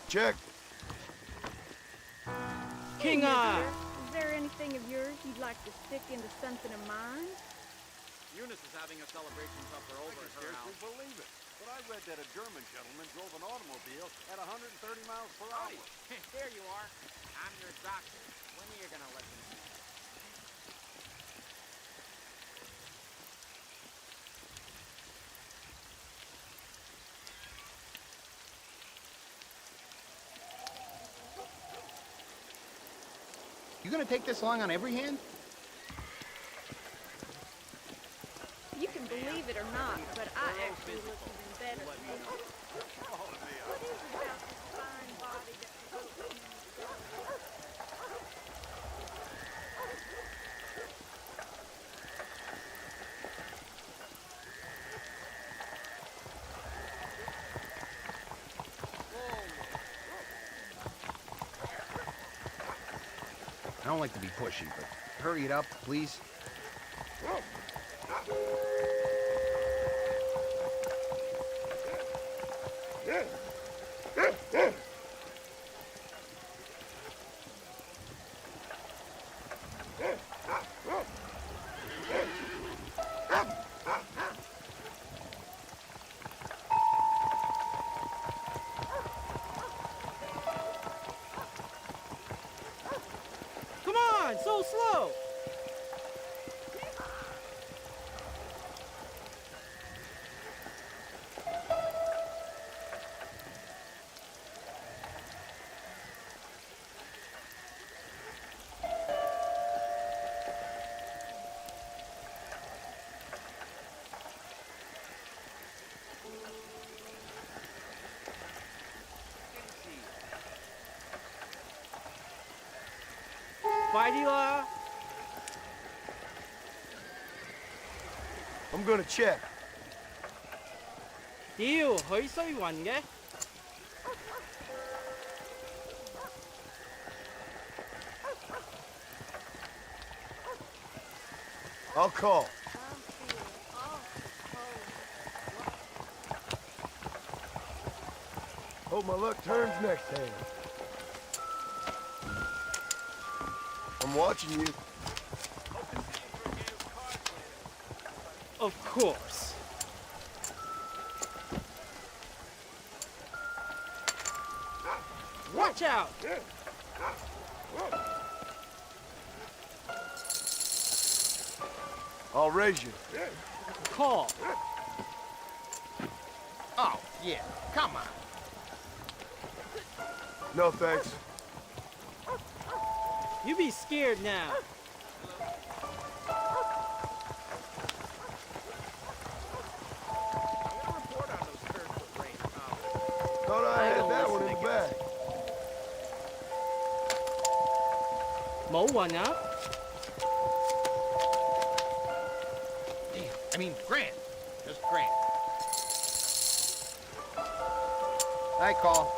Check. King Hey, mister, is there anything of yours you'd like to stick into something of mine? Eunice is having a celebration supper over at her house. I can scarcely believe it. But I read that a German gentleman drove an automobile at 130 miles per hour. Howdy. There you are. I'm your doctor. When are you gonna let me see? You gonna take this long on every hand? You can believe it or not, but I actually look even better. Let me know. What is it about this fine body that provokes me so? I don't like to be pushy, but hurry it up, please. Come on, so slow.快啲啦！ I'm gonna check. 屌，佢衰暈嘅。I'll call. I'm feeling awful cold. Hope my luck turns next hand. I'm watching you. Of course. Watch out! I'll raise you. Call. Oh, yeah, come on. No thanks. You be scared now. Report on those turds with rain. Thought I I had don't that one listen in to the bag.冇暈啊！ I mean, Grant. Just Grant. I call.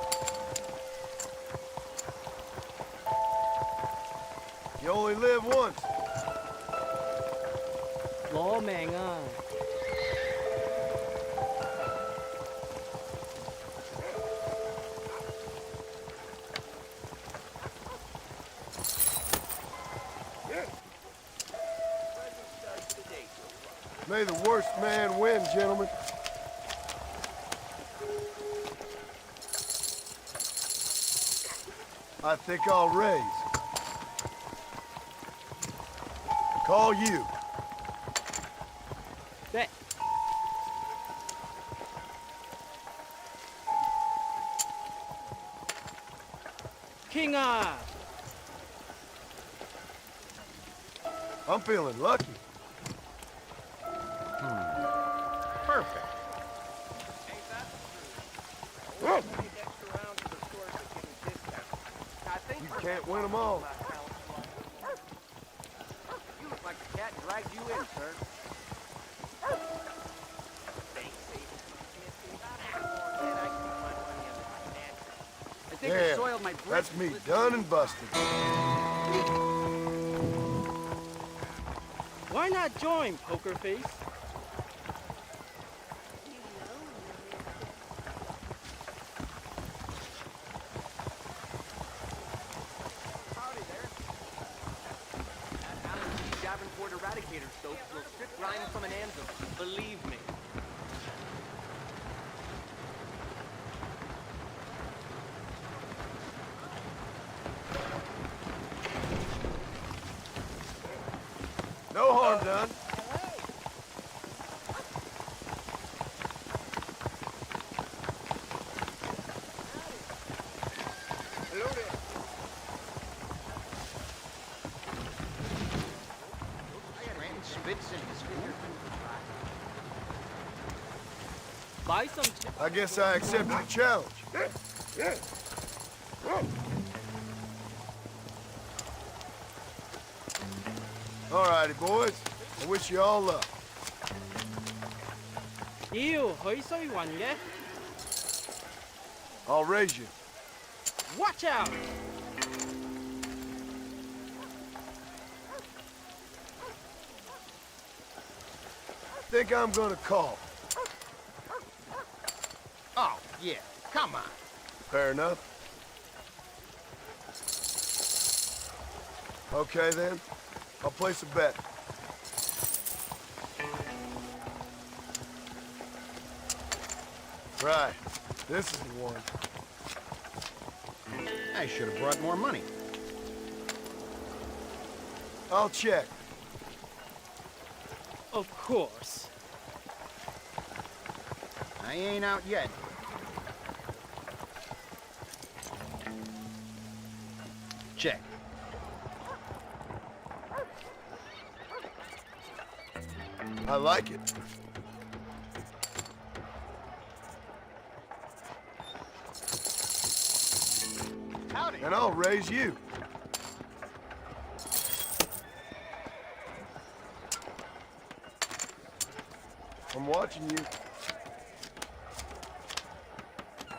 You only live once. 攞命啊！ May the worst man win, gentlemen. I think I'll raise. Call you. Bet. King 啊！ I'm feeling lucky. Perfect. Ain't that the truth? Take extra rounds to the stores that give me discounts. I think You can't win them all. You look like the cat dragged you in, sir. I think I Damn, soiled my that's bridges. me done and busted. Why not join, poker face? You know you're alligator soap will strip grime from an anvil. Believe me. No harm done. Hello there. Scranton spits in his food. Buy some chips. I guess I accept the challenge. Alrighty, boys. I wish you all luck. 妖，許衰雲嘅 I'll raise you. ，watch out！ Think I'm gonna call. Oh, yeah. Come on. Fair enough. Okay then. I'll place a bet. Right. This is the one. I should have brought more money. I'll check. Of course. I ain't out yet. Check. I like it. Howdy. And I'll raise you. I'm watching you.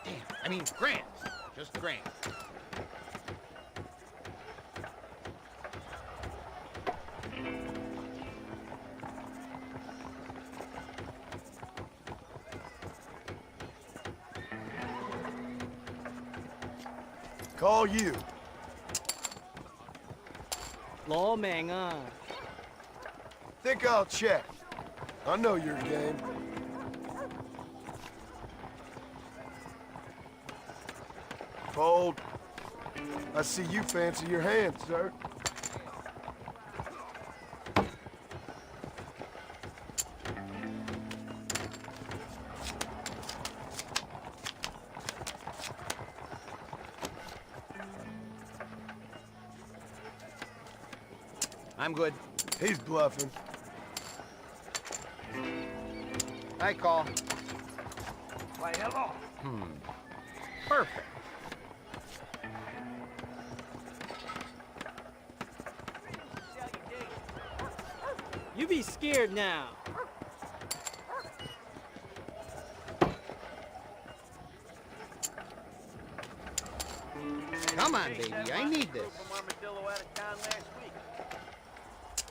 Damn. I mean, grand. Just grand. Call you. 攞命啊！ Think I'll check. I know your game. Fold. I see you fancy your hand, sir. I'm good. He's bluffing. I call. Why, hello. Perfect. You be scared now. Come on, baby. I need this. From Armadillo out of town last week.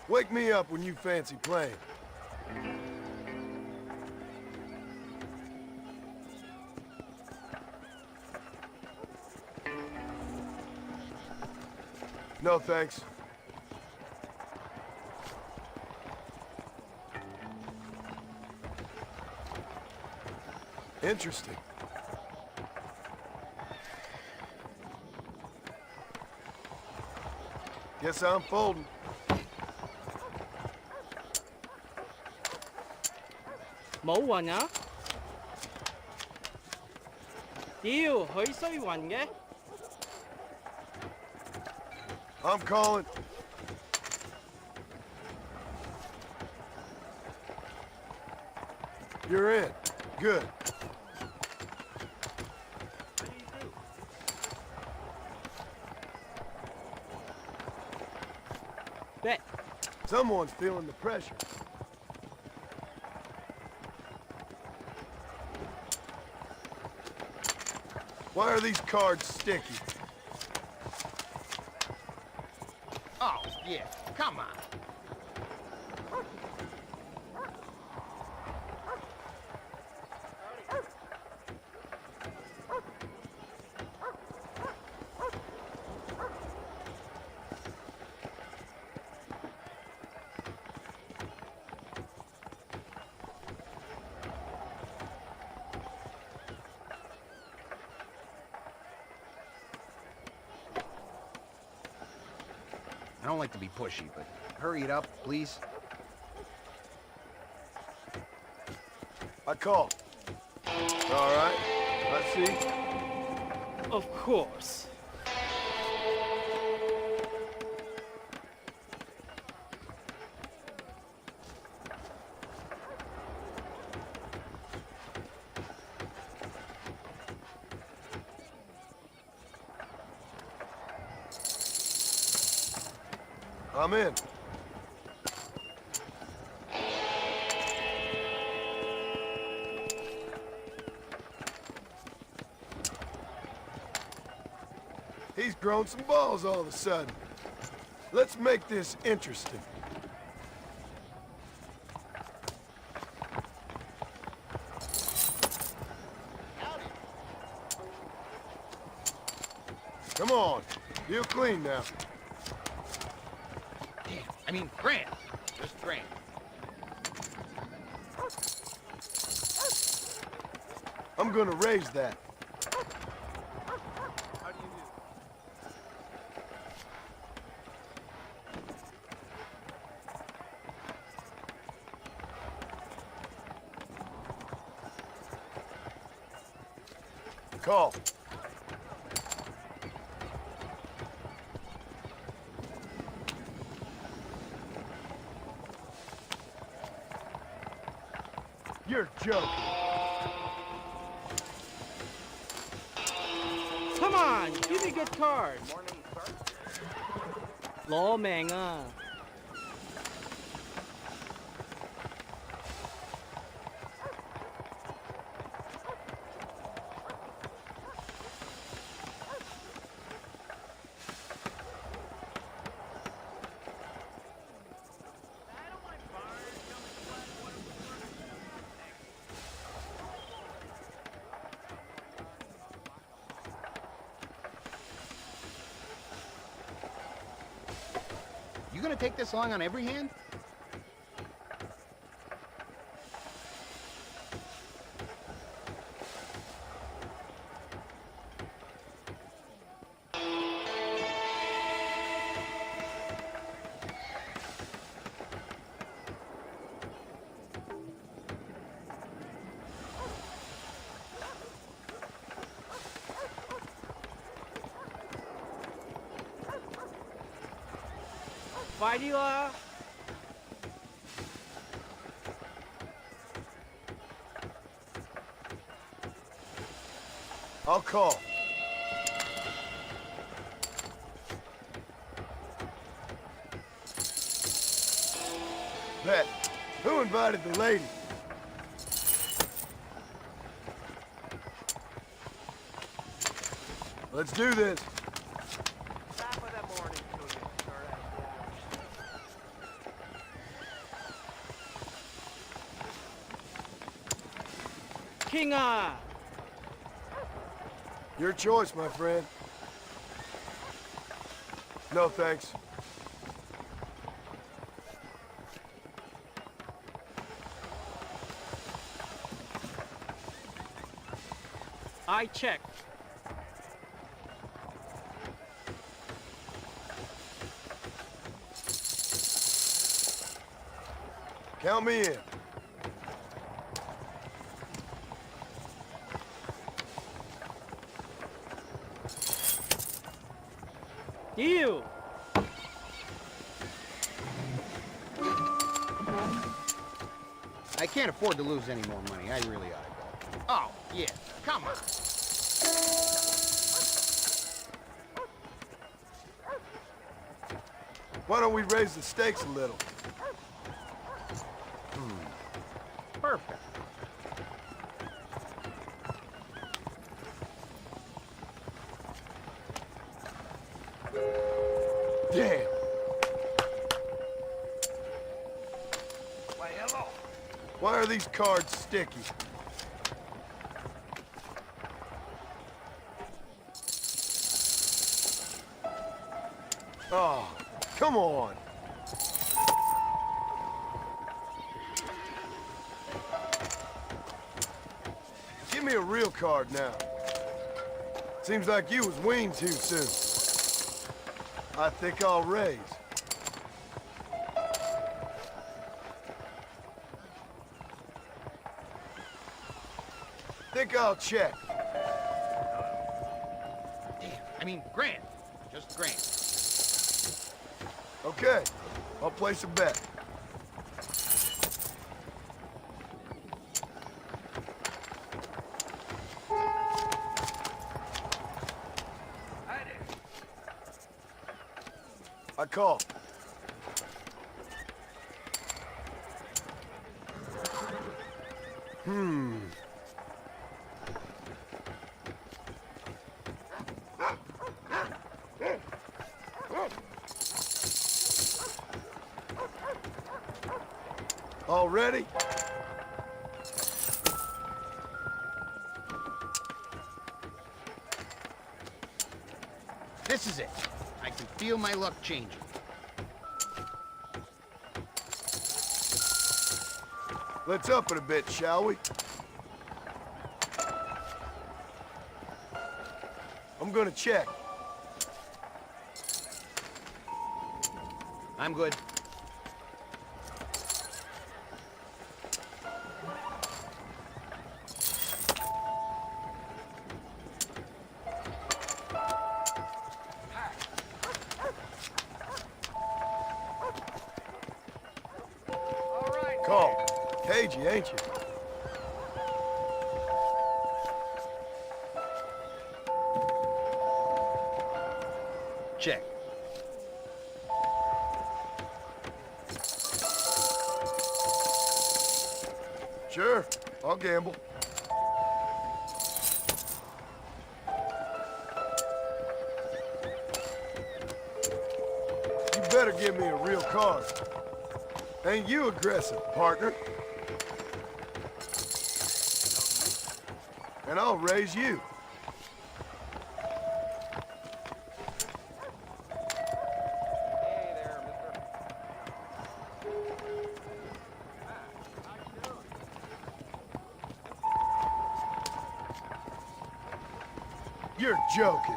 Wake me up when you fancy playing. No, thanks. Interesting. Guess I'm folding.冇暈啊！妖，許衰雲嘅 I'm calling. You're in. Good. bet Someone's feeling the pressure. Why are these cards sticky? Oh, yeah. Come on. don't like to be pushy, but hurry it up, please. I call. All right. I see. Of course. I'm in. He's grown some balls all of a sudden. Let's make this interesting. Come on. You're clean now. Damn, I mean, grand. Just grand. I'm gonna raise that. How do you do? Call. You're joking. Come on, give me good cards. Morning, sir. 攞命啊！You gonna take this long on every hand?快啲啦！ I'll call. Bet. Who invited the lady? Let's do this. Top of the morning to you, sir. King 啊！ Your choice, my friend. No, thanks. I check. Count me in. Deal. I can't afford to lose any more money. I really ought to go. Oh, yeah. Come on. Why don't we raise the stakes a little? Perfect. Damn. Why, hello. Why are these cards sticky? Oh, come on. Give me a real card now. Seems like you was weaned too soon. I think I'll raise. I'll check. Damn, I mean, grand. Just grand. Okay, I'll place a bet. I call. All ready? This is it. I can feel my luck changing. Let's up it a bit, shall we? I'm gonna check. I'm good. Call. Cagey, ain't you? Check. Sure, I'll gamble. You better give me a real card. Ain't you aggressive, partner? And I'll raise you. Hey there, mister. You're joking.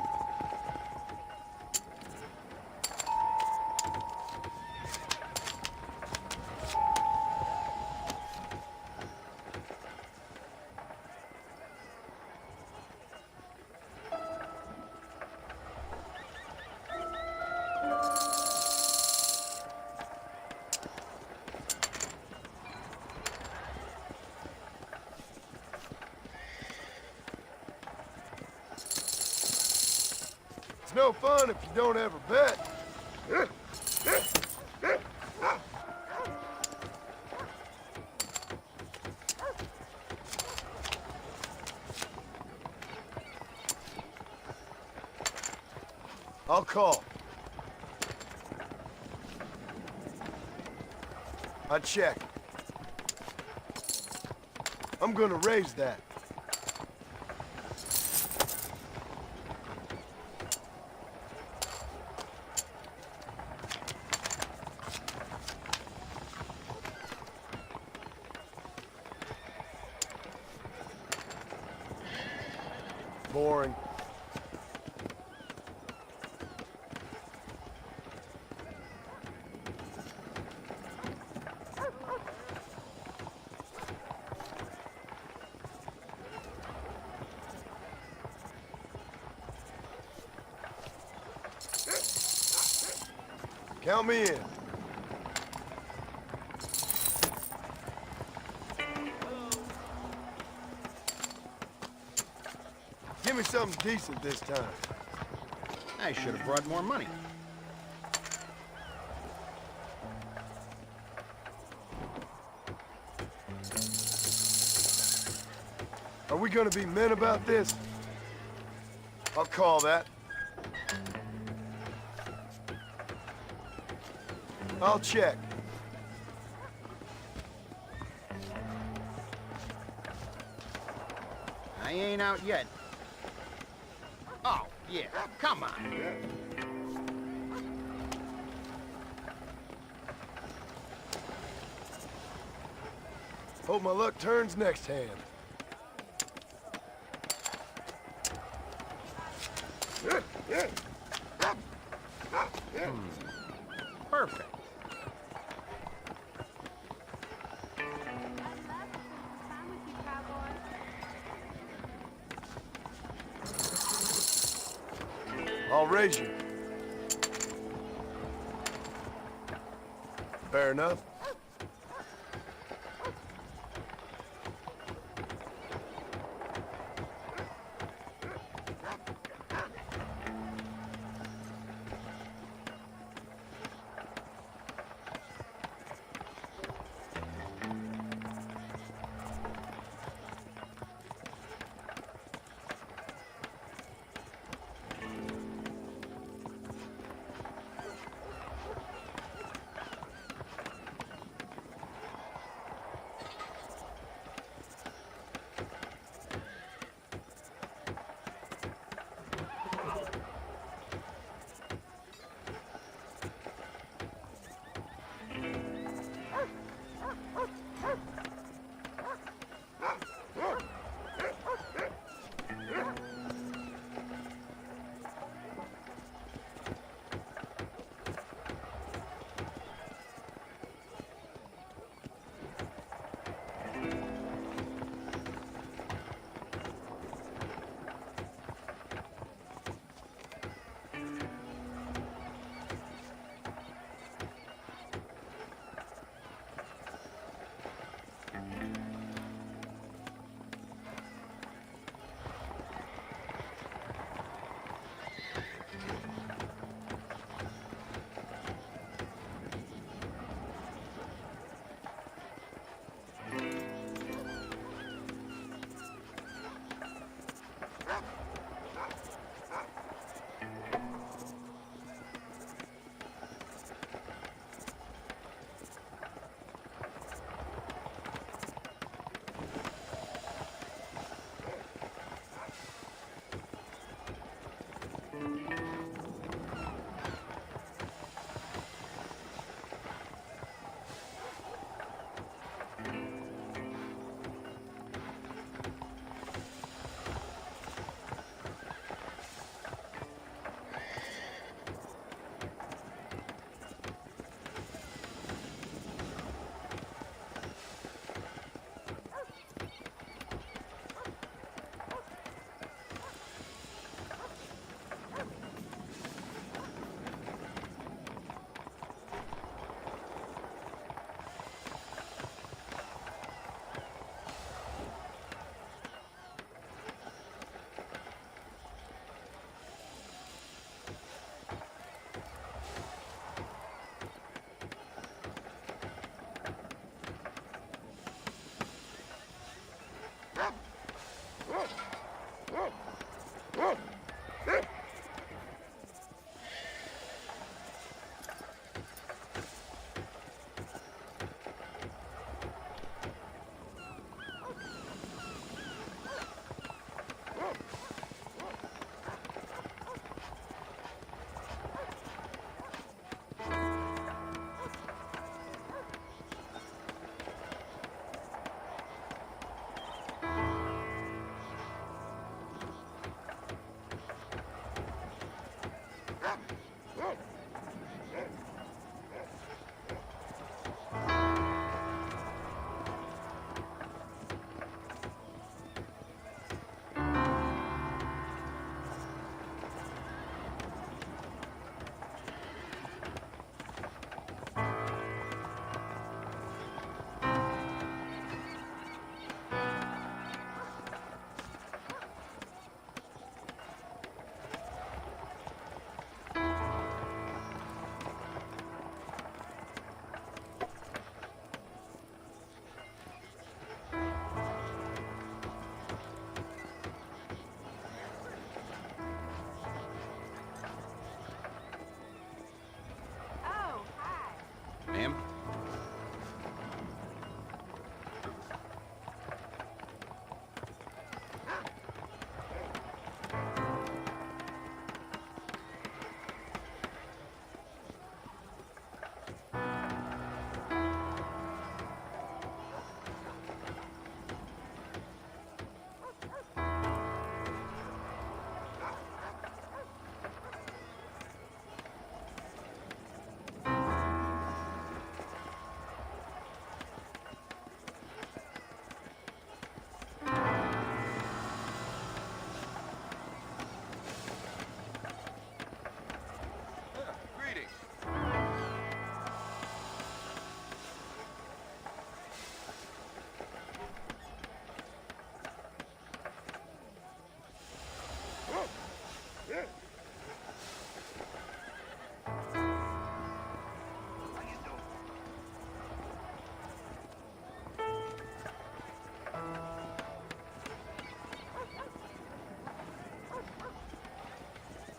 It's no fun if you don't ever bet. I'll call. I check. I'm gonna raise that. Boring. Count me in. Give me something decent this time. I should have brought more money. Are we gonna be men about this? I'll call that. I'll check. I ain't out yet. Oh, yeah, come on. Hope my luck turns next hand. Perfect. I'd love to spend some time with you, cowboy. I'll raise you. Fair enough.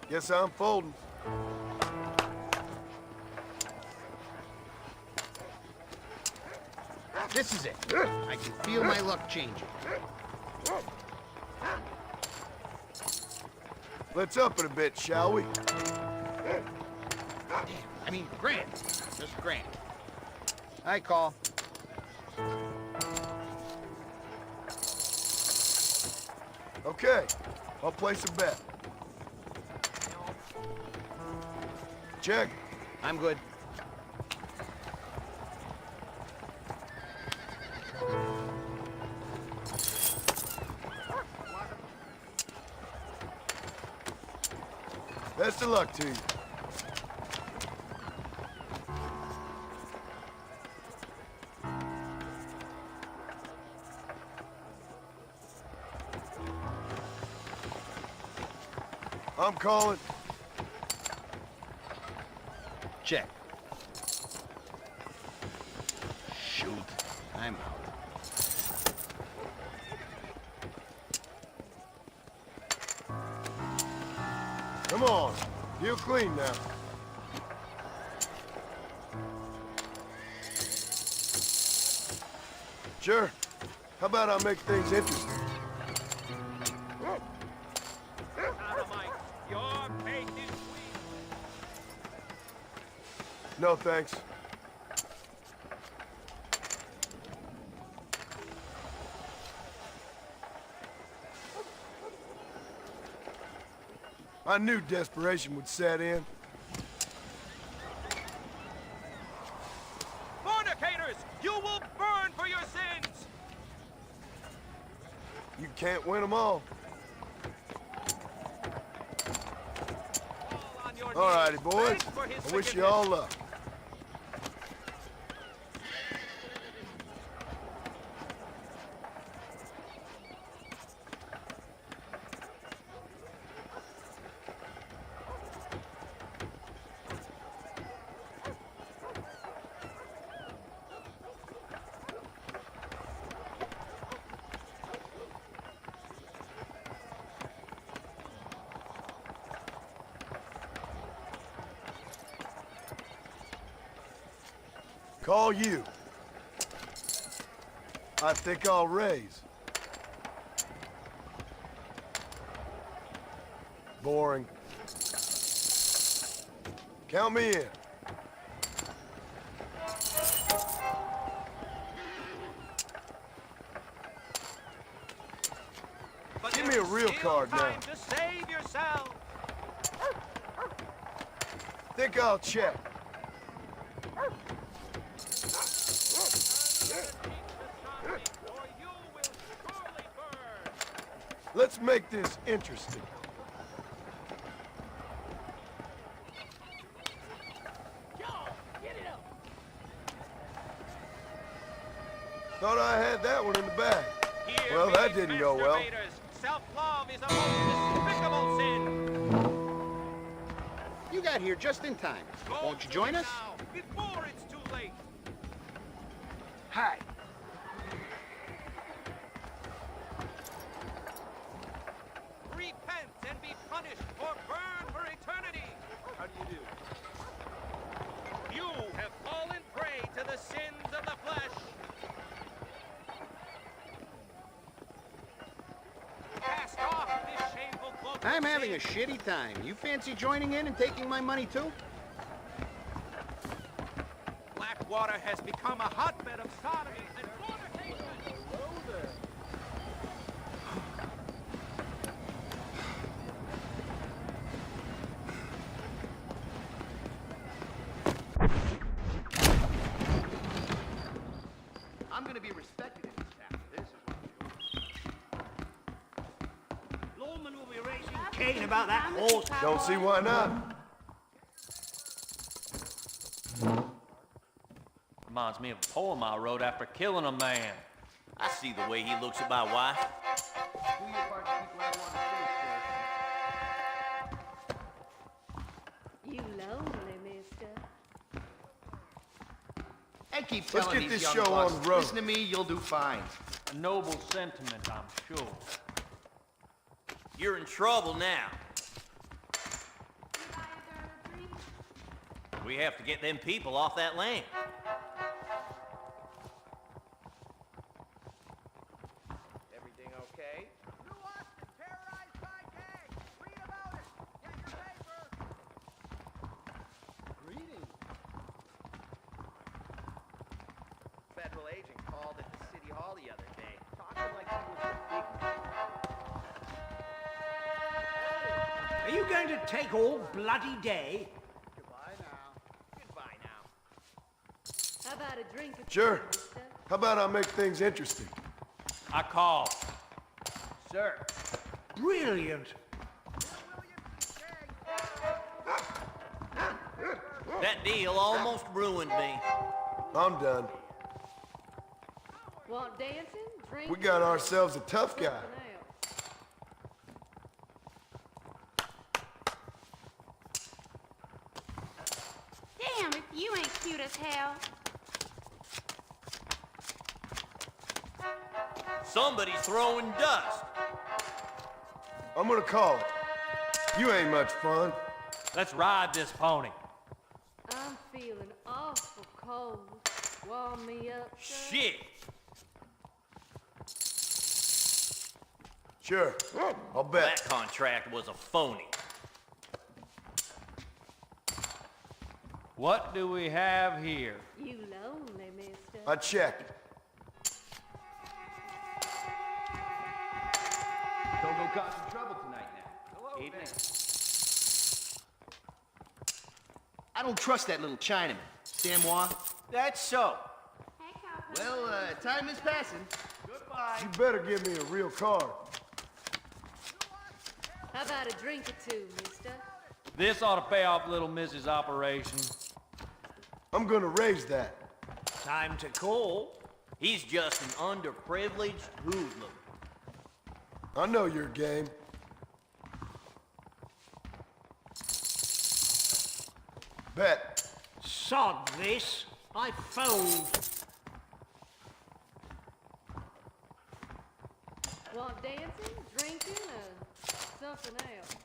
Guess I'm folding. This is it. I can feel my luck changing. Let's up it a bit, shall we? Damn, I mean, Grant. Just Grant. Hi, call. Okay, I'll place a bet. Check. I'm good. Best of luck to you. I'm calling. Check. Shoot. I'm out. Come on. Deal clean now. Sure. How about I make things interesting? Dynamite, your fate is weak. No, thanks. I knew desperation would set in. Fornicators, you will burn for your sins! You can't win them all. Fall on your All righty, knees, boys. beg for his I wish you forgiveness. all luck. Call you. I think I'll raise. Boring. Count me in. But Give me there's a real still card now. time to save yourself. Think I'll check. Or you will surely burn. Let's make this interesting. Thought I had that one in the bag. Hear Well, me, that didn't go well. masturbators. Self-love is a most despicable sin. You got here just in time. Go Won't you to join it us? now, before it's too late. Hi. Repent and be punished, or burn for eternity. How do you do? You have fallen prey to the sins of the flesh. Cast off this shameful cloak of I'm having sin. a shitty time. You fancy joining in and taking my money too? Blackwater has become a hotbed of sodomy and fornication. I'm gonna be respected in this town. This is what Lawman will be raising Cain about that horse. Don't see why not. Reminds me of a poem I wrote after killing a man. I see the way he looks at my wife. do your part to keep where I want to stay, You lonely, mister. I keep Let's telling get these this young show bucks, on the road. listen to me, you'll do fine. A noble sentiment, I'm sure. You're in trouble now. We have to get them people off that land. Everything okay? New Austin terrorized by gangs. Read about it. Get your paper. Greetings. Federal agent called at the city hall the other day, talking like he was the big man. Are you going to take all bloody day? Goodbye now. Goodbye now. How about a drink or Sure. two, mister? How about I make things interesting? I called. Sir, Brilliant. That deal almost ruined me. I'm done. Want dancing? Drink? We got ourselves a tough guy. Something else. Damn, if you ain't cute as hell. Somebody's throwing dust. I'm gonna call it. You ain't much fun. Let's ride this pony. I'm feeling awful cold. Warm me up, sir. Shit. Sure. I'll bet. That contract was a phony. What do we have here? You lonely, mister. I checked. Don't go causing trouble tonight now. Hello, evening. I don't trust that little Chinaman. Samoa. That's so. Hey, cowboy. Well, time is passing. Goodbye. You better give me a real card. How about a drink or two, mister? This ought to pay off little Mrs. Operation. I'm gonna raise that. Time to call. He's just an underprivileged hoodlum. I know your game. Bet. Sod this. I fold. Want dancing, drinking, or something else?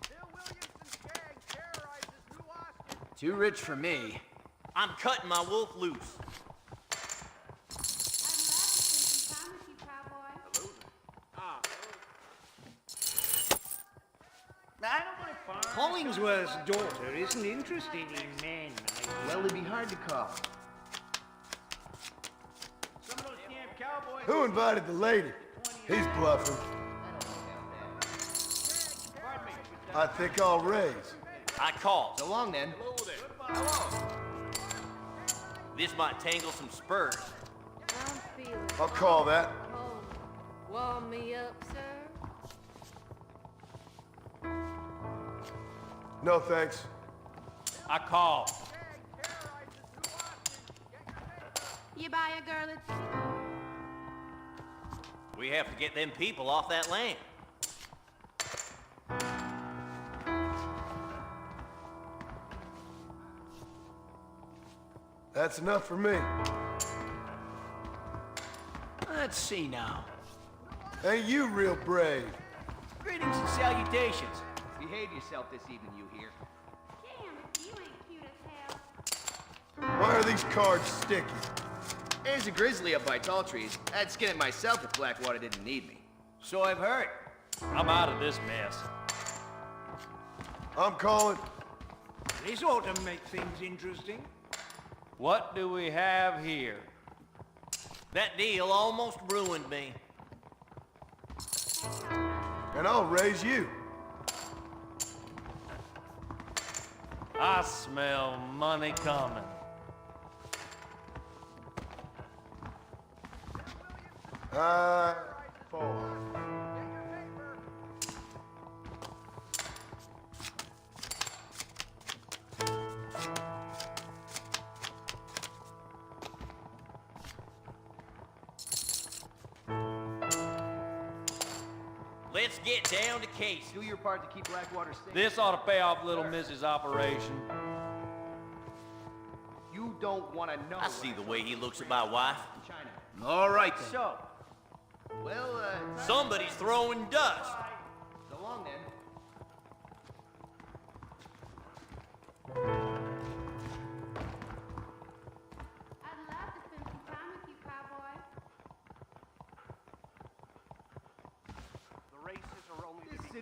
Bill Williamson's gang terrorizes New Austin. Too rich for me. I'm cutting my wolf loose. I'd love to spend some time with you, cowboy. Hollingsworth's daughter isn't interested in men, mate. Well, it'd be hard to call. Some of those damn cowboys. Who invited the lady? He's bluffing. Pardon me. I think I'll raise. I called. So long, then. This might tangle some spurs. I'm feeling I'll call that. cold. Warm me up, sir. No thanks. I called. You buy a girl a We have to get them people off that land. That's enough for me. Let's see now. Ain't you real brave? Greetings and salutations. Behave yourself this evening, you hear? damn, if you ain't cute as hell. Why are these cards sticky? There's a grizzly up by tall trees. I'd skin it myself if Blackwater didn't need me. So I've heard. I'm out of this mess. I'm calling. This ought to make things interesting. What do we have here? That deal almost ruined me. And I'll raise you. I smell money coming. Four. Let's get down to case. Do your part to keep Blackwater safe. This ought to pay off little Mrs. Operation. You don't want to know. I see the way he looks at my wife. China. All right, then. So, Well, somebody's throwing dust. so long, then.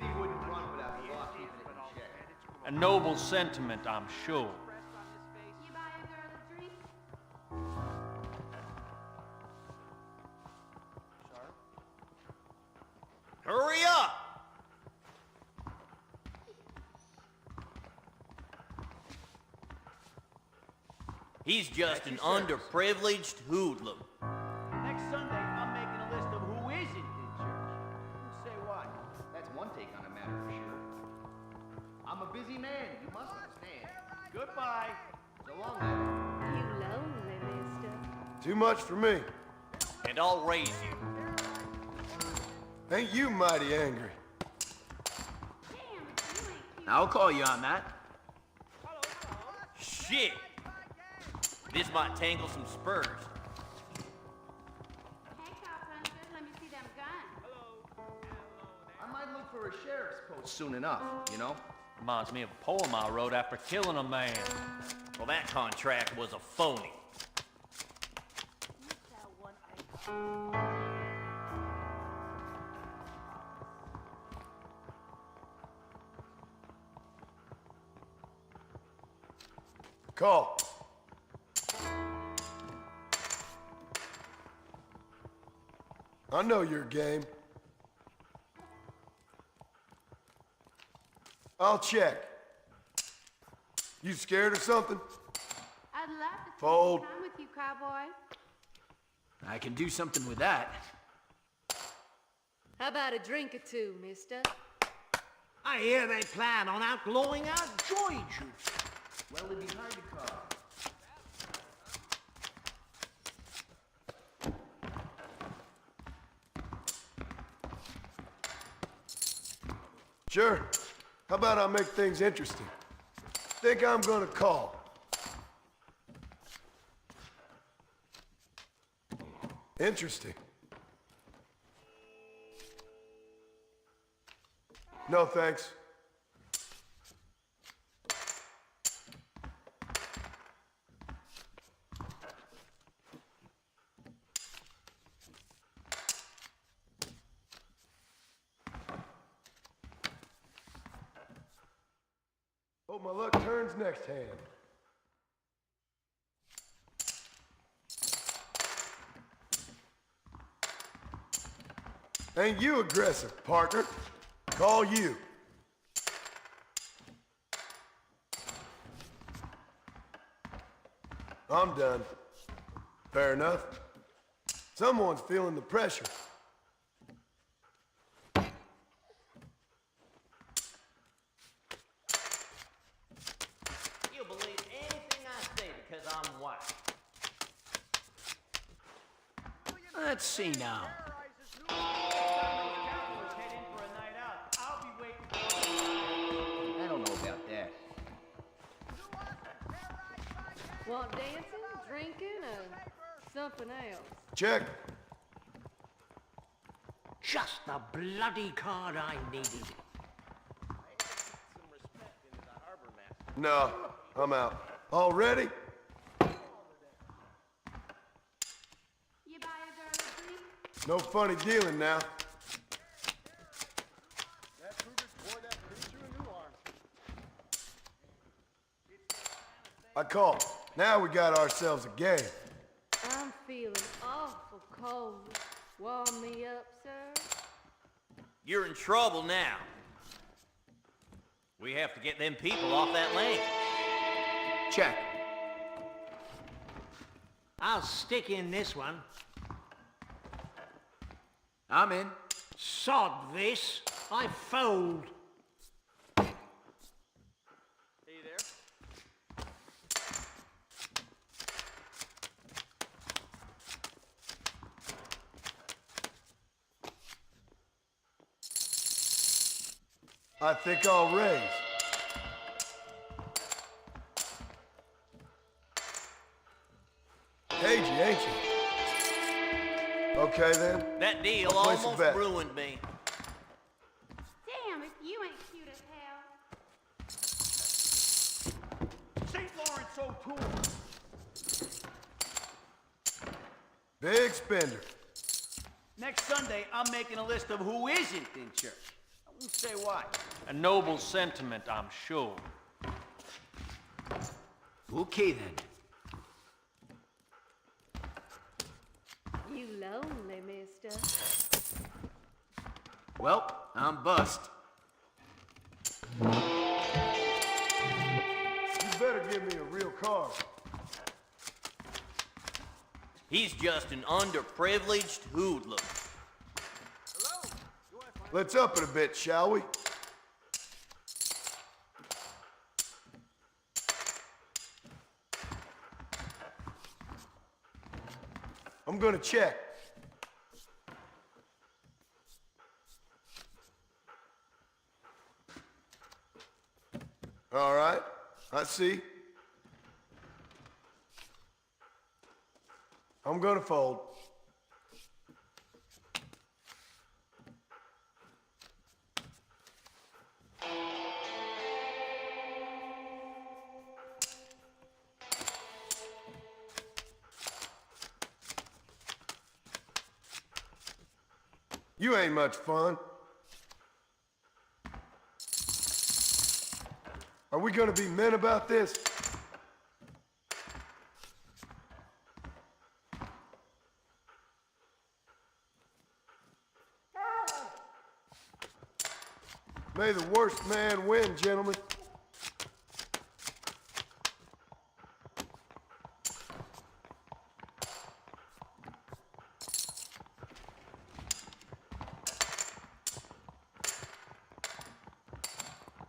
city wouldn't run without the law keeping it in check. A noble sentiment, I'm sure. You buy a girl a drink? Hurry up! He's just an underprivileged hoodlum. Next Sunday, I'm making a list of who isn't in church. Say what? That's one take on the matter for sure. I'm a busy man, you must understand. Goodbye. So long, then. You lonely, mister. Too much for me. And I'll raise you. Ain't you mighty angry? Damn, if you ain't cute. I'll call you on that. Shit! This might tangle some spurs. Hey, cowpuncher, let me see them guns. I might look for a sheriff's post soon enough, you know? Reminds me of a poem I wrote after killing a man. Well, that contract was a phony. Call. I know your game. I'll check. You scared or something? I'd love to spend Fold. some time with you, cowboy. I can do something with that. How about a drink or two, mister? I hear they plan on outlawing our joy juice. Well, it'd be hard to call. Sure. How about I make things interesting? Think I'm gonna call. Interesting. No, thanks. Hope my luck turns next hand. Ain't you aggressive, partner? Call you. I'm done. Fair enough. Someone's feeling the pressure. You'll believe anything I say because I'm white. Let's see now. I don't know about that. Want dancing, drinking, or something else? Check. Just the bloody card I needed. No, I'm out. All ready? You buy a girl a drink? No funny dealing now. That Kruger's boy, that pretty true new arms. I call. Now we got ourselves a game. I'm feeling awful cold. Warm me up, sir. You're in trouble now. We have to get them people off that land. Check. I'll stick in this one. I'm in. Sod this. I fold. Hey there. I think I'll raise. Cagey, ain't you? Okay then. That deal I'll place a almost bet. ruined me. Damn, if you ain't cute as hell. St. Lawrence O'Toole. Big spender. Next Sunday, I'm making a list of who isn't in church. Who say what? A noble sentiment, I'm sure. Okay then. You lonely, mister. Well, I'm bust. You better give me a real card. He's just an underprivileged hoodlum. Let's up it a bit, shall we? I'm gonna check. All right, I see. I'm gonna fold. You ain't much fun. Are we gonna be men about this? May the worst man win, gentlemen.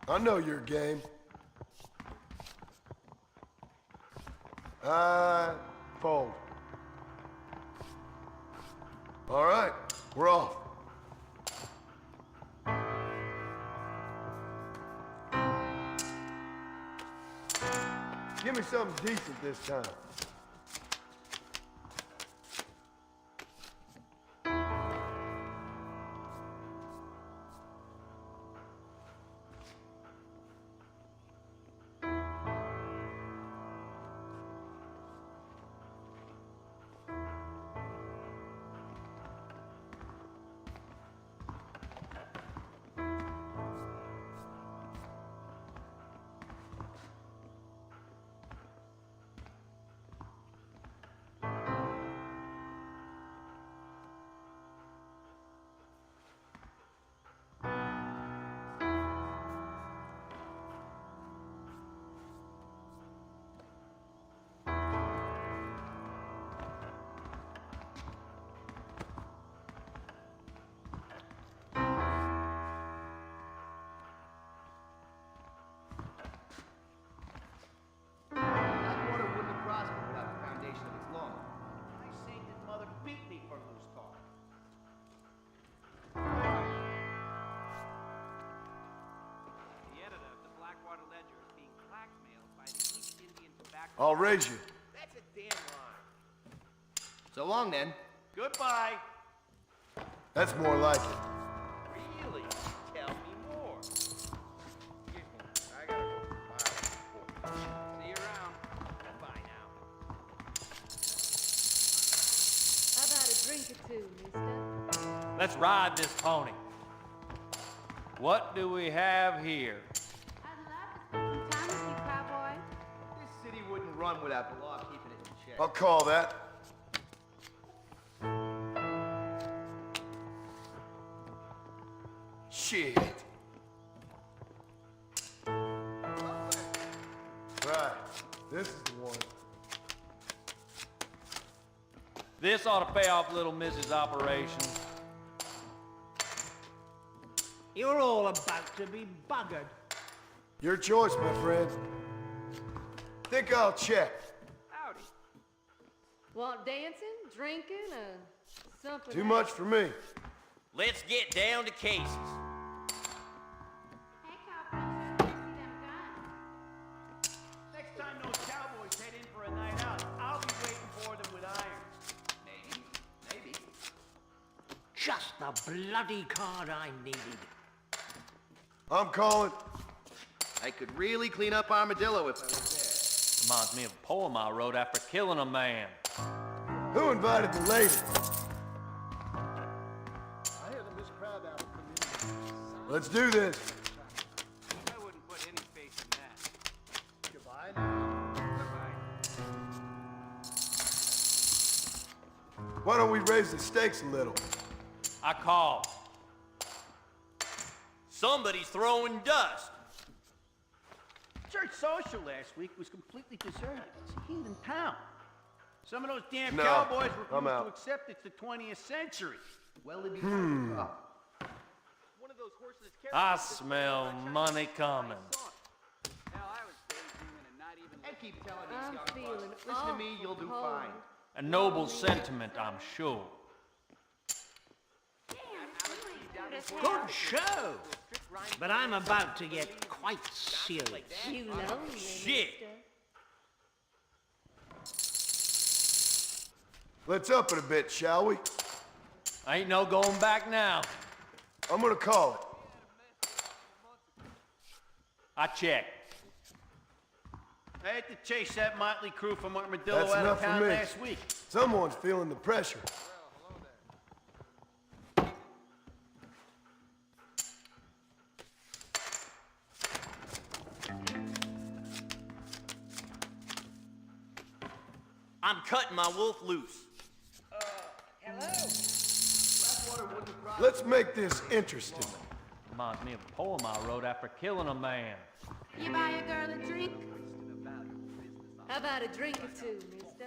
I know your game. I fold. All right, we're off. Give me something decent this time. Blackwater wouldn't have prospered without the foundation of its law. My sainted mother beat me for a loose card. The editor of the Blackwater Ledger is being blackmailed by the East Indian Tobacco. I'll raise you. That's a damn lie. So long then. Goodbye. That's more like it. Really? Tell me more. Excuse me. I gotta go file a report. See you around. Bye now. How about a drink or two, mister? Let's ride this pony. What do we have here? I'd love to spend some time with you, cowboy. This city wouldn't run without the law keeping it in check. I'll call that. Shit. Right. This is the one. This ought to pay off little Mrs. Operation. You're all about to be buggered. Your choice, my friend. Think I'll check. Howdy. Want dancing, drinking, or something? Too much for me. Let's get down to cases. Hey, cowboy, show me them guns. Next time those cowboys head in for a night out, I'll be waiting for them with irons. Maybe. Maybe. Just the bloody card I needed. I'm calling. I could really clean up Armadillo if I was Reminds me of a poem I wrote after killing a man. Who invited the lady? Let's do this. I wouldn't put any faith in that. Goodbye. Goodbye. Why don't we raise the stakes a little? I call. Somebody's throwing dust. Church social last week was completely deserted. It's a heathen town. Some of those damn No, cowboys I'm refuse out. to accept it's the 20th century. Well, it'd be one of those horses I smell money coming. Hell, I was daydreaming and not even... And keep telling these I'm young feeling bucks, listen to me, you'll do awful fine. cold. A noble sentiment, I'm sure. Good show. But I'm about to get quite serious. You know me, Shit. Let's up it a bit, shall we? Ain't no going back now. I'm gonna call it. I check. I had to chase that motley crew from Armadillo That's out of enough for town me. last week. Someone's feeling the pressure. I'm cutting my wolf loose. Let's make this interesting. Reminds me of a poem I wrote after killing a man. You buy a girl a drink? How about a drink or two, mister?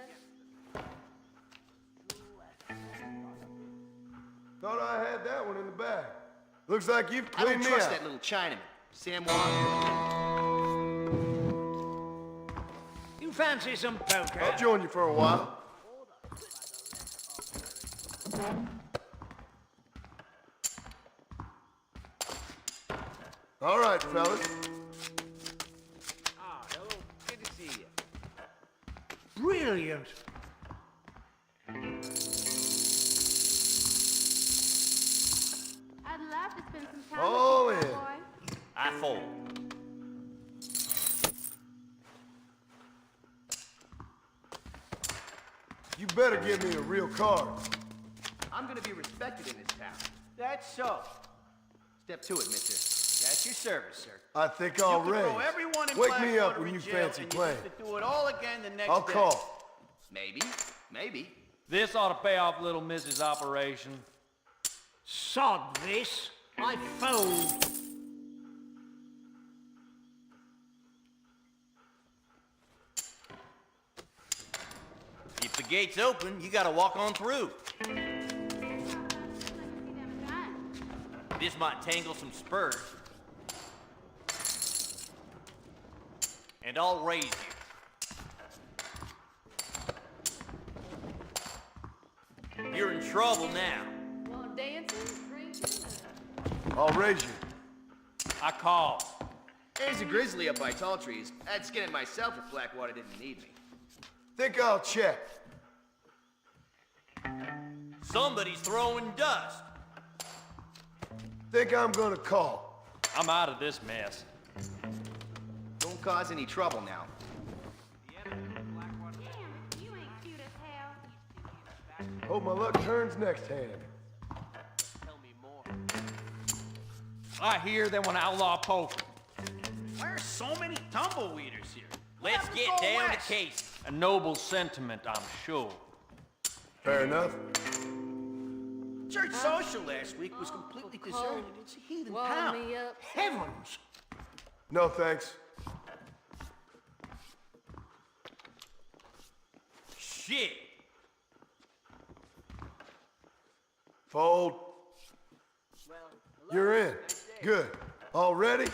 Thought I had that one in the bag. Looks like you've I don't cleaned me trust out. that little Chinaman, Sam Wong. You fancy some poker? I'll join you for a while. All right, fellas. Ah, hello. Good to see you. Brilliant. I'd love to spend some time All with you, in. cowboy. I fold. You better give me a real card. I'm gonna be respected in this town. That's so. Step to it, mister. That's your service, sir. I think You I'll can raise. throw everyone in Wake me up Blackwater when in you jail, fancy and you playing. get to do it all again the next I'll day. call. Maybe, maybe. This ought to pay off little Mrs. Operation. Sod this. I fold. If the gate's open, you gotta walk on through. This might tangle some spurs. And I'll raise you. You're in trouble now. Want dancing, drinking, I'll raise you. I call. There's a grizzly up by tall trees. I'd skin it myself if Blackwater didn't need me. Think I'll check. Somebody's throwing dust. Think I'm gonna call. I'm out of this mess. Don't cause any trouble now. Damn, you ain't cute as hell. Hope my luck turns next hand. Tell me more. I hear they want to outlaw poker. Why are so many tumbleweeders here? Let's get Go down west. to case. A noble sentiment, I'm sure. Fair enough. Church social last week was completely cold. deserted. It's a heathen Warm town. me up. Heavens. No thanks. Shit. Fold. You're in. Good. All ready?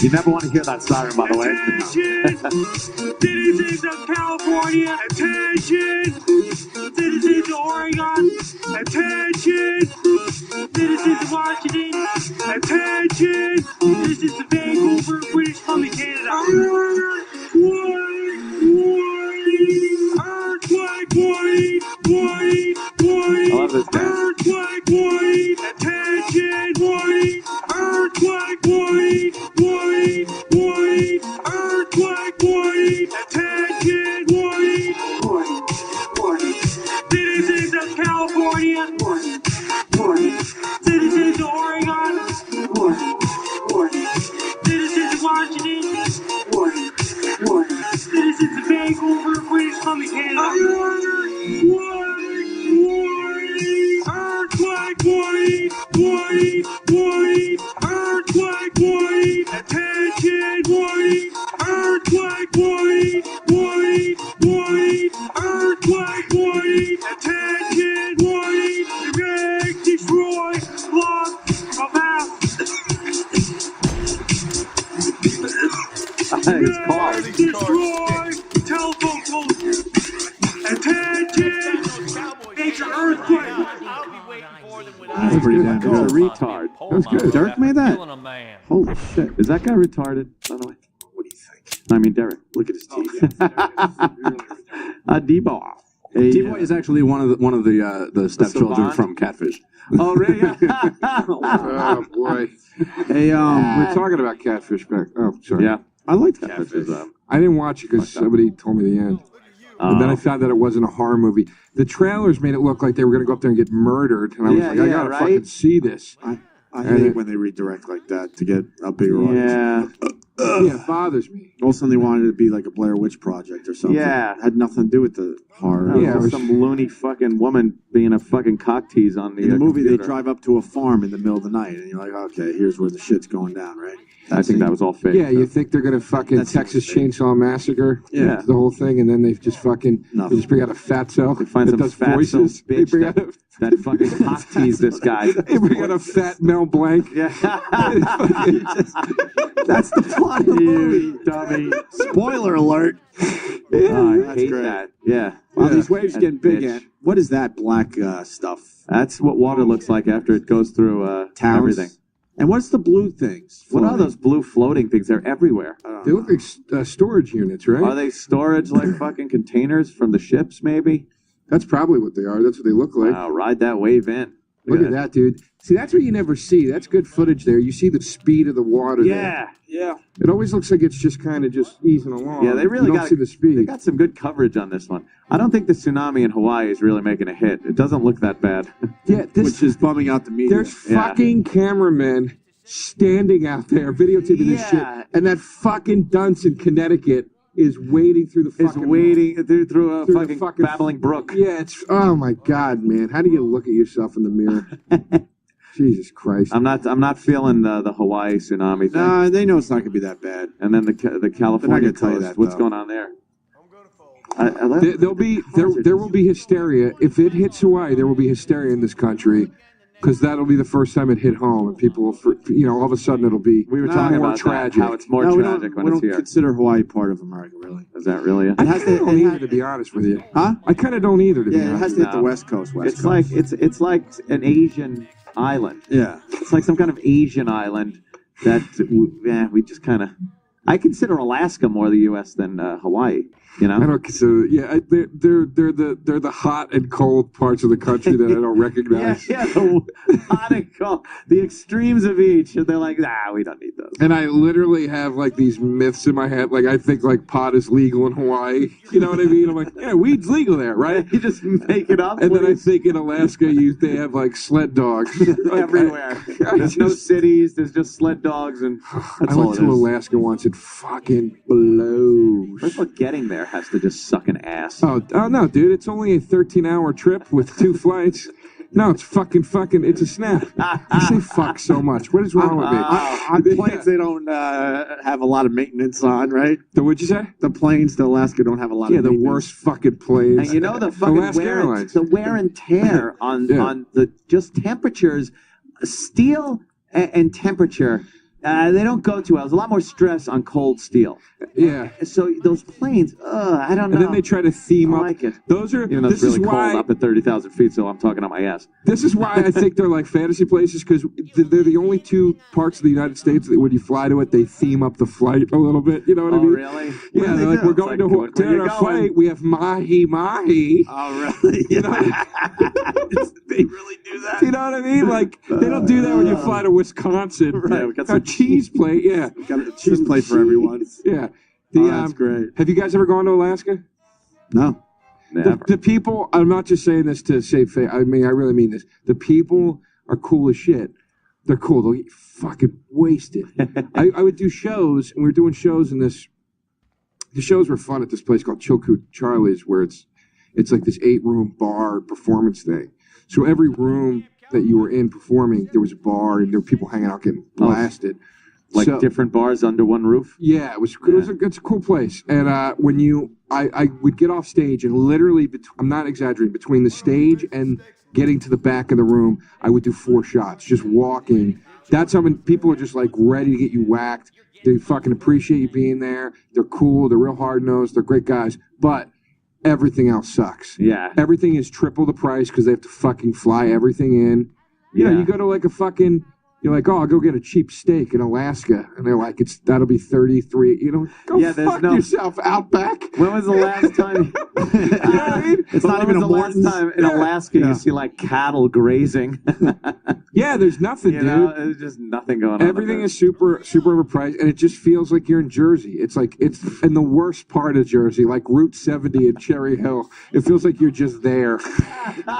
You never want to hear that siren, by the way. Citizens of California, attention! Citizens of Oregon, attention! Citizens of Washington, attention! Citizens of Vancouver, British Columbia, Canada. Earthquake warning! Warning! Warning! I love this guy. Earthquake warning! Attention! Warning! Earthquake warning! Warning! Warning! Earthquake warning! Attention! Warning! Warning! Warning! Citizens of California! Warning! Warning! Citizens of Oregon! Warning! Warning! Citizens of Washington! Warning! Warning! Citizens of Vancouver, British Columbia, Canada! Warning! Warning! Earthquake warning! Warning! Warning! Earthquake warning! Attention! Warning! Earthquake warning! Warning! Warning! Earthquake warning! Attention! Warning! Erect, destroy, block, about. It's called. Destroy, telephone poles. Attention! Major earthquake! That's pretty damn good. It's a retard. Pull That was my good. road Derek after made that. killing a man. Holy shit. Is that guy retarded, by the way? What do you think? I mean, Derek. Look at his teeth. Debo. T-Boy is actually one of the stepchildren Savant? from Catfish. Oh, really? Oh, boy. Hey, we're talking about Catfish back. Oh, sorry. Yeah. I liked Catfish. Catfish. I didn't watch it because somebody told me the end. And then I found out it wasn't a horror movie. The trailers made it look like they were going to go up there and get murdered. And I was like, I got to fucking see this. I hate when they redirect like that to get a bigger audience. Yeah. Yeah, it bothers me. Also, they wanted it to be like a Blair Witch Project or something. Yeah. It had nothing to do with the horror. Yeah, it was- some loony fucking woman being a fucking cock tease on the In the movie, computer. they drive up to a farm in the middle of the night, and you're like, okay, here's where the shit's going down, right? I think that was all fake. Yeah, you think they're going to fucking That's Texas fake. Chainsaw Massacre Yeah. the whole thing, and then they just fucking they Nothing. just bring out a fatso They find that some does fat voices. bitch They bring out that fucking cock teased this guy. they bring out a fat Mel Blanc. Yeah. That's the plot of the movie. You dummy. Spoiler alert. Oh, I That's hate great. that. Yeah. Well, these waves That getting big. bitch. What is that black stuff? That's what water looks like after it goes through Towns? everything. And what's the blue things? What are floating? those blue floating things? They're everywhere. I don't They know. look like storage units, right? Are they storage like fucking containers from the ships, maybe? That's probably what they are. That's what they look like. Wow, ride that wave in. Look at that, dude. See, that's what you never see. That's good footage there. You see the speed of the water there. Yeah. It always looks like it's just kind of just easing along. Yeah, they really you don't got see the speed. They got some good coverage on this one. I don't think the tsunami in Hawaii is really making a hit. It doesn't look that bad. Yeah, Which is bumming out the media. there's Yeah. fucking cameramen standing out there videotaping this shit, Yeah. and that fucking dunce in Connecticut is wading through the It's fucking wading through a through the fucking babbling brook. Yeah, it's oh my god, man. How do you look at yourself in the mirror? Jesus Christ. I'm not feeling the Hawaii tsunami thing. Nah, they know it's not going to be that bad. And then the California gonna tell you coast. that, What's though. going on there? There will be hysteria if it hits Hawaii. There will be hysteria in this country because that'll be the first time it hit home, and people will, all of a sudden it'll be We were talking more about tragic. that, how it's more No, tragic when we it's don't here. consider Hawaii part of America, really. Is that really it? I has kind to- of don't it either, has- to be honest with you. Huh? I kind of don't either, to be Yeah, it honest. has to hit the No. West Coast. It's like it's like an Asian island. Yeah. It's like some kind of Asian island that we just kind of. I consider Alaska more the U.S. than Hawaii. You know. I don't consider. Yeah, they're the hot and cold parts of the country that I don't Yeah, recognize. yeah, the hot and cold, the extremes of each, and they're like, nah, we don't need those. And I literally have like these myths in my head. Like I think like pot is legal in Hawaii. You know what I mean? I'm like, yeah, weed's legal there, right? You just make it up. And then I think in Alaska, they have like sled dogs everywhere. There's no cities. There's just sled dogs, and I that's all went it to is. Alaska once. It fucking blows. First of all, getting there has to just suck an ass. Oh no, dude! It's only a 13-hour trip with 2 flights. No, it's fucking. It's a snap. You say fuck so much. What is wrong with me? On planes, they don't have a lot of maintenance on, right? What'd you say? The planes to Alaska don't have a lot Yeah, of the maintenance. worst fucking planes. And you know the fucking Alaska Airlines. the wear and tear on Yeah. on the just temperatures, steel and temperature They don't go too well. There's a lot more stress on cold steel. Yeah. So those planes, I don't know. And then they try to theme up. Like it. Those are. Even though it's really cold up at 30,000 feet, so I'm talking on my ass. This is why I think they're like fantasy places, because they're the only two parts of the United States that when you fly to it, they theme up the flight a little bit. You know what I mean? Really? Yeah, they're like, we're going to our flight. We have mahi mahi. Oh, really? You know, they really do that? you know what I mean? Like, they don't do that when you fly to Wisconsin. Right, we got a cheese plate, yeah. We got a cheese plate for everyone. Yeah. That's great. Have you guys ever gone to Alaska? No. The people, I'm not just saying this to save face. I mean, I really mean this. The people are cool as shit. They're cool. They'll get fucking wasted. I would do shows, and we were doing shows in this. The shows were fun at this place called Chilkoot Charlie's, where it's like this 8-room bar performance thing. So every room that you were in performing, there was a bar, and there were people hanging out getting blasted. Like different bars under one roof? Yeah, it's a cool place. And when I would get off stage, and literally, I'm not exaggerating, between the stage and getting to the back of the room, I would do 4 shots, just walking. That's how many people are just like ready to get you whacked. They fucking appreciate you being there. They're cool. They're real hard-nosed. They're great guys. But everything else sucks. Yeah. Everything is triple the price because they have to fucking fly everything in. You know, you go to like a fucking... You're like, oh, I'll go get a cheap steak in Alaska. And they're like, that'll be 33. You know, go fuck yourself, Outback. When was the last time? You know what I mean? It's not even the last time in Alaska you see like cattle grazing. Yeah, there's nothing, dude. There's just nothing going on. Everything is super overpriced, and it just feels like you're in Jersey. It's like it's in the worst part of Jersey, like Route 70 in Cherry Hill. It feels like you're just there,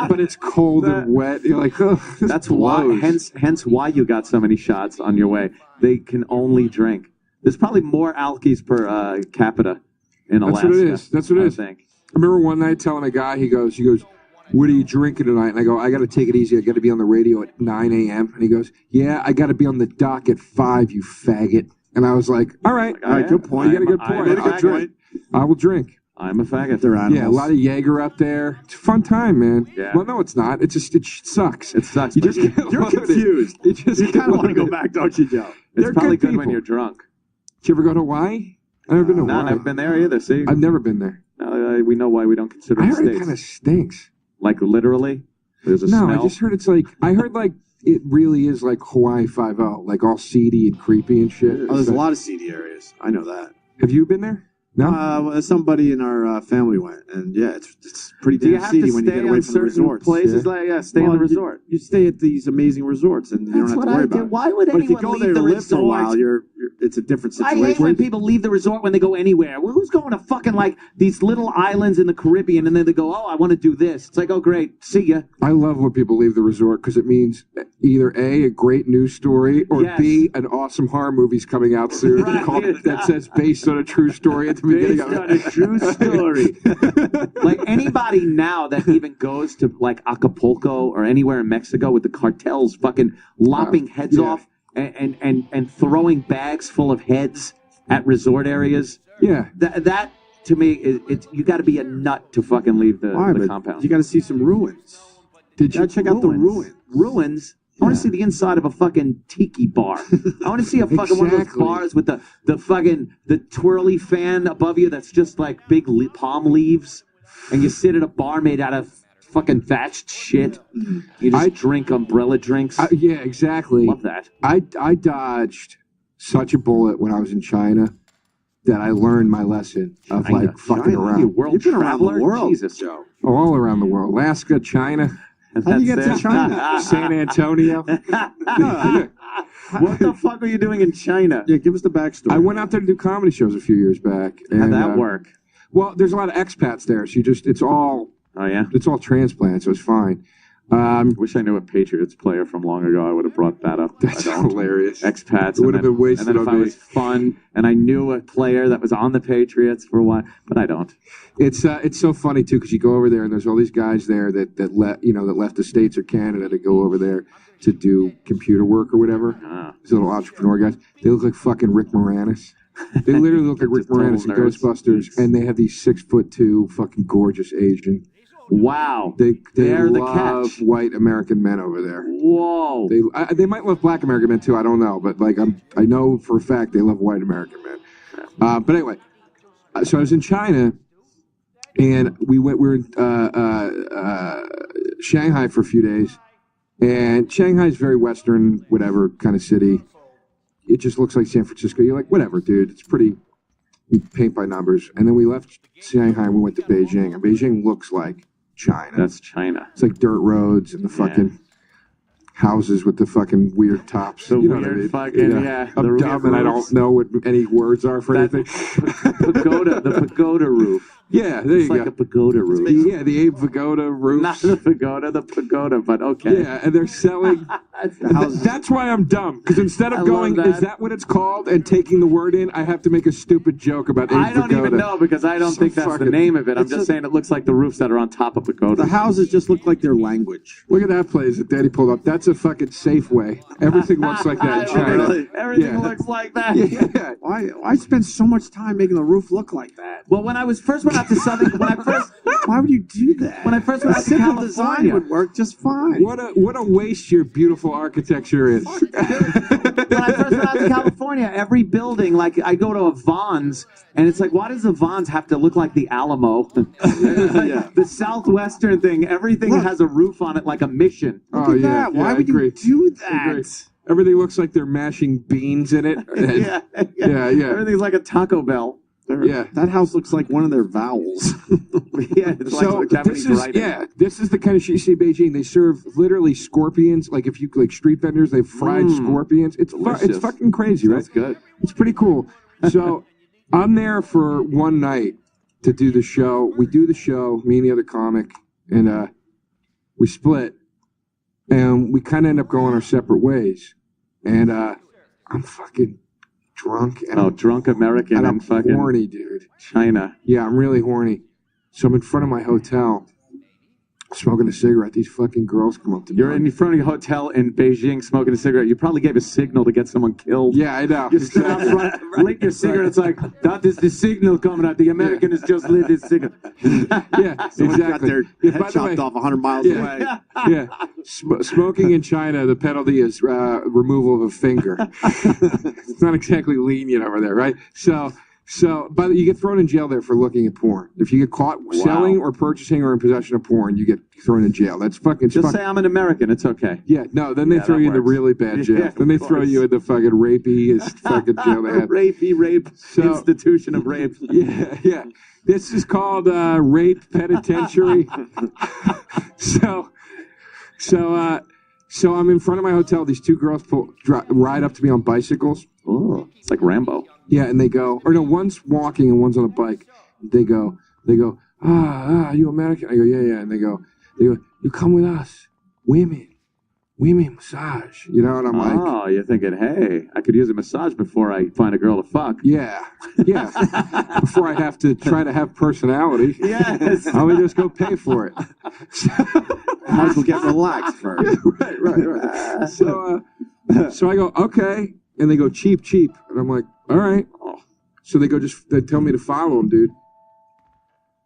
but it's cold and wet. You're like, oh, that's why. Hence why you got so many shots on your way. They can only drink. There's probably more alkies per capita in Alaska. That's what it is. I remember one night telling a guy, he goes, what are you drinking tonight? And I go, I got to take it easy. I got to be on the radio at 9 a.m. And he goes, yeah, I got to be on the dock at 5, you faggot. And I was like, all right, good point. You got a good point. I will drink. I'm a faggot. They're animals. Yeah, a lot of Jaeger up there. It's a fun time, man. Yeah. Well, no, it's not. It sucks. It sucks. You just You're confused. You kind of want to go back, don't you, Joe? It's probably good when you're drunk. Did you ever go to Hawaii? I've never been to Hawaii. No, I've been there either. See, I've never been there. We know why we don't consider I it heard states. it kind of stinks. Like literally, there's a smell. I just heard it's like it really is like Hawaii 5-0, like all seedy and creepy and shit. Oh, there's a lot of seedy areas. I know that. Have you been there? No. Somebody in our family went, and yeah, it's pretty damn seedy when you get away from the resorts. Places stay in the resort. You stay at these amazing resorts, and you don't have to worry about it. Why would But if you anyone go leave there the to live for a resort? while, it's a different I situation. hate when people leave the resort when they go anywhere. Well, who's going to fucking like these little islands in the Caribbean and then they go, oh, I want to do this. It's like, oh, great. See ya. I love when people leave the resort because it means either A, a great news story, or B, an awesome horror movie's coming out soon that says based on a true story at the beginning of it. Based on a true story. Like anybody now that even goes to like Acapulco or anywhere in Mexico with the cartels fucking lopping heads off and throwing bags full of heads at resort areas. Yeah. That to me, you got to be a nut to fucking leave the compound. You got to see some ruins. Did you check out the ruins? Ruins? I want to see the inside of a fucking tiki bar. I want to see a fucking one of those bars with the fucking the twirly fan above you that's just like big palm leaves, and you sit at a bar made out of fucking thatched shit. You just drink umbrella drinks. Yeah, exactly. Love that. I dodged such a bullet when I was in China that I learned my lesson of like fucking around. You've been around the world, Jesus, Joe. Oh, all around the world. Alaska, China. How do you get to China? San Antonio. What the fuck are you doing in China? Yeah, give us the backstory. I went out there to do comedy shows a few years back. How'd that work? Well, there's a lot of expats there, so it's all transplants, so it's fine. Wish I knew a Patriots player from long ago. I would have brought that up. That's hilarious. Expats. It would have been wasted on me. And then if I was fun and I knew a player that was on the Patriots for a while, but I don't. It's so funny too because you go over there and there's all these guys there that left the States or Canada to go over there to do computer work or whatever. These little entrepreneur guys. They look like fucking Rick Moranis. They literally look like Rick Moranis in Ghostbusters, and they have these 6'2" fucking gorgeous Asian Wow. They They're the love catch. white American men over there. Whoa. They might love black American men too. I don't know, but like I know for a fact they love white American men. But anyway, so I was in China, and we were in Shanghai for a few days, and Shanghai is very Western, whatever kind of city. It just looks like San Francisco. You're like, whatever, dude. It's pretty. We paint by numbers. And then we left Shanghai and we went to Beijing, and Beijing looks like China. That's China. It's like dirt roads and the fucking houses with the fucking weird tops. The you know weird what I mean? fucking, yeah. I'm dumb and I don't know what any words are for anything. The pagoda roof. Yeah, there you go. It's like a pagoda roof. Yeah, the Abe Pagoda roofs. Not the pagoda, but okay. Yeah, and they're selling. That's why I'm dumb. Because instead of going, is that what it's called, and taking the word in, I have to make a stupid joke about Abe I don't Pagoda. even know because I don't think that's the name of it. I'm just saying it looks like the roofs that are on top of pagodas. The houses just look like their language. Look at that place that Daddy pulled up. That's a fucking Safeway. Everything looks like that in China. Really? Everything looks like that. Yeah. Why spend so much time making the roof look like that? Well, when I first went out to Southern, why would you do that? When I first went out to simple design California, would work just fine. What a waste your beautiful architecture is. when I first went out to California, every building, like I go to a Vons, and it's like, why does the Vons have to look like the Alamo? The Southwestern thing, everything has a roof on it like a mission. Look at that. Why would you do that? Everything looks like they're mashing beans in it. Yeah. Everything's like a Taco Bell. Yeah, that house looks like one of their vowels. Yeah, it's like Japanese writing. This is the kind of shit you see in Beijing. They serve literally scorpions. Like if you like street vendors, they've fried scorpions. It's it's fucking crazy, right? That's good. It's pretty cool. So I'm there for one night to do the show. We do the show, me and the other comic, and we split, and we kind of end up going our separate ways. And I'm fucking drunk. And drunk American and I'm fucking horny, dude. China. Yeah, I'm really horny. So I'm in front of my hotel, smoking a cigarette. These fucking girls come up to me. You're in front of your hotel in Beijing smoking a cigarette. You probably gave a signal to get someone killed. Yeah, I know. You stood out front, lit your cigarette. It's like, that is the signal coming out. The American has just lit his cigarette. Yeah, Someone got exactly. their head chopped off 100 miles away. Yeah. Smoking in China, the penalty is removal of a finger. It's not exactly lenient over there, right? But you get thrown in jail there for looking at porn. If you get caught selling or purchasing or in possession of porn, you get thrown in jail. That's fucking. Just say I'm an American. It's okay. Yeah, no. Then they throw you in the really bad jail. Yeah, then they throw you in the fucking rapey fucking jail they have. Rape institution of rape. Yeah. This is called rape penitentiary. So I'm in front of my hotel. These two girls ride up to me on bicycles. Oh, it's like Rambo. Yeah, and they go, or no, one's walking and one's on a bike. They go, you American? I go, yeah. And they go, you come with us, women massage, you know? And I'm like, oh, you're thinking, hey, I could use a massage before I find a girl to fuck. Yeah. Before I have to try to have personality. Yes. I'm gonna just go pay for it. Might as well get relaxed first. Right. So I go, okay. And they go, cheap. And I'm like, all right. So they tell me to follow them, dude.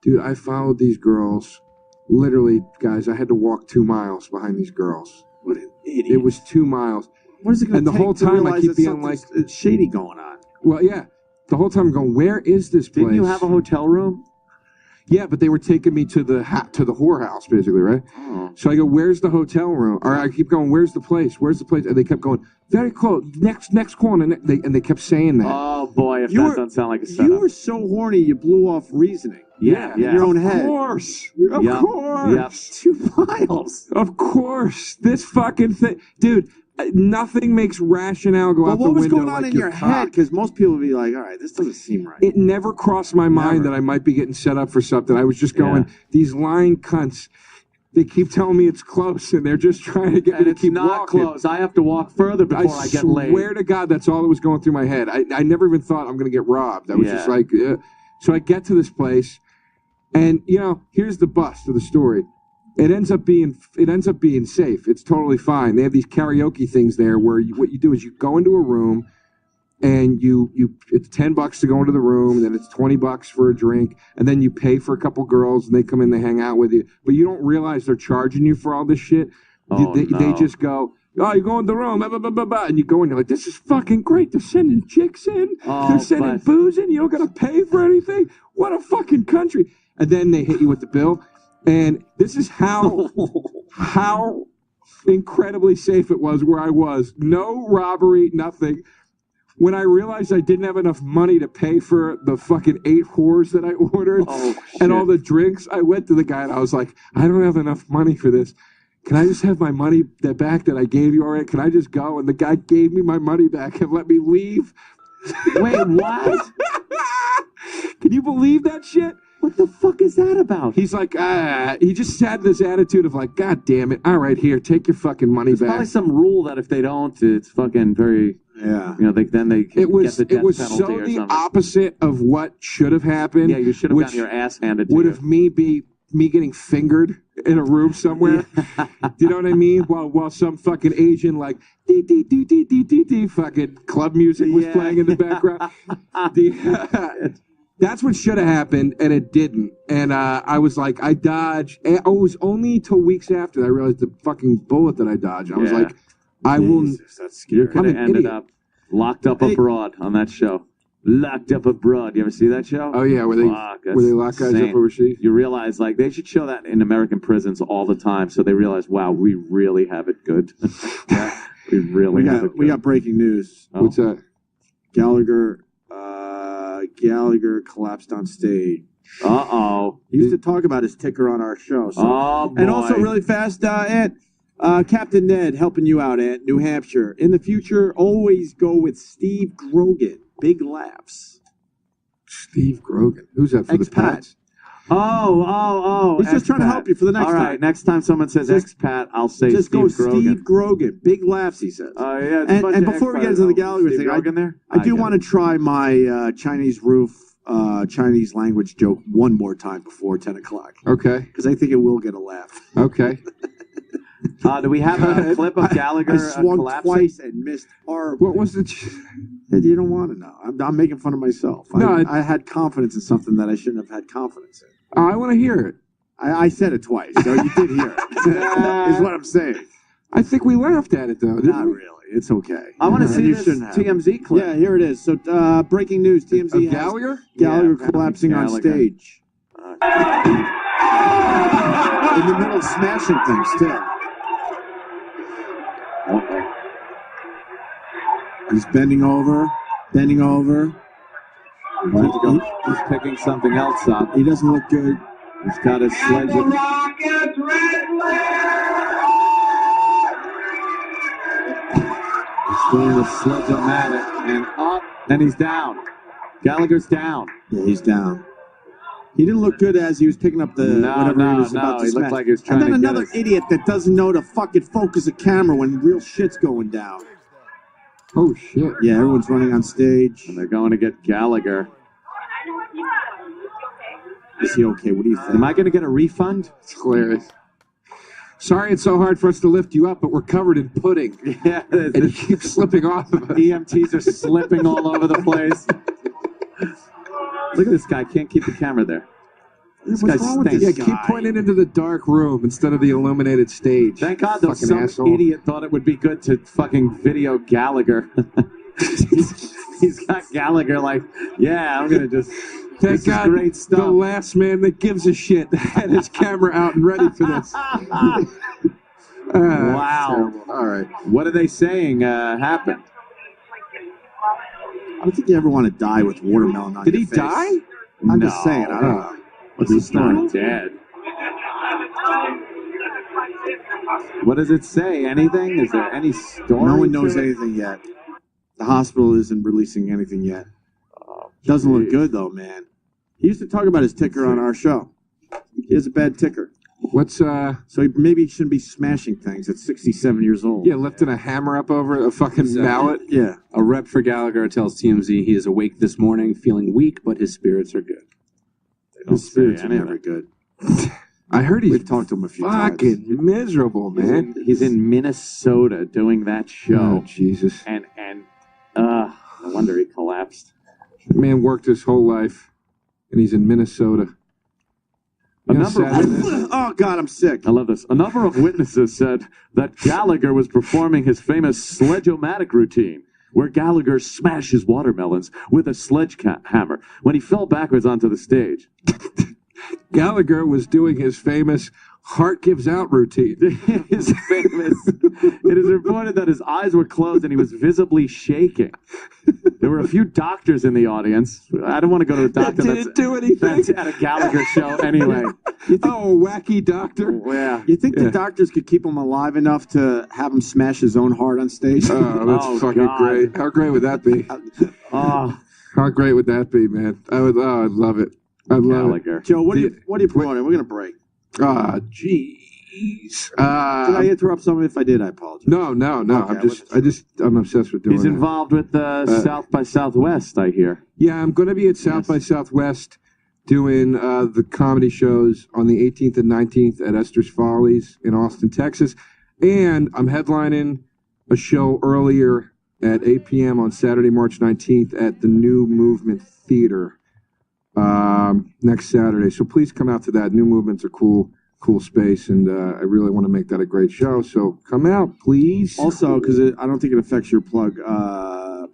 Dude, I followed these girls. Literally, guys, I had to walk 2 miles behind these girls. What an idiot. It was 2 miles. What is it going to take? And the whole time I keep being like, shady going on. Well, yeah. The whole time I'm going, where is this place? Didn't you have a hotel room? Yeah, but they were taking me to the whorehouse, basically, right? Oh. So I go, where's the hotel room? Or I keep going, where's the place? And they kept going, very close, next corner. And they kept saying that. Oh, boy, if that doesn't sound like a setup. You were so horny, you blew off reasoning. Yeah. In your own head. Of course. 2 miles. Of course. This fucking thing. Dude, nothing makes rationale go out the window. What was going on like in your head? Because most people would be like, all right, this doesn't seem right. It never crossed my mind that I might be getting set up for something. I was just going, these lying cunts, they keep telling me it's close, and they're just trying to get me to keep walking. It's not close. I have to walk further before I get laid. I swear to God, that's all that was going through my head. I never even thought I'm going to get robbed. I was just like, So I get to this place, and, here's the bust of the story. It ends up being safe. It's totally fine. They have these karaoke things there where what you do is you go into a room and it's $10 to go into the room, and then it's $20 for a drink, and then you pay for a couple girls, and they come in, they hang out with you, but you don't realize they're charging you for all this shit. They just go, oh, you go in the room, blah, blah, blah, blah, blah, and you go in, you're like, this is fucking great. They're sending chicks in, they're sending booze in, you don't gotta pay for anything. What a fucking country. And then they hit you with the bill, and this is how incredibly safe it was where I was. No robbery, nothing. When I realized I didn't have enough money to pay for the fucking 8 whores that I ordered and all the drinks, I went to the guy and I was like, I don't have enough money for this. Can I just have my money back that I gave you already? Can I just go? And the guy gave me my money back and let me leave. Wait, what? Can you believe that shit? What the fuck is that about? He's like, he just had this attitude of like, God damn it. All right, here, take your fucking money back. Probably some rule that if they don't, it's fucking very, you know, they get the death penalty. It was so the opposite of what should have happened. Yeah, you should have gotten your ass handed to would you. have me getting fingered in a room somewhere. Do you know what I mean? While some fucking Asian like fucking club music was playing in the background. That's what should have happened, and it didn't. And I was like, I dodged. It was only 2 weeks after that I realized the fucking bullet that I dodged. I was like, I will. That's scary. You could have ended up locked up abroad on that show. Locked Up Abroad. You ever see that show? Oh yeah, where they lock guys up overseas. You realize like they should show that in American prisons all the time, so they realize, wow, we really have it good. We really have it good. We got breaking news. What's that? Gallagher collapsed on stage. He used to talk about his ticker on our show. So. Boy. And also really fast, Ant, Captain Ned helping you out, Ant, New Hampshire. In the future, always go with Steve Grogan. Big laughs. Steve Grogan. Who's that for the Pats? Oh. He's just trying to help you for the next time. All right, next time someone says expat, I'll say just Steve go Grogan. Steve Grogan. Big laughs, he says. Oh, yeah. And before we get into the Gallagher thing, I do want to try my Chinese roof Chinese language joke one more time before 10 o'clock. Okay. Because I think it will get a laugh. Okay. Do we have a clip of Gallagher I swung collapsing? twice and missed horribly. What was the... You don't want to know. I'm making fun of myself. No, I had confidence in something that I shouldn't have had confidence in. I want to hear it. I said it twice, so you did hear it. Is what I'm saying. I think we laughed at it, though. Not really. It's okay. I want to see this TMZ clip. Yeah, here it is. So, breaking news. TMZ has Gallagher? Gallagher collapsing on stage. In the middle of smashing things, too. He's bending over. He's picking something else up. He doesn't look good. He's got his sledge. He's doing a sledge-o-matic and up, and he's down. Gallagher's down. Yeah, he's down. He didn't look good as he was picking up the whatever he was about to he smash. looked like he was trying and then to another get idiot that doesn't know to fucking focus a camera when real shit's going down. Oh, shit. Yeah, everyone's running on stage. And they're going to get Gallagher. Is he okay? What do you think? Am I going to get a refund? It's hilarious. Sorry it's so hard for us to lift you up, but we're covered in pudding. Yeah. And you keep slipping off of us. EMTs are slipping all over the place. Look at this guy. Can't keep the camera there. This guy stinks. Yeah, keep pointing into the dark room instead of the illuminated stage. Thank God, though, some asshole. idiot thought it would be good to fucking video Gallagher. He's got Gallagher like, yeah, I'm going to just... Thank God, great stuff. the last man that gives a shit had his camera out and ready for this. Wow. All right. What are they saying happened? I don't think you ever want to die with watermelon on Did your he face. die? I'm just saying. I don't know. What's the story? Not dead. What does it say? Anything? Is there any story? No one knows to it? anything yet. The hospital isn't releasing anything yet. Doesn't look good, though, man. He used to talk about his ticker on our show. He has a bad ticker. What's So maybe he shouldn't be smashing things at 67 years old. Yeah, lifting a hammer up over a fucking mallet. Yeah. A rep for Gallagher tells TMZ he is awake this morning, feeling weak, but his spirits are good. His spirits are never good. I heard We've talked to him a few times. fucking miserable, man. He's in Minnesota doing that show. Oh, Jesus. And No wonder he collapsed. The man worked his whole life, and he's in Minnesota. Oh, God, I'm sick. I love this. A number of witnesses said that Gallagher was performing his famous sledge-o-matic routine, where Gallagher smashes watermelons with a sledgehammer when he fell backwards onto the stage. Gallagher was doing his famous heart gives out routine. His famous. It is reported that his eyes were closed and he was visibly shaking. There were a few doctors in the audience. I don't want to go to a doctor that didn't do anything. That's at a Gallagher show anyway. Wacky doctor. Yeah. You think the doctors could keep him alive enough to have him smash his own heart on stage? Oh, that's fucking great. How great would that be? How great would that be, man? I'd love it. I'd love it. Joe, what are you promoting? We're going to break. Jeez. Did I interrupt someone? If I did, I apologize. No. Okay, I'm obsessed with doing He's involved with South by Southwest, I hear. Yeah, I'm going to be at South by Southwest doing the comedy shows on the 18th and 19th at Esther's Follies in Austin, Texas. And I'm headlining a show earlier at 8 p.m. on Saturday, March 19th at the New Movement Theater next Saturday. So please come out to that. New Movements are cool space, and I really want to make that a great show. So come out, please. Also, because I don't think it affects your plug,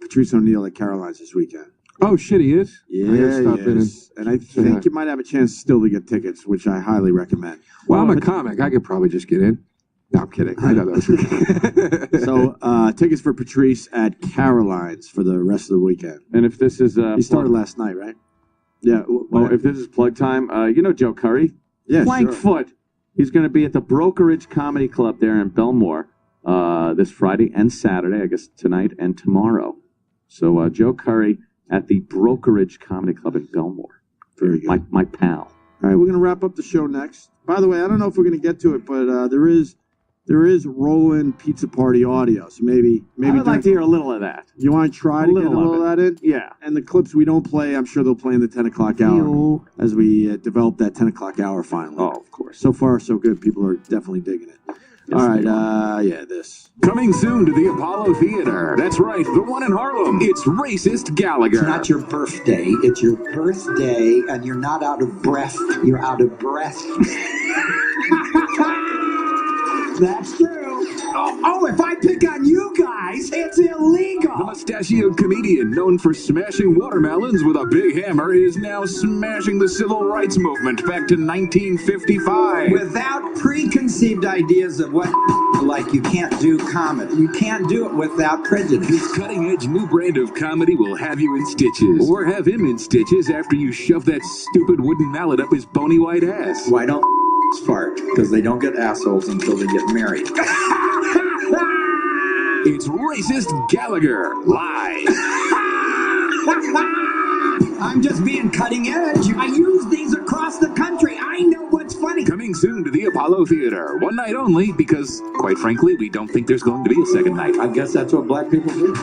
Patrice O'Neill at Caroline's this weekend. Oh, shit, he is? Yeah, I gotta stop in and I think you might have a chance still to get tickets, which I highly recommend. Well, I'm a comic. I could probably just get in. No, I'm kidding. I know that's So, tickets for Patrice at Caroline's for the rest of the weekend. And if this is... he started last night, right? Yeah. Well, if this is plug time, you know Joe Curry? Yeah, Plankfoot. He's going to be at the Brokerage Comedy Club there in Belmore this Friday and Saturday, I guess tonight and tomorrow. So Joe Curry at the Brokerage Comedy Club in Belmore. Very good. My pal. All right, we're going to wrap up the show next. By the way, I don't know if we're going to get to it, but there is Roland Pizza Party audio. So maybe I'd like to hear a little of that. You want to try to get a little of that in? Yeah. And the clips we don't play, I'm sure they'll play in the 10 o'clock hour as we develop that 10 o'clock hour finally. Oh, of course. So far, so good. People are definitely digging it. Yes, all right, this. Coming soon to the Apollo Theater. That's right, the one in Harlem. It's Racist Gallagher. It's not your birthday. It's your birthday, and you're not out of breath. You're out of breath. That's true. Oh, if I pick on you guys, it's illegal. The mustachioed comedian known for smashing watermelons with a big hammer is now smashing the civil rights movement back to 1955. Without preconceived ideas of what, like you can't do comedy. You can't do it without prejudice. This cutting-edge new brand of comedy will have you in stitches. Or have him in stitches after you shove that stupid wooden mallet up his bony white ass. Why don't fart? Because they don't get assholes until they get married. It's Racist Gallagher, live. I'm just being cutting edge. I use these across the country. I know what's funny. Coming soon to the Apollo Theater. One night only, because, quite frankly, we don't think there's going to be a second night. I guess that's what black people do.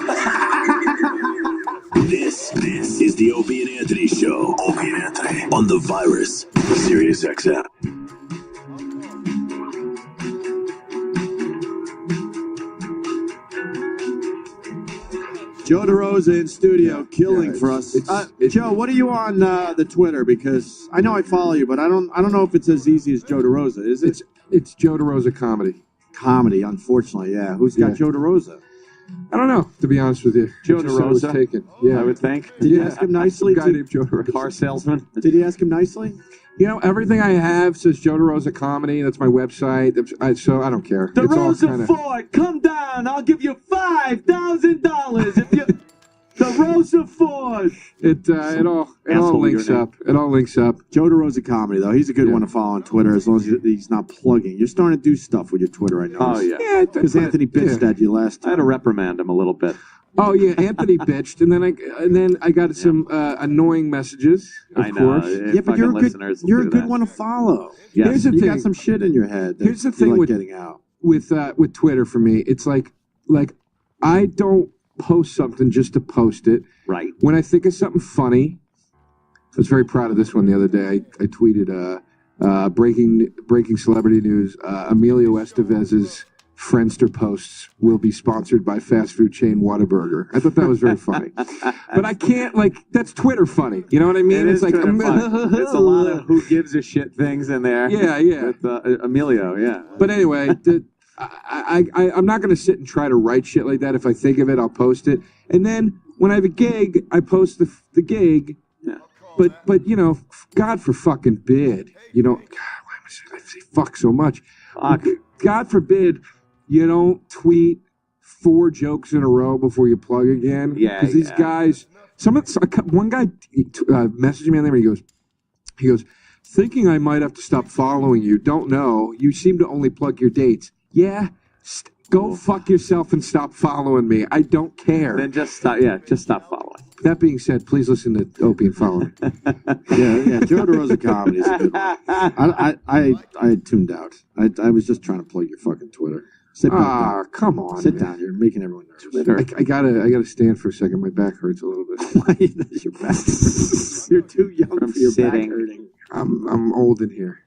This is the Opie and Anthony Show. Opie and Anthony on the Virus, Sirius XM. Joe DeRosa in studio, killing for us. Joe, what are you on the Twitter? Because I know I follow you, but I don't know if it's as easy as Joe DeRosa. Is it? It's Joe DeRosa comedy. Comedy, unfortunately, yeah. Who's got Joe DeRosa? I don't know, to be honest with you. Joe DeRosa was DeRosa, taken. Yeah, I would think. Did you ask him nicely? Some guy named Joe DeRosa. Car salesman. Did you ask him nicely? You know, everything I have says Joe DeRosa Comedy. That's my website. So I don't care. DeRosa Ford, come down. I'll give you $5,000 if you... DeRosa Ford. It all links up. It all links up. Joe DeRosa Comedy, though. He's a good one to follow on Twitter as long as he's not plugging. You're starting to do stuff with your Twitter, I know. Oh, yeah. Yeah, because Anthony bitched at you last time. I had to reprimand him a little bit. Oh yeah, Anthony bitched, and then I got some annoying messages. Of course. Yeah, but you're a good one to follow. Yes. Here's the thing. You got some shit in your head. Here's the thing with getting out with Twitter for me. It's like I don't post something just to post it. Right. When I think of something funny, I was very proud of this one the other day. I tweeted breaking celebrity news. Emilio Estevez's Friendster posts will be sponsored by fast food chain Whataburger. I thought that was very funny. But I can't, like, that's Twitter funny. You know what I mean? It's like, it's a lot of who gives a shit things in there. Yeah. With Emilio, yeah. But anyway, I'm not going to sit and try to write shit like that. If I think of it, I'll post it. And then when I have a gig, I post the gig. Yeah. But you know, God for fucking bid. You know, God, why am I say fuck so much? Fuck. God forbid you don't tweet 4 jokes in a row before you plug again. Yeah, because these guys. One guy messaged me on there. And he goes, thinking I might have to stop following you. Don't know. You seem to only plug your dates. Yeah. Go fuck yourself and stop following me. I don't care. Then just stop. Yeah, just stop following. That being said, please listen to Opie and follow me. Yeah. Joe DeRosa comedy is a good one. I tuned out. I was just trying to plug your fucking Twitter. Sit back down. Come on. Sit down. You're making everyone nervous. Twitter. I gotta stand for a second. My back hurts a little bit. Why does your back? You're too young for your back hurting. I'm old in here.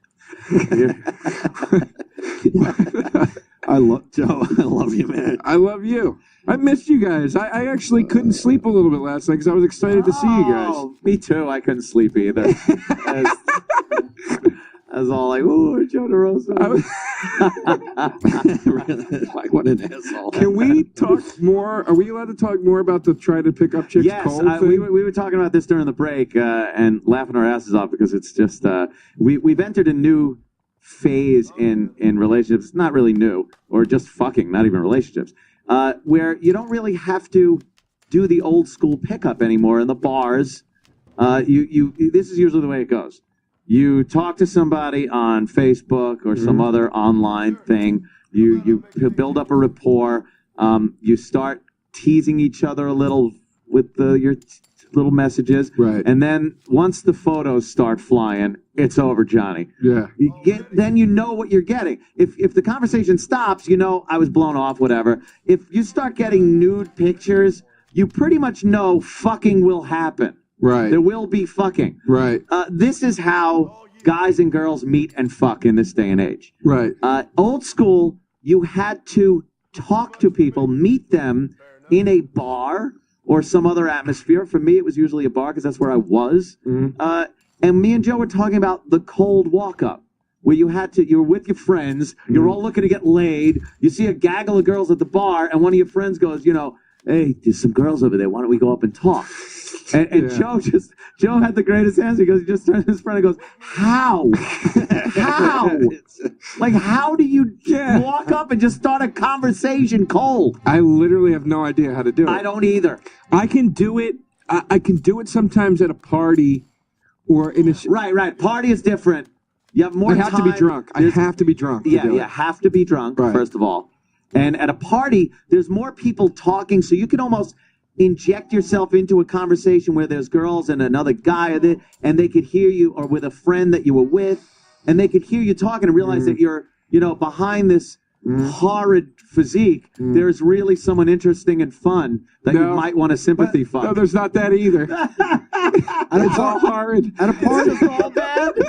I love Joe. I love you, man. I love you. I missed you guys. I actually couldn't sleep a little bit last night because I was excited to see you guys. Me too. I couldn't sleep either. I was all like, "Ooh, Joe DeRosa." Like, what an asshole. Can we talk more? Are we allowed to talk more about the try to pick up chicks? Yes, cold thing? we were talking about this during the break and laughing our asses off because it's just we've entered a new phase in relationships. It's not really new, or just fucking, not even relationships, where you don't really have to do the old school pickup anymore in the bars. This is usually the way it goes. You talk to somebody on Facebook or some other online thing. You build up a rapport. You start teasing each other a little with your little messages. Right. And then once the photos start flying, it's over, Johnny. Yeah. Then you know what you're getting. If the conversation stops, you know, I was blown off, whatever. If you start getting nude pictures, you pretty much know fucking will happen. Right. There will be fucking. Right. This is how guys and girls meet and fuck in this day and age. Right. Old school, you had to talk to people, meet them in a bar or some other atmosphere. For me, it was usually a bar because that's where I was. And me and Joe were talking about the cold walk-up, where you were with your friends, you're all looking to get laid, you see a gaggle of girls at the bar, and one of your friends goes, you know, hey, there's some girls over there, why don't we go up and talk? And Joe had the greatest answer because he just turned to his friend and goes, how? How? Like, how do you walk up and just start a conversation cold? I literally have no idea how to do it. I don't either. I can do it. I can do it sometimes at a party or in a... Right. Party is different. You have more time. I have to be drunk. I have to be drunk. You have to be drunk, first of all. And at a party, there's more people talking, so you can almost inject yourself into a conversation where there's girls and another guy, and they could hear you, or with a friend that you were with, and they could hear you talking and realize that you're, you know, behind this horrid physique, there's really someone interesting and fun that you might want to sympathy fuck. No, there's not that either. It's all horrid. At a party,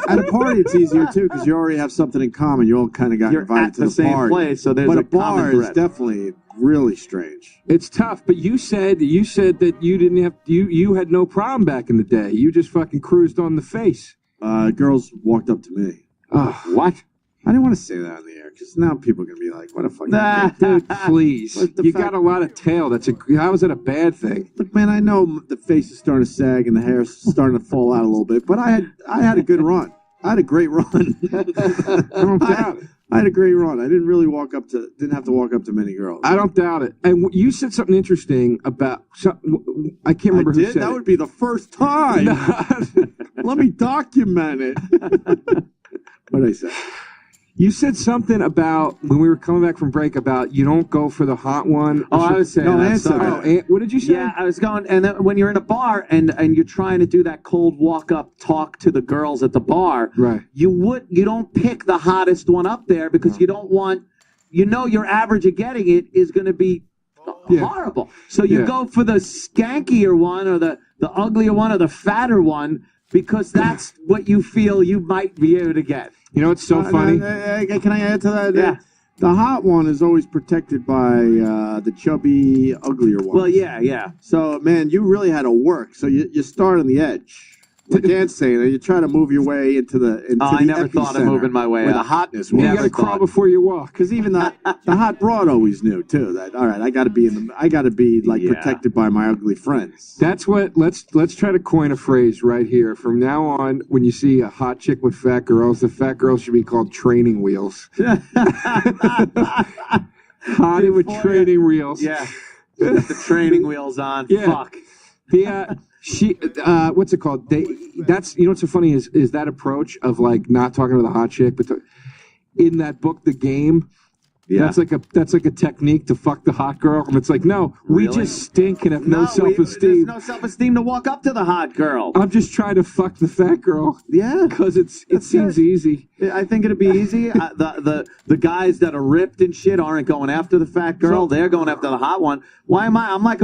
at a party, it's easier too because you already have something in common. You all kind of got invited to the same party. Place, so there's but a a bar common is thread. definitely really strange. It's tough, but you said that you didn't have you had no problem back in the day. You just fucking cruised on the face. Girls walked up to me. What? I didn't want to say that on the air because now people are gonna be like, "What a fucking dude, please." You got a lot of tail. How is that a bad thing? Look, man, I know the face is starting to sag and the hair's starting to fall out a little bit, but I had a good run. I had a great run. I don't doubt it. I had a great run. I didn't have to walk up to many girls. I don't doubt it. And you said something interesting about I can't remember who said that it. would be the first time. Let me document it. What did I say? You said something about when we were coming back from break about you don't go for the hot one. I was saying. What did you say? Yeah, I was going, and then when you're in a bar and you're trying to do that cold walk up talk to the girls at the bar, right? You don't pick the hottest one up there because you don't want, you know, your average of getting it is going to be horrible. So you go for the skankier one or the uglier one or the fatter one because that's what you feel you might be able to get. You know what's so funny? Can I add to that? Yeah. The hot one is always protected by the chubby, uglier one. Well, yeah. So, man, you really had to work. So you start on the edge. Like Dan's saying, you try to move your way into the I never thought of moving my way where the up. hotness was. You got to crawl before you walk. Because even the hot broad always knew too that all right, I got to be protected by my ugly friends. That's what. Let's try to coin a phrase right here. From now on, when you see a hot chick with fat girls, the fat girls should be called training wheels. Hottie with training wheels. Yeah. Put the training wheels on. Yeah. Fuck. What's it called? That's what's so funny is that approach of like not talking to the hot chick, but in that book, The Game. Yeah. That's like a technique to fuck the hot girl. And it's like, no, we just stink and have no self-esteem. There's no self-esteem to walk up to the hot girl. I'm just trying to fuck the fat girl. Yeah, because it seems easy. I think it'd be easy. The guys that are ripped and shit aren't going after the fat girl. They're going after the hot one. Why am I? I'm like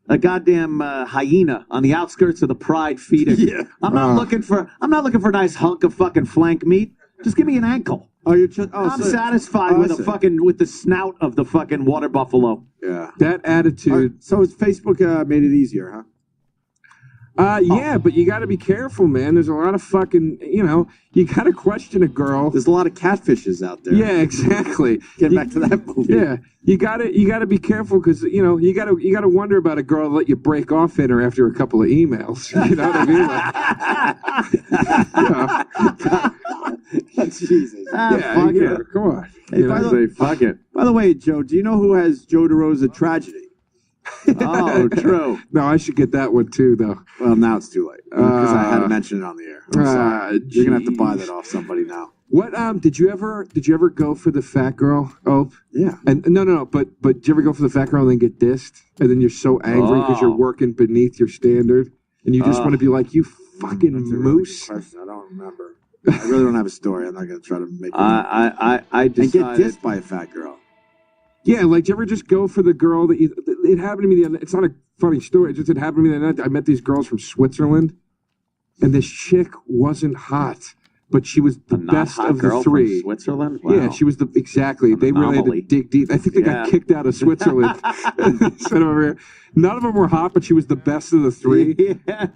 a goddamn hyena on the outskirts of the pride feeding. Yeah. I'm not looking for a nice hunk of fucking flank meat. Just give me an ankle. Oh, I'm satisfied with the snout of the fucking water buffalo. Yeah. That attitude. Right, so has Facebook made it easier, huh? Yeah, but you got to be careful, man. There's a lot of fucking, you got to question a girl. There's a lot of catfishes out there. Yeah, exactly. Getting back to that movie. Yeah, you got to be careful because you got to wonder about a girl that let you break off in her after a couple of emails. You know what I mean? Jesus. Fuck it. Come on. Hey, fuck it. By the way, Joe, do you know who has Joe DeRosa Tragedy? Oh, true. No, I should get that one too, though. Well, now it's too late because I had to mention it on the air. I'm sorry. You're gonna have to buy that off somebody now. What did you ever go for the fat girl? Oh, yeah. And no, but did you ever go for the fat girl and then get dissed, and then you're so angry because you're working beneath your standard, and you just want to be like, you fucking moose. I don't remember. I really don't have a story. I'm not gonna try to make. I decided... and get dissed by a fat girl. Yeah, like, did you ever just go for the girl that it happened to me the other night. It's not a funny story. It happened to me the other night. I met these girls from Switzerland, and this chick wasn't hot, but she was the best of the three. From Switzerland? Wow. Yeah, she was exactly. They really had to dig deep. I think they got kicked out of Switzerland. Sent over here. None of them were hot, but she was the best of the three. Yeah.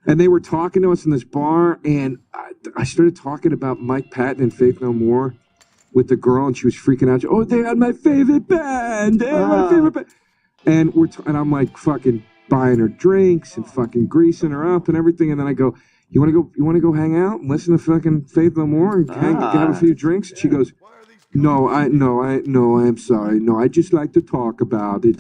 And they were talking to us in this bar, and I started talking about Mike Patton and Faith No More with the girl, and she was freaking out. Oh, they had my favorite band. They had my favorite band. And and I'm like fucking buying her drinks and fucking greasing her up and everything. And then I go, you want to go hang out and listen to fucking Faith No More and have a few drinks? And she goes, I'm sorry. No, I just like to talk about it.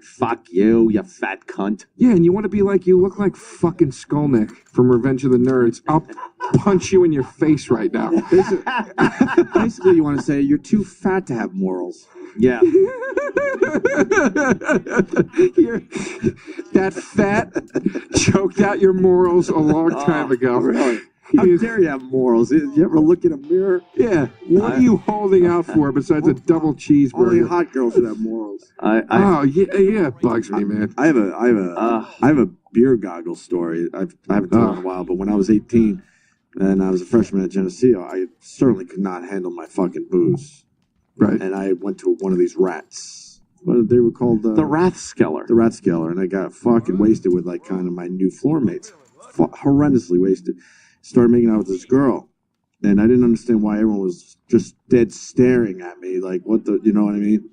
Fuck you fat cunt. Yeah, and you want to be like, you look like fucking Skolnick from Revenge of the Nerds. I'll punch you in your face right now. Basically, you want to say you're too fat to have morals. Yeah. That fat choked out your morals a long time ago. Really? How dare you have morals? You ever look in a mirror? Yeah. What are you holding out for besides a double cheeseburger? Only hot girls should have morals. It bugs me, man. I have a beer goggle story. I haven't told in a while, but when I was 18 and I was a freshman at Geneseo, I certainly could not handle my fucking booze. Right. And I went to one of these rats. What they were called? The Rathskeller. The Rathskeller, and I got fucking wasted with like kind of my new floor mates. Horrendously wasted. Started making out with this girl, and I didn't understand why everyone was just dead staring at me, like, what the, you know what I mean?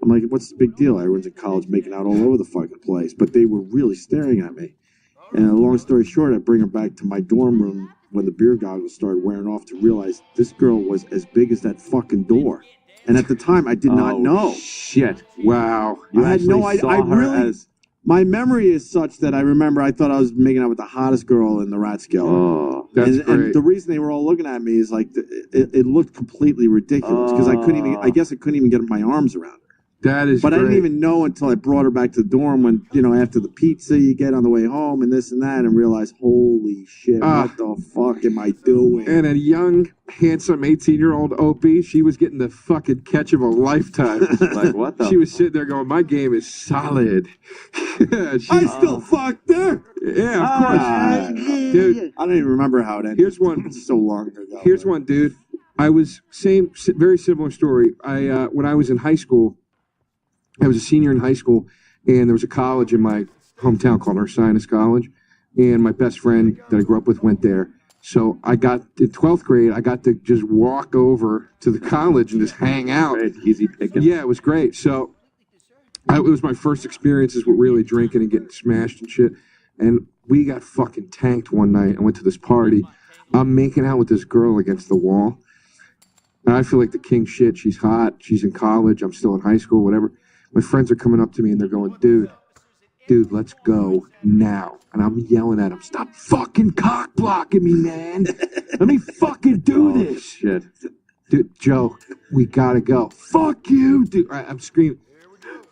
I'm like, what's the big deal? Everyone's in college making out all over the fucking place, but they were really staring at me. And long story short, I bring her back to my dorm room when the beer goggles started wearing off to realize this girl was as big as that fucking door. And at the time, I did not know. Shit. Wow. I had no idea. I really... My memory is such that I remember I thought I was making out with the hottest girl in the Rathskeller. Oh, that's great. And the reason they were all looking at me is like it looked completely ridiculous because I guess I couldn't even get my arms around her. That is But great. I didn't even know until I brought her back to the dorm when, after the pizza you get on the way home and this and that and realize, holy shit, what the fuck am I doing? And a young, handsome 18-year-old Opie, she was getting the fucking catch of a lifetime. Like, what the She was sitting there going, my game is solid. I still fucked her. Yeah, of course. Dude, I don't even remember how it ended. Here's one. So long ago. Here's one, dude. I was very similar story. When I was in high school, I was a senior in high school, and there was a college in my hometown called Ursinus College, and my best friend that I grew up with went there. So I got in 12th grade, I got to just walk over to the college and just hang out. Great, easy picking. Yeah, it was great. So it was my first experiences with really drinking and getting smashed and shit. And we got fucking tanked one night. I went to this party. I'm making out with this girl against the wall. And I feel like the king shit. She's hot. She's in college. I'm still in high school, whatever. My friends are coming up to me and they're going, dude, let's go now. And I'm yelling at him, stop fucking cock blocking me, man. Let me fucking do this. Shit. Dude, Joe, we gotta go. Fuck you, dude. I'm screaming.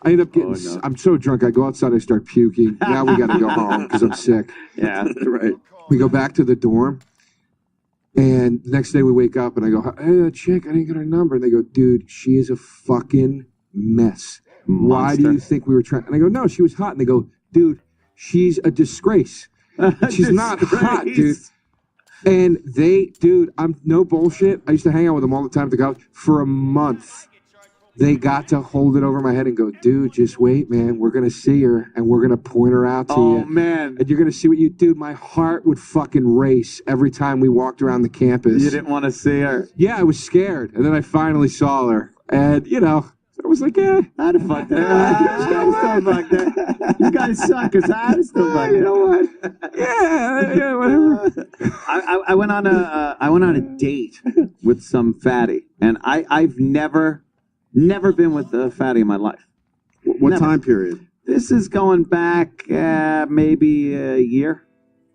I end up getting, I'm so drunk. I go outside, I start puking. Now we gotta go home because I'm sick. Yeah, right. We go back to the dorm. And the next day we wake up and I go, hey, that chick, I didn't get her number. And they go, dude, she is a fucking mess. Why do you think we were trying? And I go, no, she was hot. And they go, dude, she's a disgrace. She's not hot, dude. And I'm no bullshit. I used to hang out with them all the time at the college. For a month, they got to hold it over my head and go, dude, just wait, man. We're going to see her and we're going to point her out to you. Oh, man. And you're going to see what you do. My heart would fucking race every time we walked around the campus. You didn't want to see her? Yeah, I was scared. And then I finally saw her. And, I was like, yeah. I'd have fucked that. You guys suck, because I'd still fuck You know what? Yeah, whatever. I went on a date with some fatty, and I've never been with a fatty in my life. What time period? This is going back maybe a year.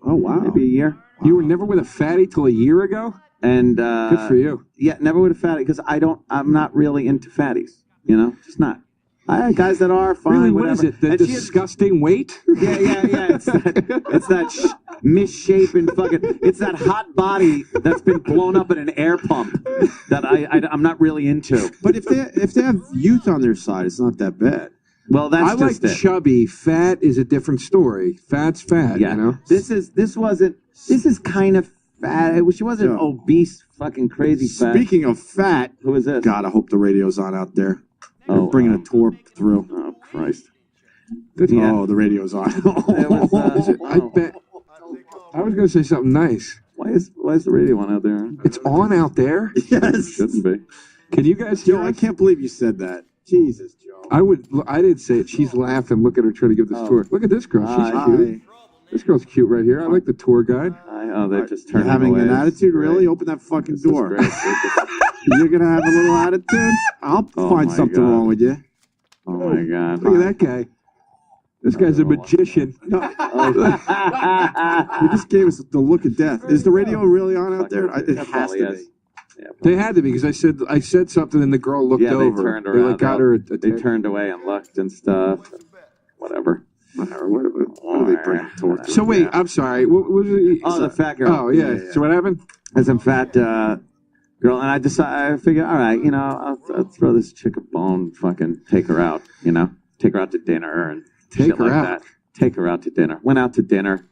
Oh, wow. Maybe a year. You were never with a fatty till a year ago? And good for you. Yeah, never with a fatty, because I'm not really into fatties. Just not. I had guys that are fine. Really, what whatever. is it? The disgusting weight? Yeah. It's that misshapen fucking. It's that hot body that's been blown up in an air pump that I'm not really into. But if they have youth on their side, it's not that bad. Well, that's I like just it. chubby. Fat is a different story. Fat's fat. Yeah. This is kind of fat. She wasn't obese, fucking crazy fat. Speaking of fat, who is this? God, I hope the radio's on out there. They're bringing a tour through. Oh, Christ. Oh, the radio's on. I bet. I was going to say something nice. Why is the radio on out there? It's on out there? Yes. Shouldn't be. Can you guys hear Joe, us? I can't believe you said that. Jesus, Joe. I didn't say it. She's laughing. Look at her trying to give this tour. Look at this girl. She's cute. This girl's cute right here. I like the tour guide. They're just You're turning having away. an attitude? Really? Open that fucking door. You're going to have a little attitude? I'll find something wrong with you. Oh, my God. Look at that guy. This guy's a magician. You just gave us the look of death. Is the radio really on out there? It has to be. They had to be because I said something and the girl looked over. They turned They around. like got her. They turned away and looked and stuff. Whatever. What do they bring towards? So wait, I'm sorry. What was it? Oh, the fat girl. Oh yeah. So what happened? There's some fat girl, and I figured, all right, I'll throw this chick a bone, fucking take her out, take her out to dinner and Take shit her like out. that. Take her out to dinner. Went out to dinner,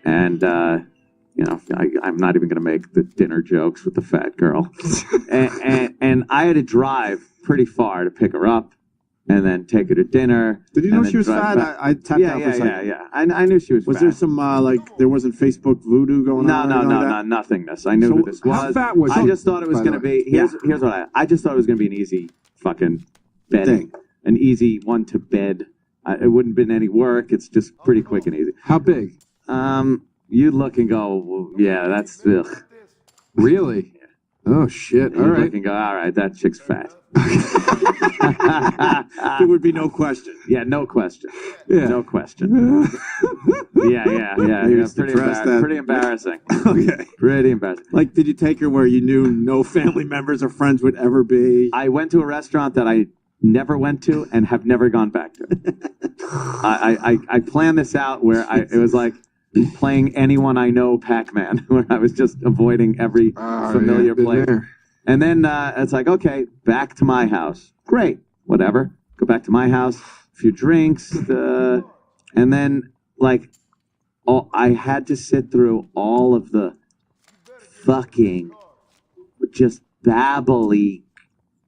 and I'm not even gonna make the dinner jokes with the fat girl, and I had to drive pretty far to pick her up. And then take her to dinner. Did you know she was fat? I tapped out for a second. Yeah. I knew she was fat. Was there some, there wasn't Facebook voodoo going on? No, nothingness. I knew who this was. How fat was she? I just thought it was going to be, here's what I just thought it was going to be an easy fucking bed. Thing. An easy one to bed. It wouldn't have been any work. It's just pretty quick and easy. How big? You'd look and go, well, yeah, that's, ugh. Really? Oh, shit. You'd All right. look and go, all right, that chick's fat. There would be no question. Yeah, no question. Yeah. No question. Yeah. just Pretty, address that. pretty embarrassing. Okay. Pretty embarrassing. Like, did you take her where you knew no family members or friends would ever be? I went to a restaurant that I never went to and have never gone back to. I planned this out where it was like playing anyone I know Pac-Man, where I was just avoiding every familiar place. And then it's like, okay, back to my house. Great, whatever. Go back to my house, a few drinks, and then I had to sit through all of the fucking just babbly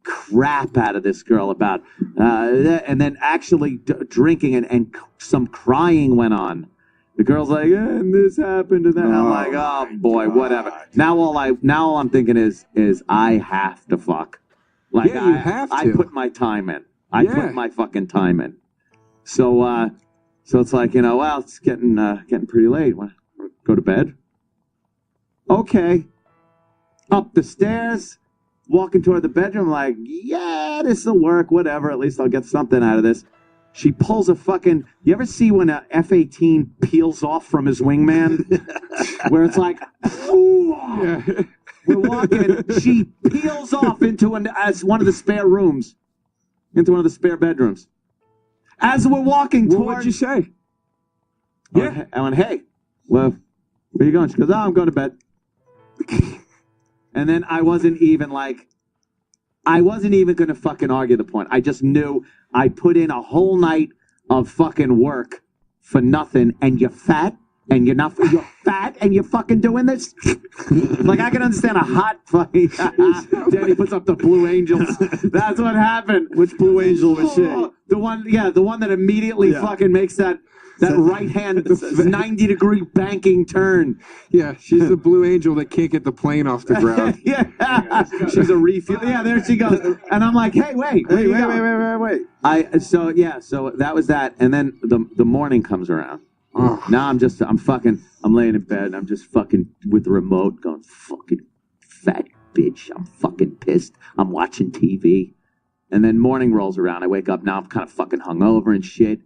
crap out of this girl about, and then actually drinking and some crying went on. The girl's like, and this happened, and then I'm like, oh boy, whatever. Now all I'm thinking is I have to fuck. Like Yeah, you have to. I put my time in. I put my fucking time in. So it's like, well, it's getting pretty late. Wanna go to bed? Okay. Up the stairs, walking toward the bedroom, like, yeah, this'll work, whatever. At least I'll get something out of this. She pulls a fucking... You ever see when a F-18 peels off from his wingman? Where it's like... Yeah. We're walking. She peels off into one of the spare rooms. Into one of the spare bedrooms. As we're walking toward... What'd you say? I went, hey, well, where you going? She goes, I'm going to bed. And then I wasn't even going to fucking argue the point. I just knew I put in a whole night of fucking work for nothing, and you're fat, and you're fat, and you're fucking doing this? Like, I can understand a hot fucking... Danny puts up the Blue Angels. That's what happened. Which Blue Angel was she? The one that immediately fucking makes that right hand 90-degree banking turn. Yeah, she's the Blue Angel that can't get the plane off the ground. Yeah, she's a refuel. Yeah, there she goes. And I'm like, hey, wait. Wait. So that was that. And then the morning comes around. Oh. Now I'm laying in bed and I'm just fucking with the remote going, fucking fat bitch. I'm fucking pissed. I'm watching TV. And then morning rolls around. I wake up. Now I'm kind of fucking hungover and shit.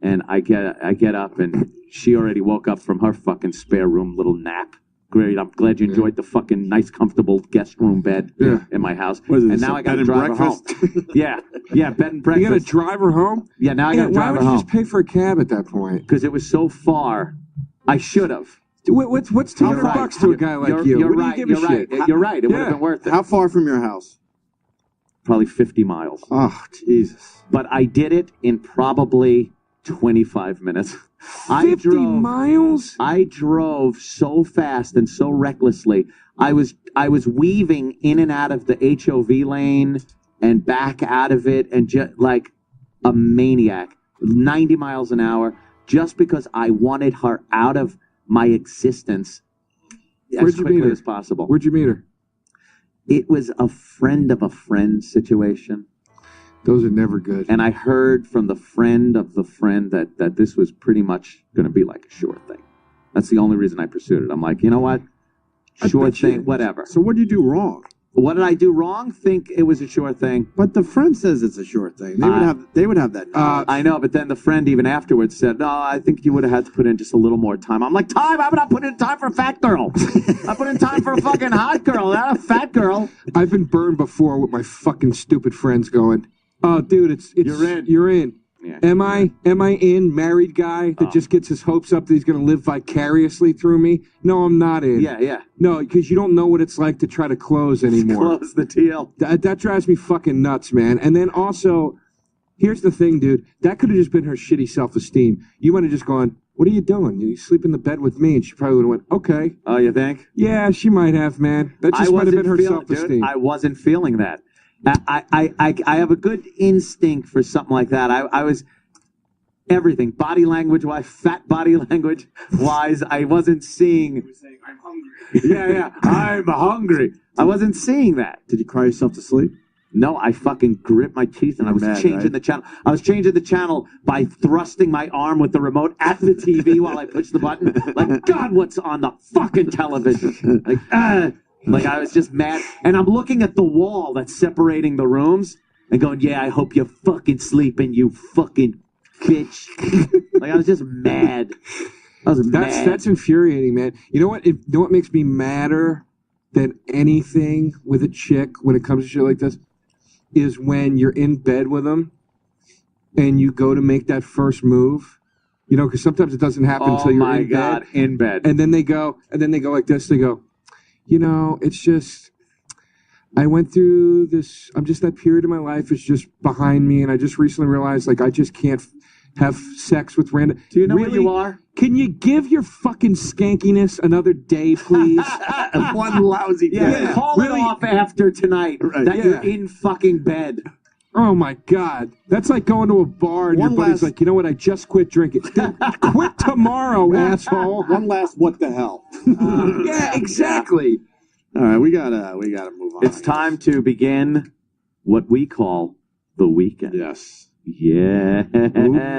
And I get up, and she already woke up from her fucking spare room little nap. Great, I'm glad you enjoyed the fucking nice, comfortable guest room bed in my house. And now I got to drive her home. Yeah, bed and breakfast. You got to drive her home? Yeah, now I got to drive her home. Why would you just pay for a cab at that point? Because it was so far. I should have. What's $200 to a guy like you? You're right. You're right. It would have been worth it. How far from your house? Probably 50 miles. Oh, Jesus. But I did it in probably 25 minutes. 50 miles? I drove so fast and so recklessly. I was weaving in and out of the HOV lane and back out of it, and just like a maniac, 90 miles an hour, just because I wanted her out of my existence as quickly as possible. Where'd you meet her? It was a friend of a friend situation. Those are never good. And I heard from the friend of the friend that this was pretty much going to be like a sure thing. That's the only reason I pursued it. I'm like, you know what? Sure thing, whatever. So what did you do wrong? What did I do wrong? Think it was a sure thing. But the friend says it's a sure thing. They would have that knowledge. I know, but then the friend even afterwards said, no, I think you would have had to put in just a little more time. I'm like, time? How about I put in time for a fat girl? I put in time for a fucking hot girl, not a fat girl. I've been burned before with my fucking stupid friends going, oh, dude, it's you're in. Yeah. Am I in? Married guy that just gets his hopes up that he's going to live vicariously through me? No, I'm not in. Yeah. No, because you don't know what it's like to try to close anymore. Close the deal. That drives me fucking nuts, man. And then also, here's the thing, dude. That could have just been her shitty self-esteem. You might have just gone, what are you doing? You sleep in the bed with me, and she probably would have went, okay. Oh, you think? Yeah, she might have, man. That just might have been her self-esteem. Dude, I wasn't feeling that. I have a good instinct for something like that. I was everything body language wise, fat body language wise. I wasn't seeing. You were saying, I'm hungry. Yeah, I'm hungry. I wasn't seeing that. Did you cry yourself to sleep? No, I fucking gripped my teeth and I was changing the channel. I was changing the channel by thrusting my arm with the remote at the TV while I pushed the button. Like, God, what's on the fucking television? Like, I was just mad. And I'm looking at the wall that's separating the rooms and going, yeah, I hope you're fucking sleeping, you fucking bitch. Like, I was just mad. That's infuriating, man. You know what makes me madder than anything with a chick when it comes to shit like this? Is when you're in bed with them and you go to make that first move. You know, because sometimes it doesn't happen until you're in bed. And then they go like this. They go, you know, it's just, I went through this, I'm just, that period of my life is just behind me, and I just recently realized, like, I just can't, have sex with random. Do you know really? where you are? Can you give your fucking skankiness another day, please? One lousy day. Yeah, call it off after tonight that you're in fucking bed. Oh my God. That's like going to a bar and your buddy's like, you know what, I just quit drinking. Dude, quit tomorrow, asshole. One last what the hell. Yeah, exactly. All right, we gotta move on. It's time to begin what we call the weekend. Yes. Yes.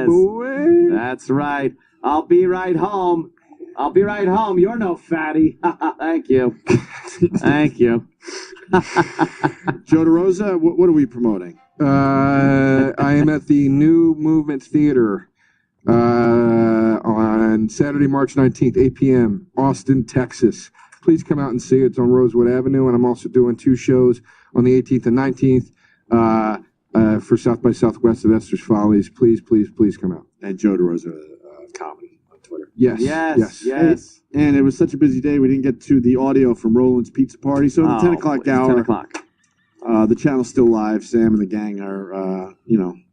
Boy. That's right. I'll be right home. I'll be right home. You're no fatty. Thank you. Thank you. Joe DeRosa, what are we promoting? I am at the New Movement Theater on Saturday, March 19th, 8 p.m., Austin, Texas. Please come out and see it. It's on Rosewood Avenue, and I'm also doing 2 shows on the 18th and 19th for South by Southwest at Esther's Follies. Please, please, please come out. And Joe DeRosa Comedy on Twitter. Yes. And it was such a busy day, we didn't get to the audio from Roland's Pizza Party. So at the 10 o'clock hour, 10 o'clock. The channel's still live. Sam and the gang are,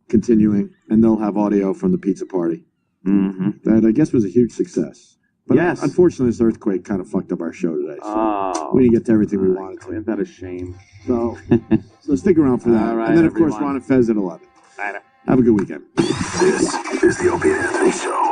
continuing, and they'll have audio from the pizza party. Mm-hmm. That I guess was a huge success. But yes. Unfortunately, this earthquake kind of fucked up our show today. So we didn't get to everything we wanted to. Isn't that a shame? So stick around for that. All right, and then, of course, everyone. Ron and Fez at 11. Have a good weekend. This is the Opie and Anthony Show.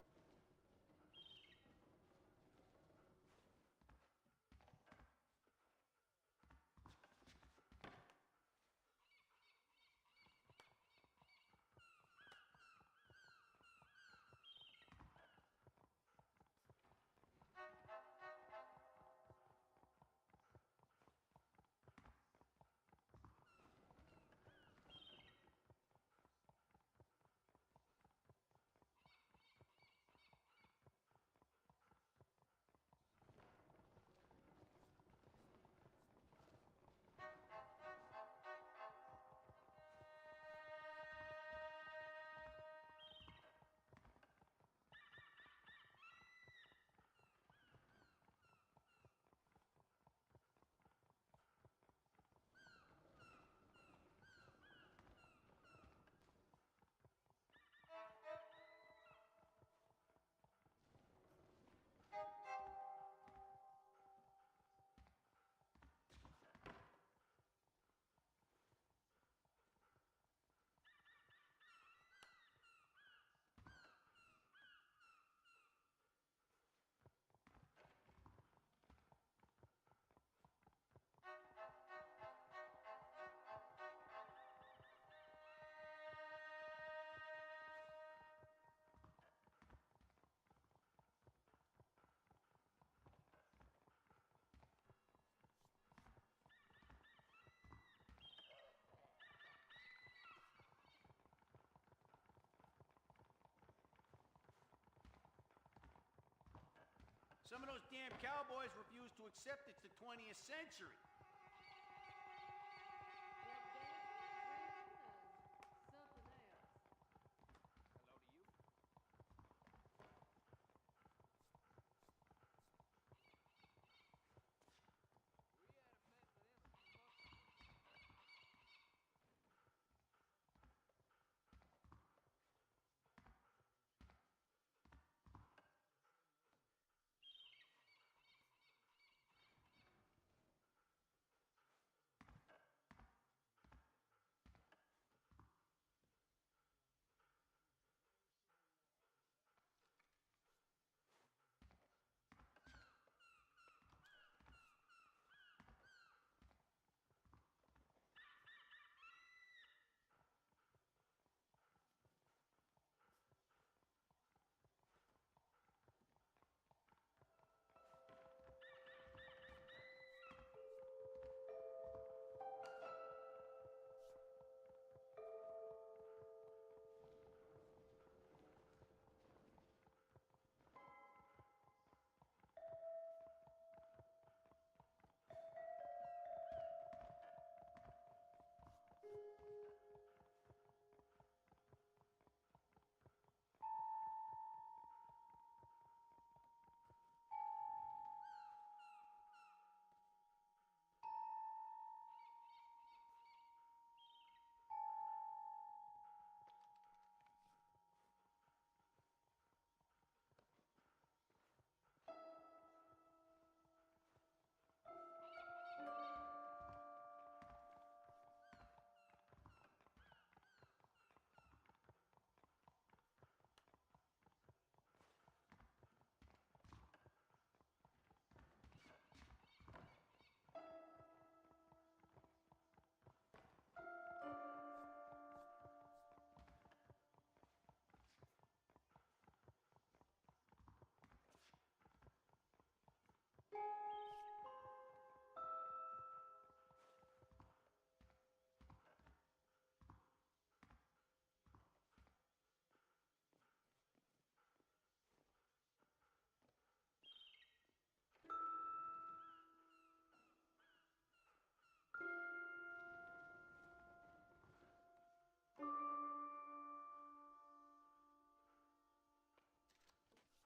Some of those damn cowboys refuse to accept it's the 20th century.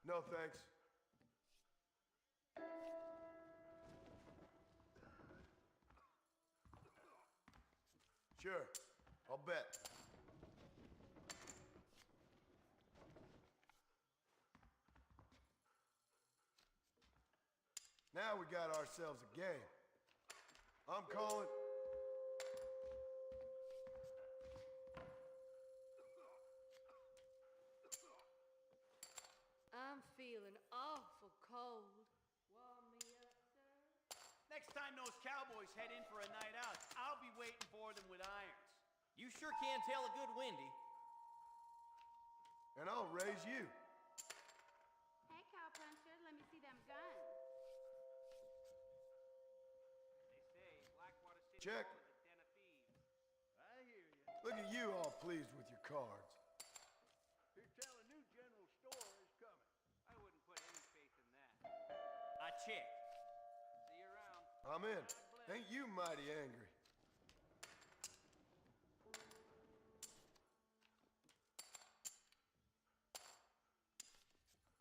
No, thanks. Sure, I'll bet. Now we got ourselves a game. I'm calling... I'm feeling awful cold. Warm me up, sir. Next time those cowboys head in for a night out, I'll be waiting for them with irons. You sure can tell a good Wendy. And I'll raise you. Hey, cowpuncher, let me see them guns. They say Blackwater City Check. Hall is a den of thieves. I hear you. Look at you all pleased with your cards. Here's tell a new general store is coming. I wouldn't put any faith in that. I checked. See you around. I'm in. Ain't you mighty angry?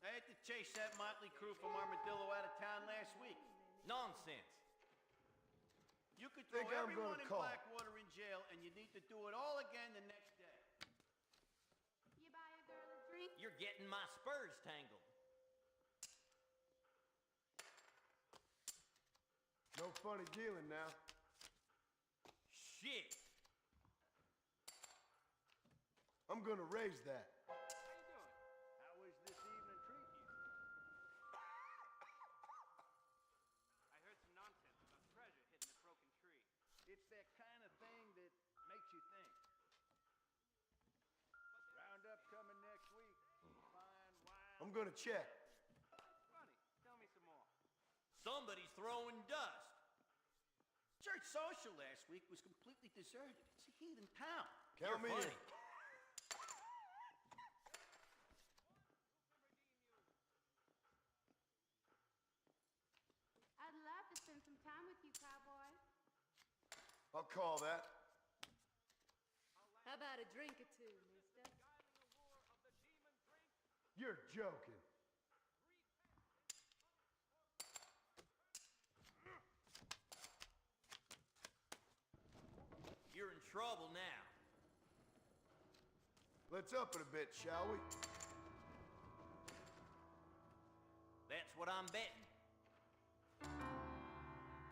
I had to chase that motley crew from Armadillo out of town last week. Nonsense. You could throw Think I'm everyone gonna in call. Blackwater in jail, and you need to do it all again the next day. You buy a girl a drink? You're getting my spurs tangled. No funny dealing now. Shit. I'm gonna raise that. How you doing? How was this evening treating you? I heard some nonsense about treasure hidden in a broken tree. It's that kind of thing that makes you think. Roundup coming next week. Fine wine. I'm gonna check. That's funny. Tell me some more. Somebody's throwing dust. Church social last week was completely deserted. It's a heathen town. Count me You're in. funny. I'd love to spend some time with you, cowboy. I'll call that. How about a drink or two, mister? You're joking. You're in trouble now. Let's up it a bit, shall we? That's what I'm betting.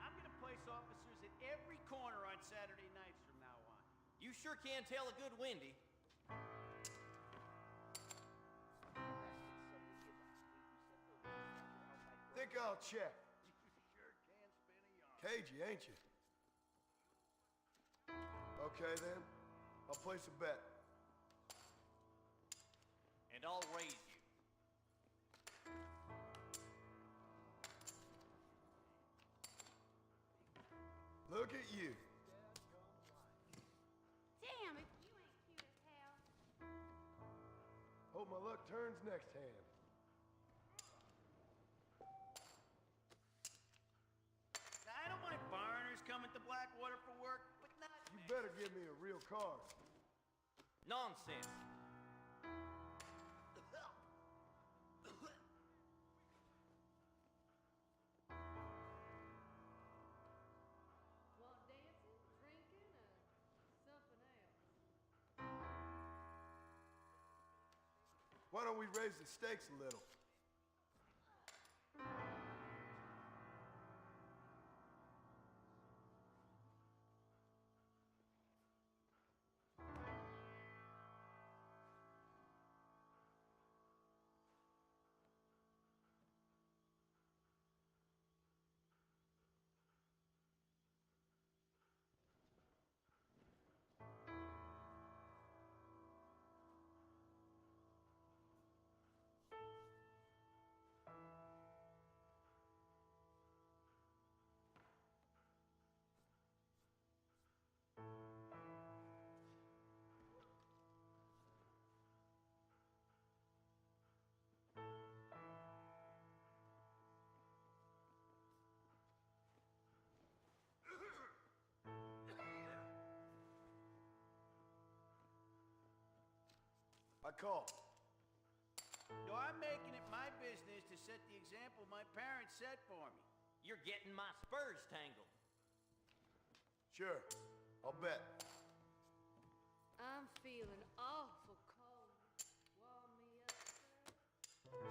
I'm gonna place officers at every corner on Saturday nights from now on. You sure can tell a good Wendy. Think I'll check. You sure can spin a yarn. Cagey, ain't you? Okay then. I'll place a bet. And I'll raise you. Look at you. Damn, if you ain't cute as hell. Hope my luck turns next hand. Now, I don't mind foreigners coming to Blackwater for work, but not You me. better give me a real card. Nonsense. Want dancing, drinking, or something else? Why don't we raise the stakes a little? I call. No, I'm making it my business to set the example my parents set for me. You're getting my spurs tangled. Sure, I'll bet. I'm feeling awful cold. Warm me up, sir.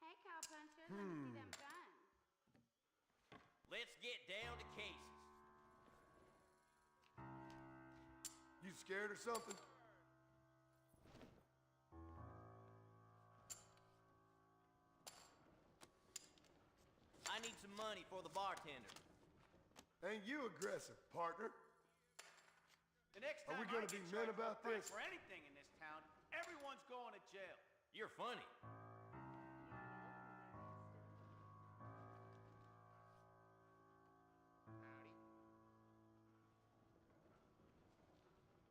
Hey, cowpuncher, let me see them guns. Let's get down to cases. You scared or something? I need some money for the bartender. Ain't you aggressive, partner? The next Are time we gonna I be get men charged about for a fight this? for anything in this town, everyone's going to jail. You're funny. Howdy. You buy a girl a drink?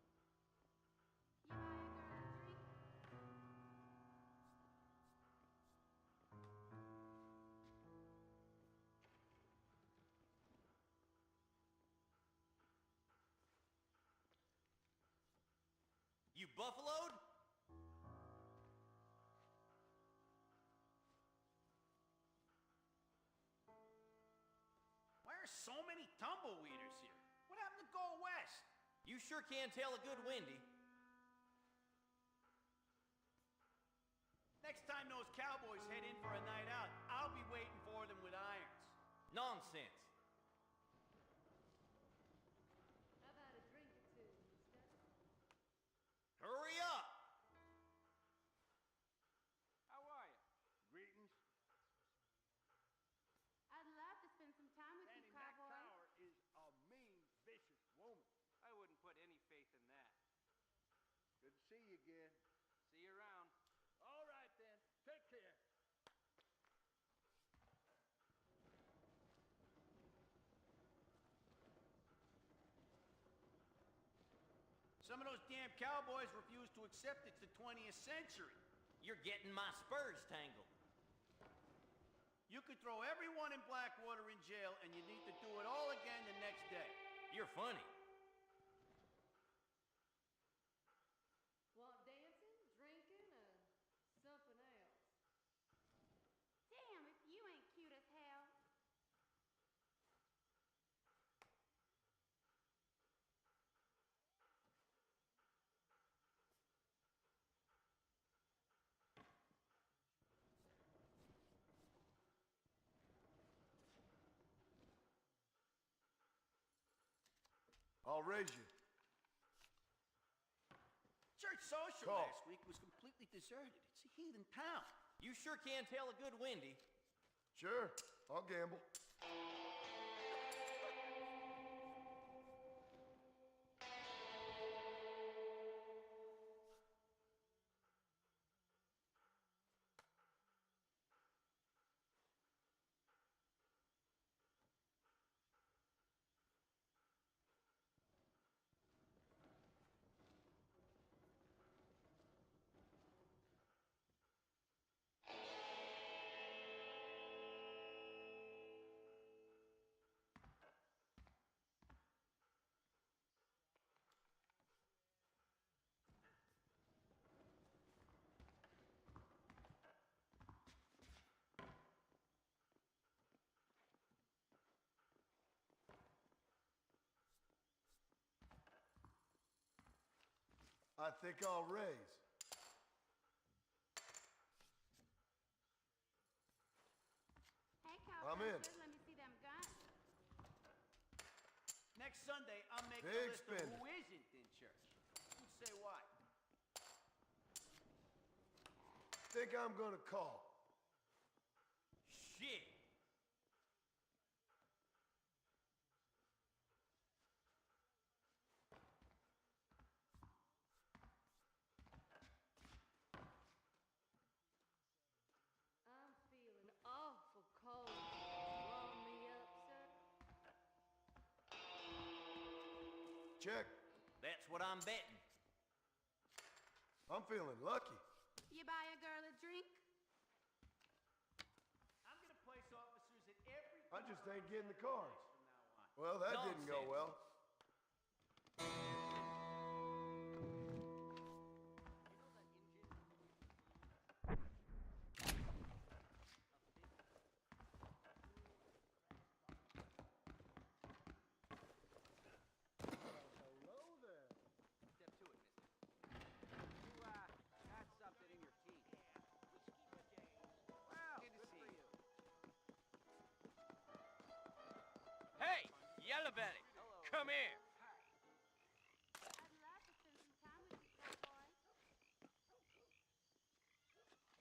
You buffaloed? Why are so many tumbleweeders here? What happened to go west? You sure can tell a good Wendy. Next time those cowboys head in for a night out, I'll be waiting for them with irons. Nonsense. How about a drink or two, mister? Hurry up! How are you? Greetings. I'd love to spend some time with Sandy you, cowboy. McTower is a mean, vicious woman. I wouldn't put any faith in that. Good to see you again. See you around. All right, then. Take care. Some of those damn cowboys refuse to accept it's the 20th century. You're getting my spurs tangled. You could throw everyone in Blackwater in jail, and you need to do it all again the next day. You're funny. Want dancing, drinking, or something else? Damn, if you ain't cute as hell. I'll raise you. Church social Call. last week was completely deserted. It's a heathen town. You sure can tell a good Wendy. Sure, I'll gamble. I think I'll raise. Hey, I'm in. cowpuncher, let me see them guns. Next Sunday, I'm making Big a list of spender. who isn't in church. Who'd say what? Think I'm gonna call. Shit. I'm feeling awful cold. Warm me up, sir. Check. That's what I'm betting. I'm feeling lucky. You buy a girl a drink? I'm gonna place officers at every I just corner ain't getting the cards. from now on. Well, that didn't go Nonsense. well. Yellow Belly, come here. I'd love to spend some time with you, cowboy.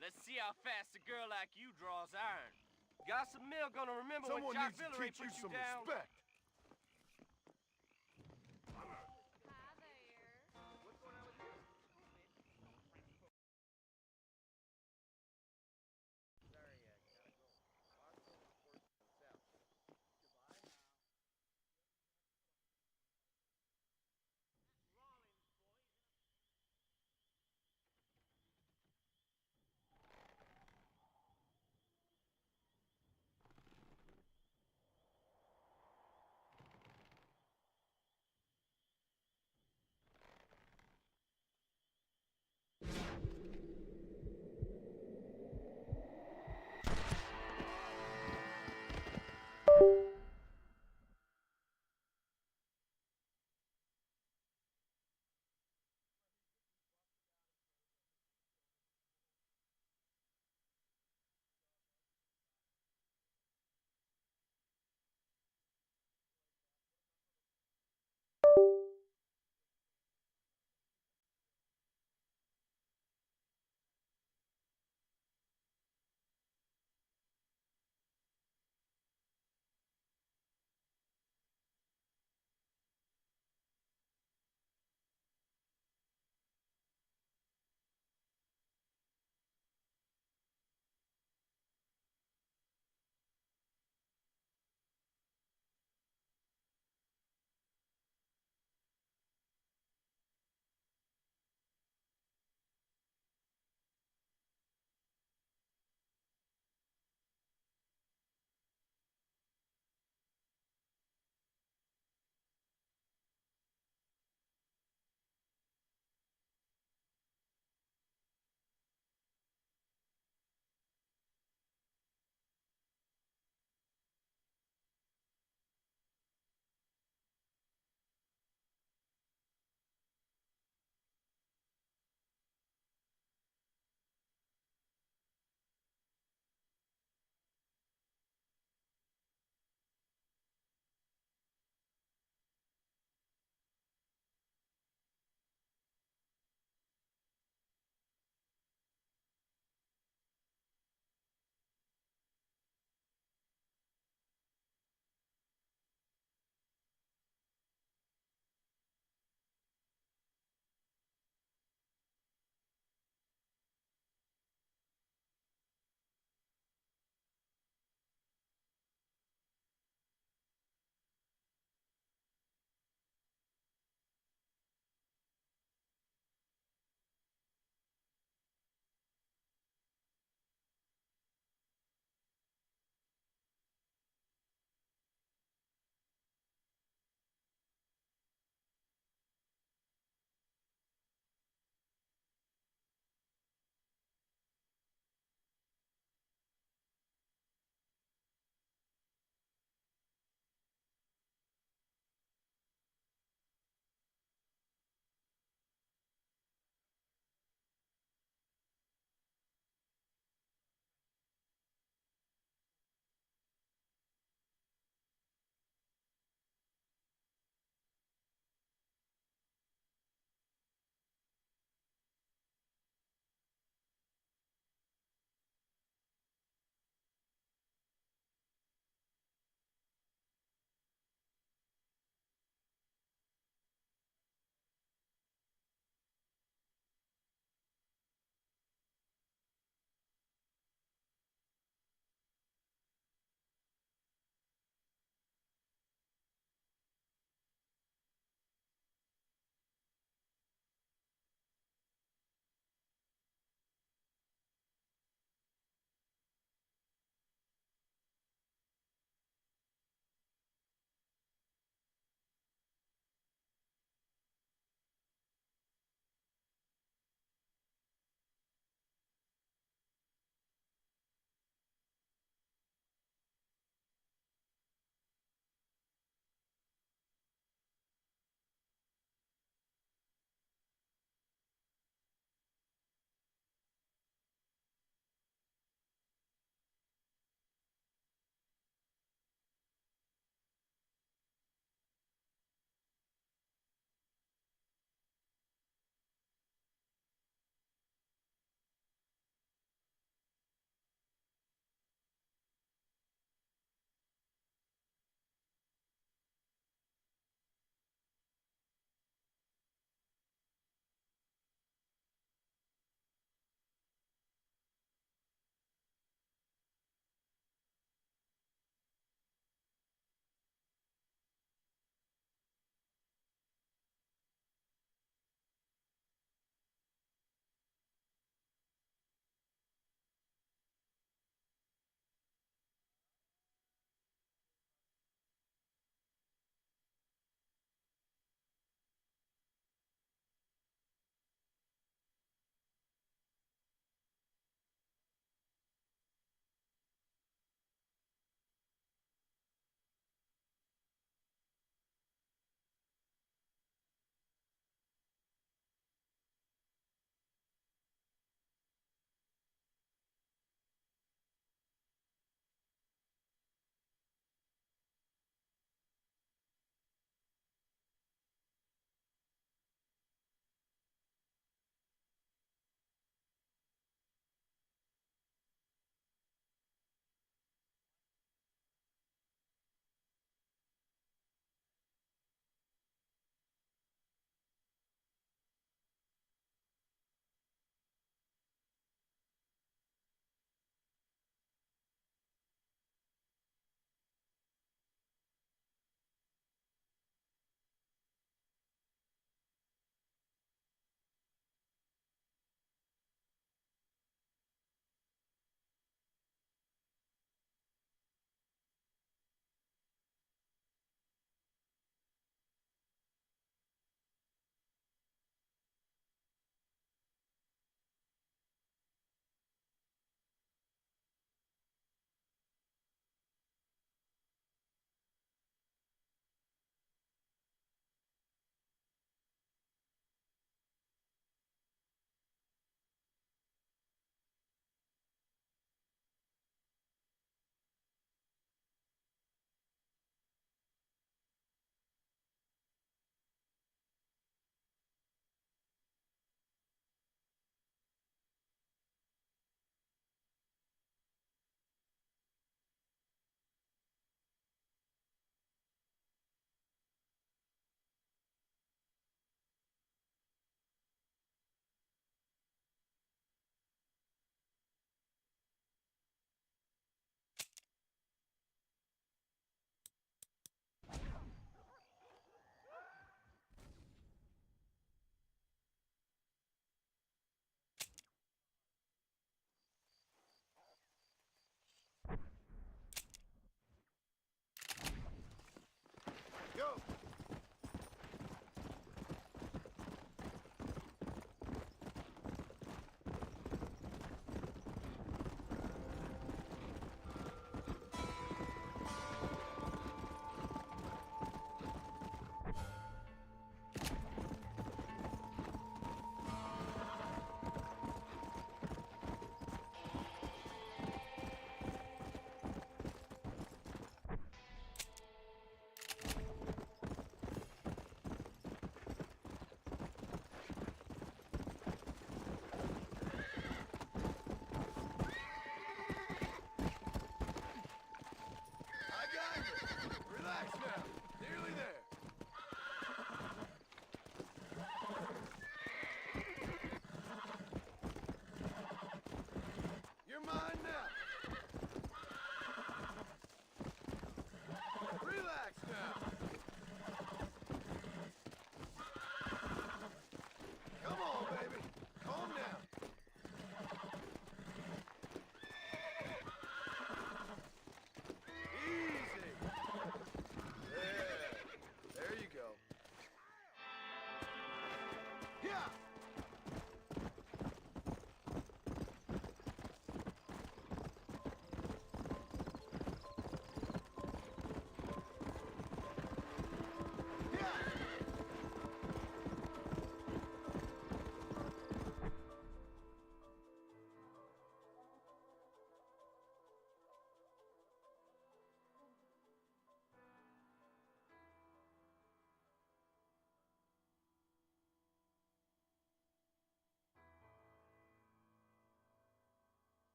Let's see how fast a girl like you draws iron. Gossip Mill gonna remember Someone when Jock needs to Villeray teach you put you some down. respect. Hi there. What's going on with you? Sorry, gotta go. Marston reports himself. Goodbye now. Rollins, boys.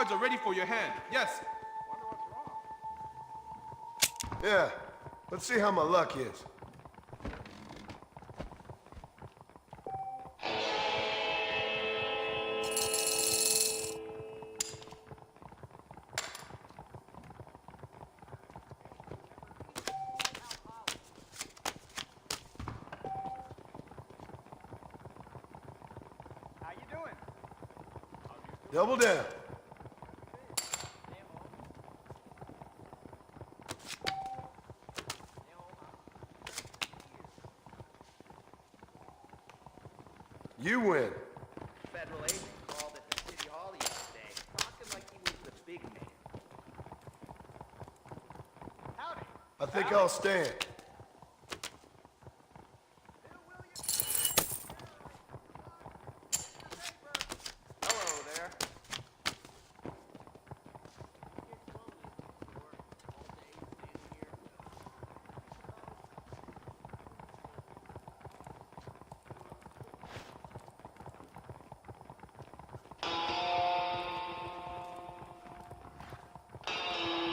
cards are ready for your hand. Yes. Yeah, let's see how my luck is. How you doing? Double down. You win. Federal agent called at the city hall the other day, talking like he was the big man. Howdy. I think I'll stand. Hello there.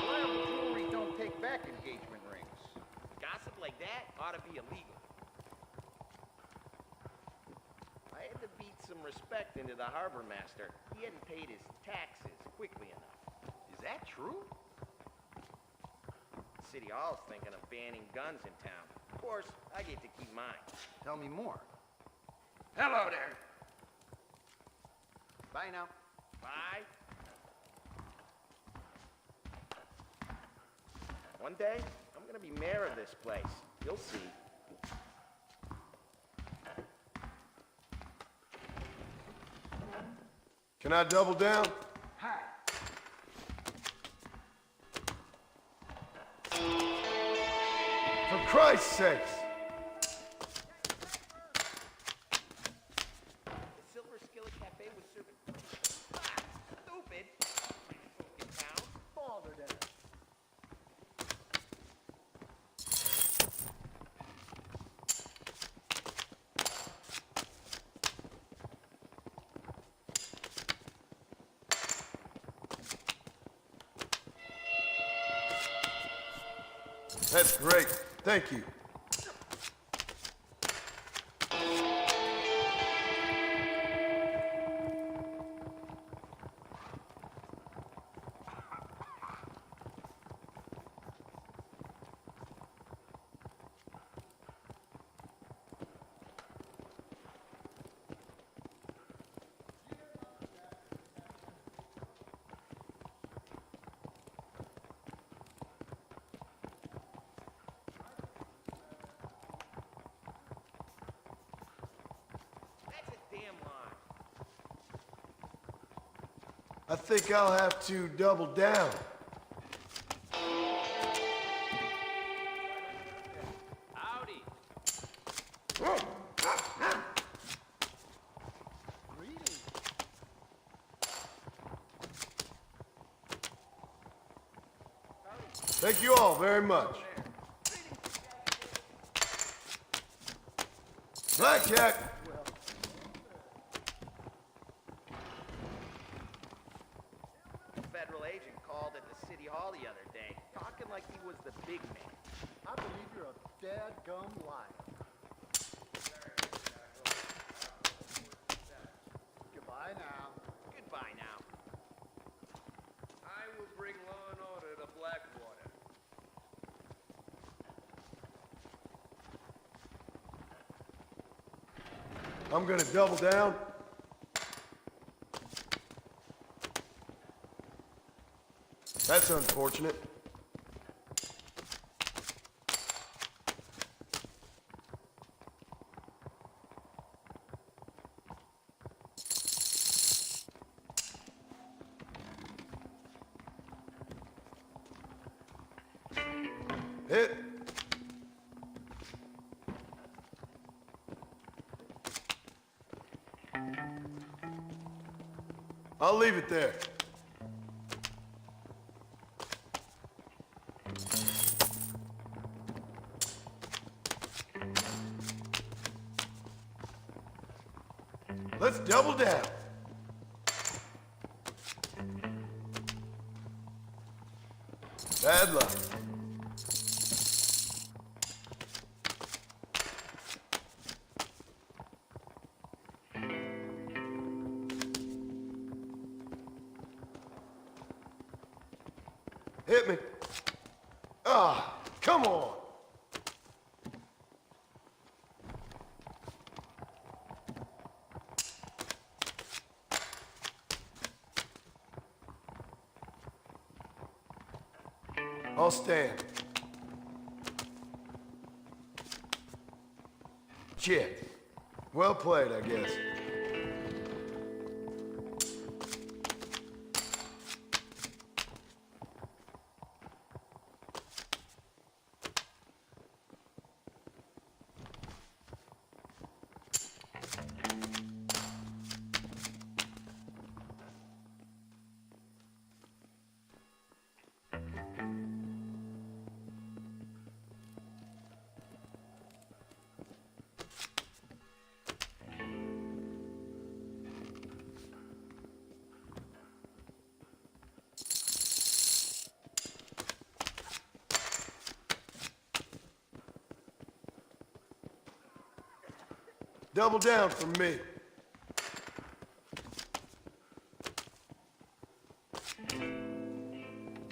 Reliable jewelry don't take back engagement rings. Gossip like that ought to be illegal. I had to beat some respect into the harbor master. He hadn't paid his taxes quickly enough. Is that true? City Hall's thinking of banning guns in town. Of course, I get to keep mine. Tell me more. Hello there. Bye now. Bye. One day, I'm gonna be mayor of this place. You'll see. Can I double down? Hi. For Christ's sakes! The Silver Skillet Cafe was serving. Ah, stupid. In town. Balder down. That's great. Thank you. I think I'll have to double down. Howdy. Thank you all very much. Blackjack! Federal agent called at the city hall the other day, talking like he was the big man. I believe you're a dadgum liar. Goodbye now. Goodbye now. I will bring law and order to Blackwater. I'm gonna double down. That's unfortunate. Hit. I'll leave it there. Let's double down. Bad luck. Hit me. Ah, come on. I'll stand. Shit. Well played, I guess. Double down for me.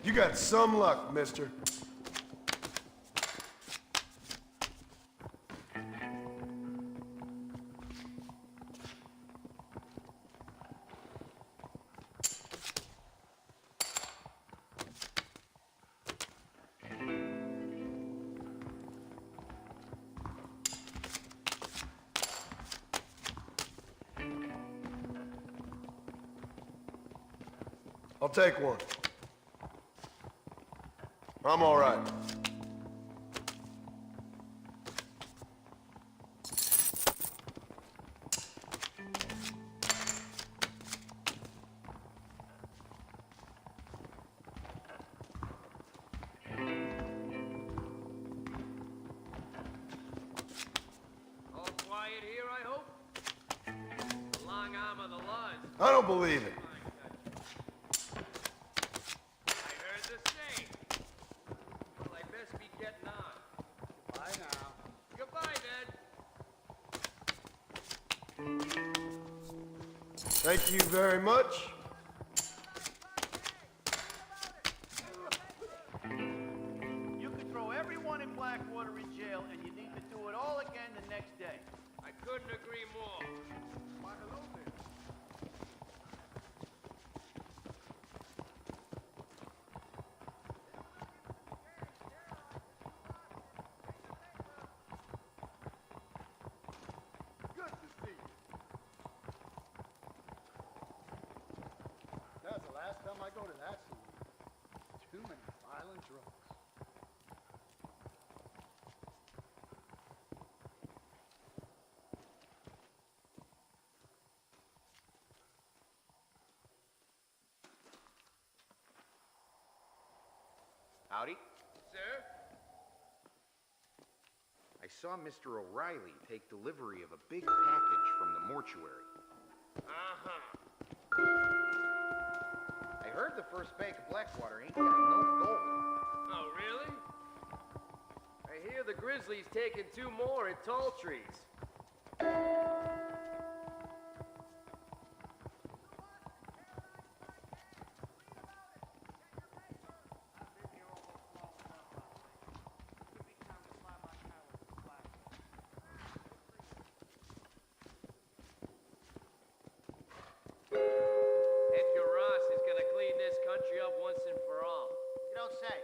You got some luck, mister. I'll take one. I'm all right. All quiet here, I hope? The long arm of the laws. I don't believe it. I heard the same. Well, I best be getting on. Bye now. Goodbye, Ned. Thank you very much. You could throw everyone in Blackwater in jail, and you need to do it all again the next day. I couldn't agree more. Why, hello there. Good to see you. That's the last time I go to that saloon. Too many violent drunks. Howdy. Sir? I saw Mr. O'Reilly take delivery of a big package from the mortuary. Uh-huh. I heard the first bank of Blackwater ain't got no gold. Oh, really? I hear the Grizzlies taking 2 more at Tall Trees. Edgar Ross is gonna clean this country up once and for all. You don't say.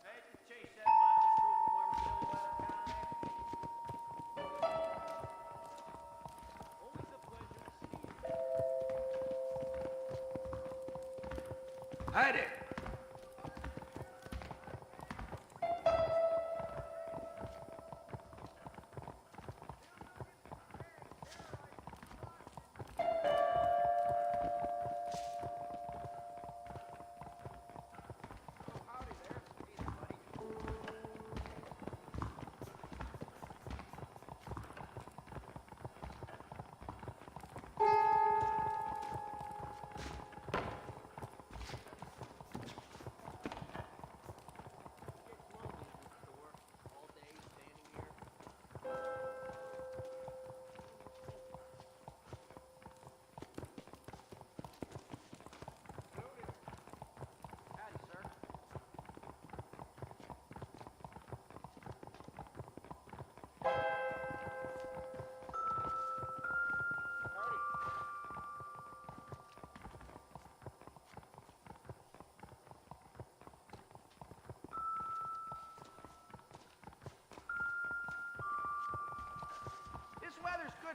Hey, to chase that motley crew from Armadillo out of town next. Always a pleasure to see you. Hi there.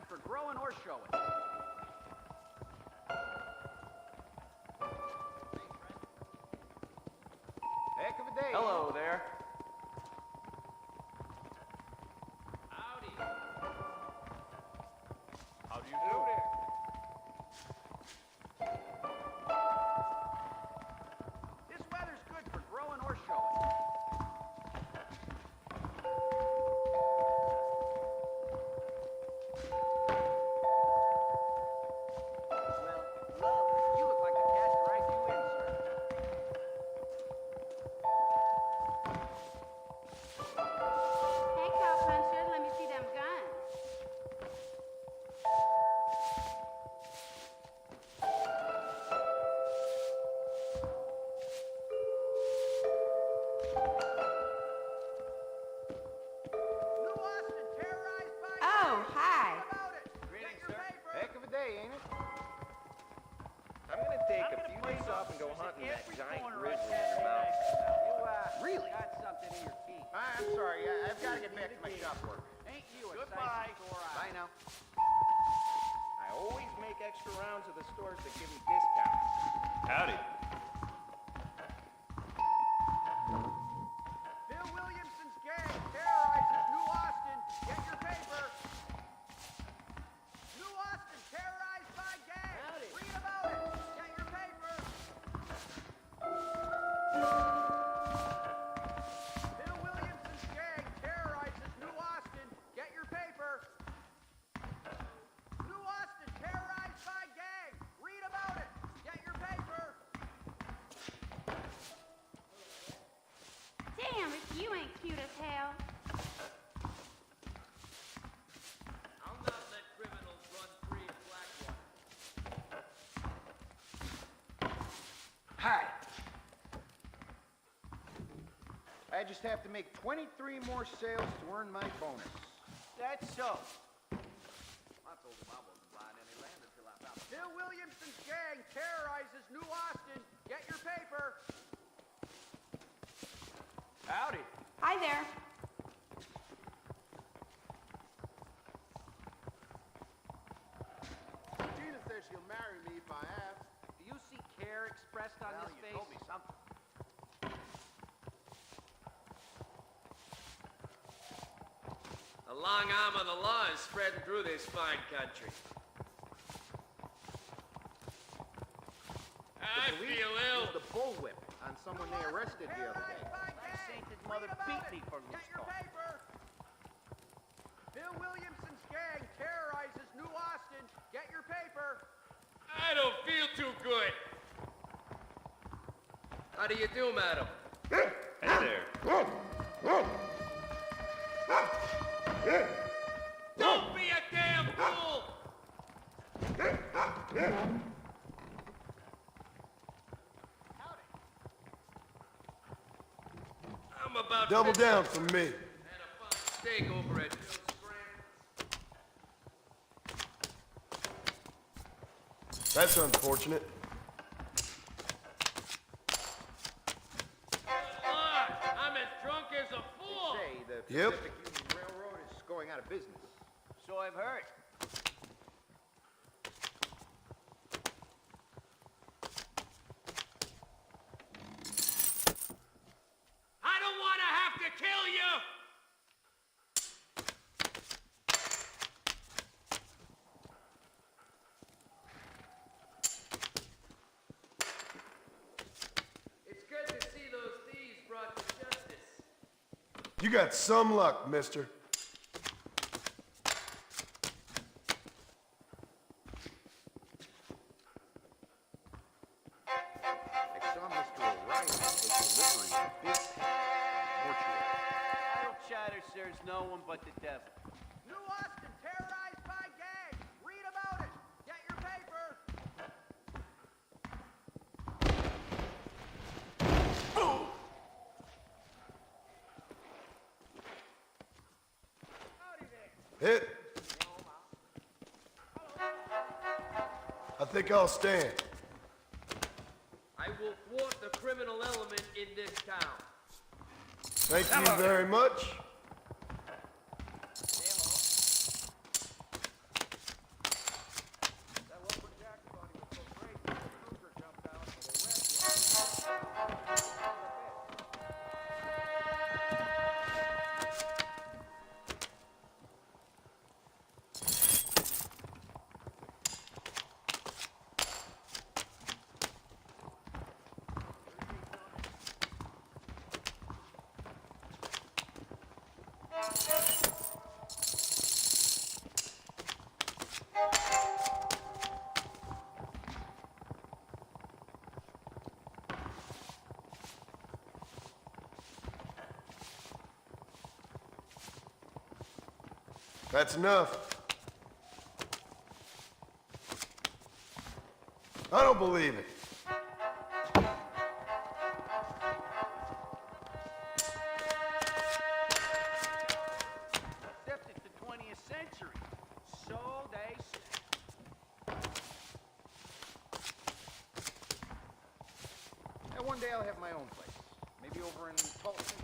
for growing or showing. Heck of a day. Hello there. Howdy. How do you do? This weather's good for growing or showing. You look like the cat dragged you in, sir. Hey, cowpuncher, let me see them guns. New Austin terrorized by Oh, hi. about it. Greetings, Get your sir. paper. Heck of a day, ain't it? I'm gonna take I'm a gonna few play days off and go There's hunting that every giant corner grizzly of in the Saturday mountains. night. You Really? got something in your teeth. I'm sorry. I've got to get back to my shop work. Ain't you a Goodbye. sight to sore eyes? Bye now. I always make extra rounds of the stores that give me discounts. Howdy. Bill Williamson's gang terrorizes New Austin. Get your paper. New Austin terrorized by gang. Read about it. Get your paper. Bill Williamson's gang terrorizes New Austin. Get your paper. New Austin terrorized by gang. Read about it. Get your paper. Damn, if you ain't cute as hell. I'll not let criminals run free of Blackwater. Hi. I just have to make 23 more sales to earn my bonus. That's so. I told him I wasn't buying any land until I found Bill Williamson's gang terrorizes New Austin. Get your paper. Howdy. Hi there. Tina says she'll marry me if I ask. Do you see care expressed on his face? Told me something. The long arm of the law is spreading through this fine country. I feel ill. The bullwhip on someone they arrested the other day. My sainted mother beat me for loose talk. Bill Williamson's gang terrorizes New Austin. Get your paper. I don't feel too good. How do you do, madam? Hey there. Don't be a damn fool! I'm about Double to down for me. and a fine steak over at Bill's Scram. That's unfortunate. I'm as drunk as a fool! Say the Yep. Pacific Union Railroad is going out of business. So I've heard. I don't want to have to kill you! It's good to see those thieves brought to justice. You got some luck, mister. I saw Mr. O'Reilly take delivery of a big mortuary. Idle chatter serves no one but the devil. New Austin terrorized by gang. Read about it. Get your paper. Hit. I think I'll stand. I will thwart the criminal element in this town. Thank you very much. That's enough. I don't believe it. Septic the 20th century. So they say. And one day I'll have my own place. Maybe over in Tulsa.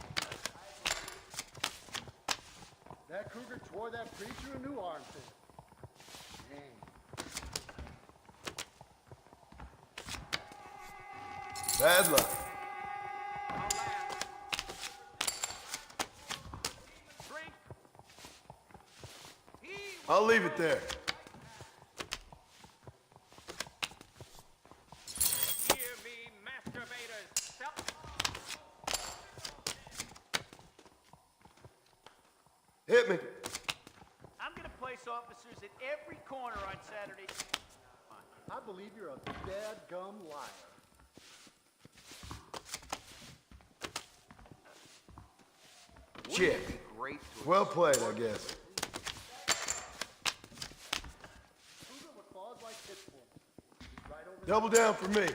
That cougar tore that preacher a new armpit. Dang. Bad luck. I'll leave it there. Hear me, masturbators. Hit me. I'm gonna place officers at every corner on Saturday. I believe you're a dadgum liar. Shit. Well played, I guess. Cougar with claws like pitchforks. He's right over Double down for me.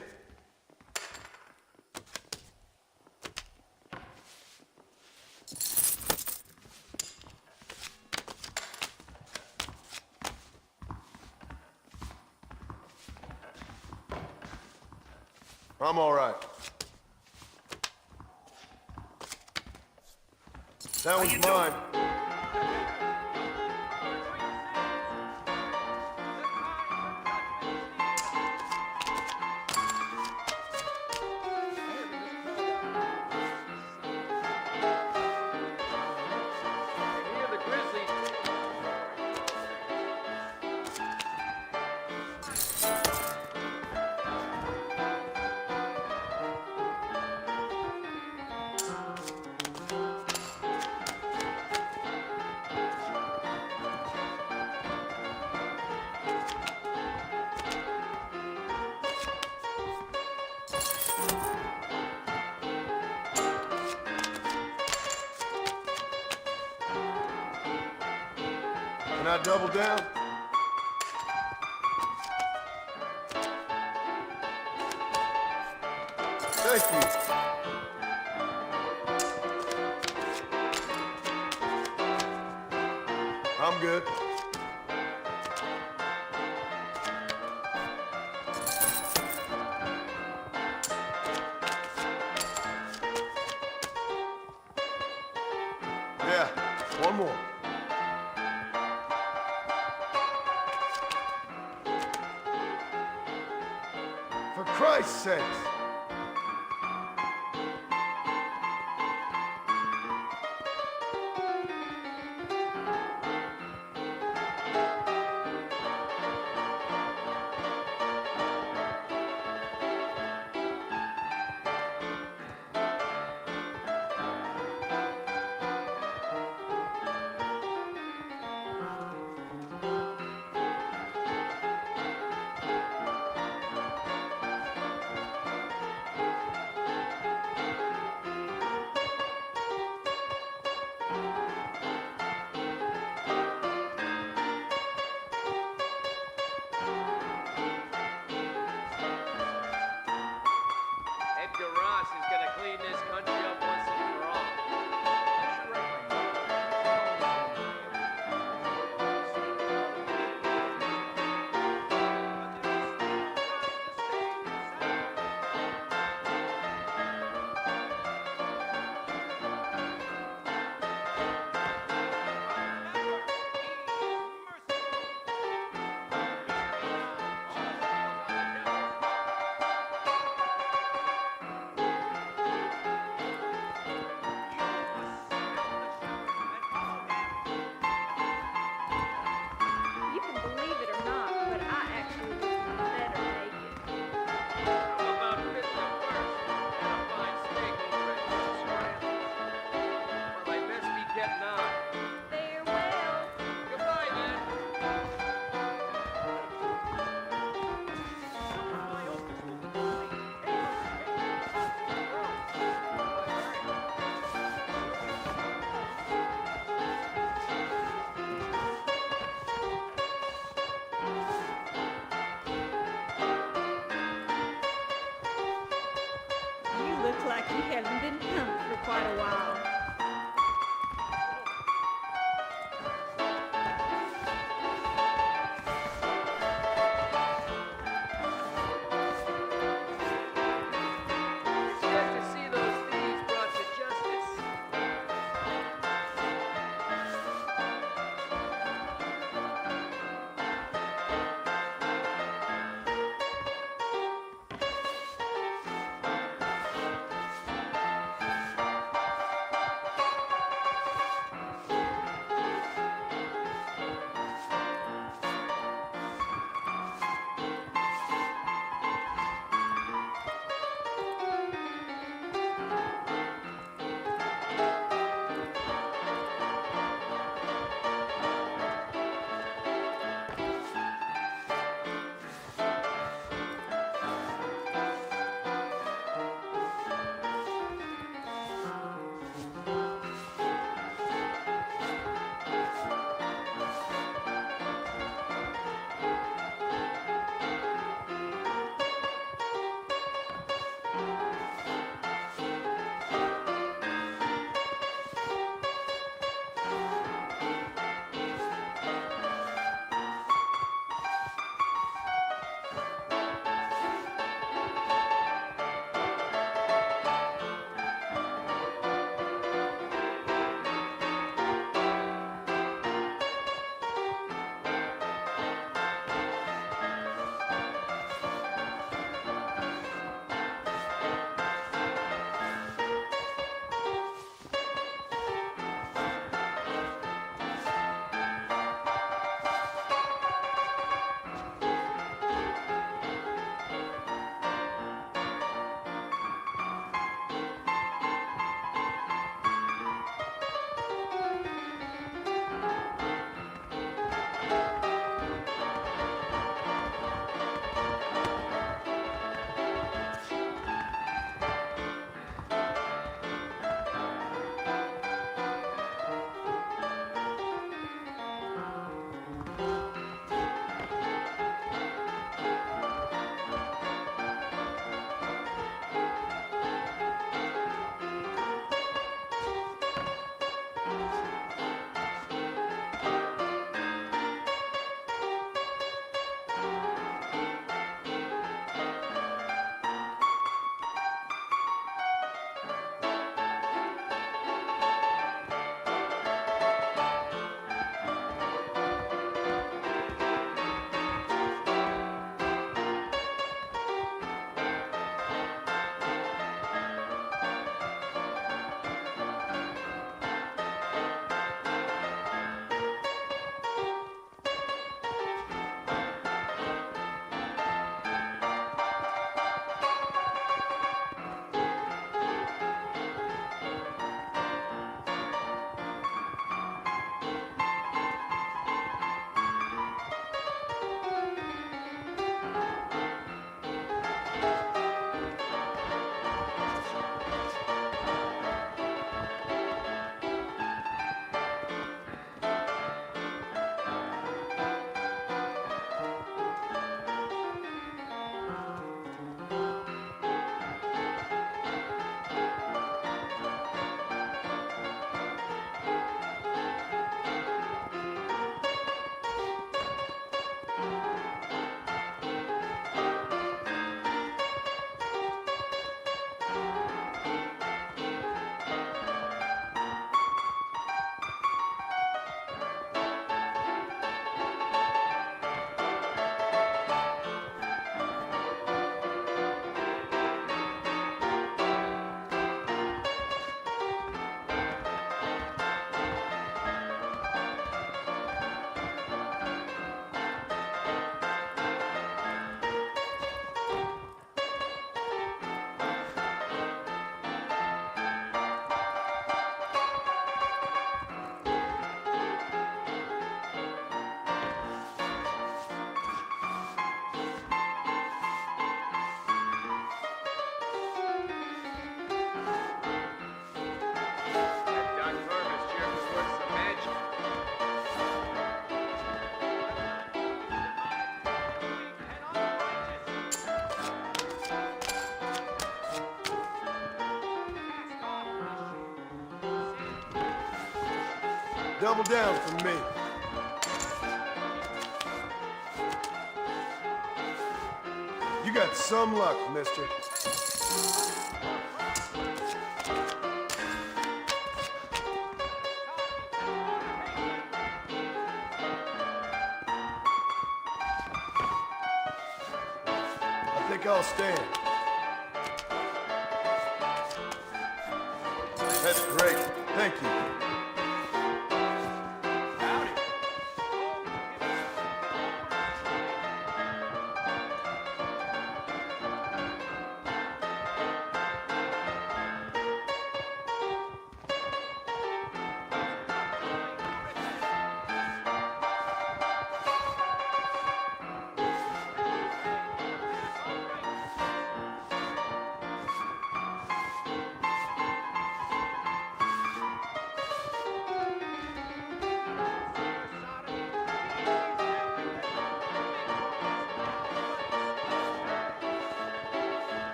I'm all right. That one's mine. Can I double down? Thank you. I'm good. Yeah, one more. For Christ's sakes. look like you haven't been pumped for quite a while. It's good to see those thieves brought to justice. Double down for me. You got some luck, mister. I think I'll stand. That's great. Thank you.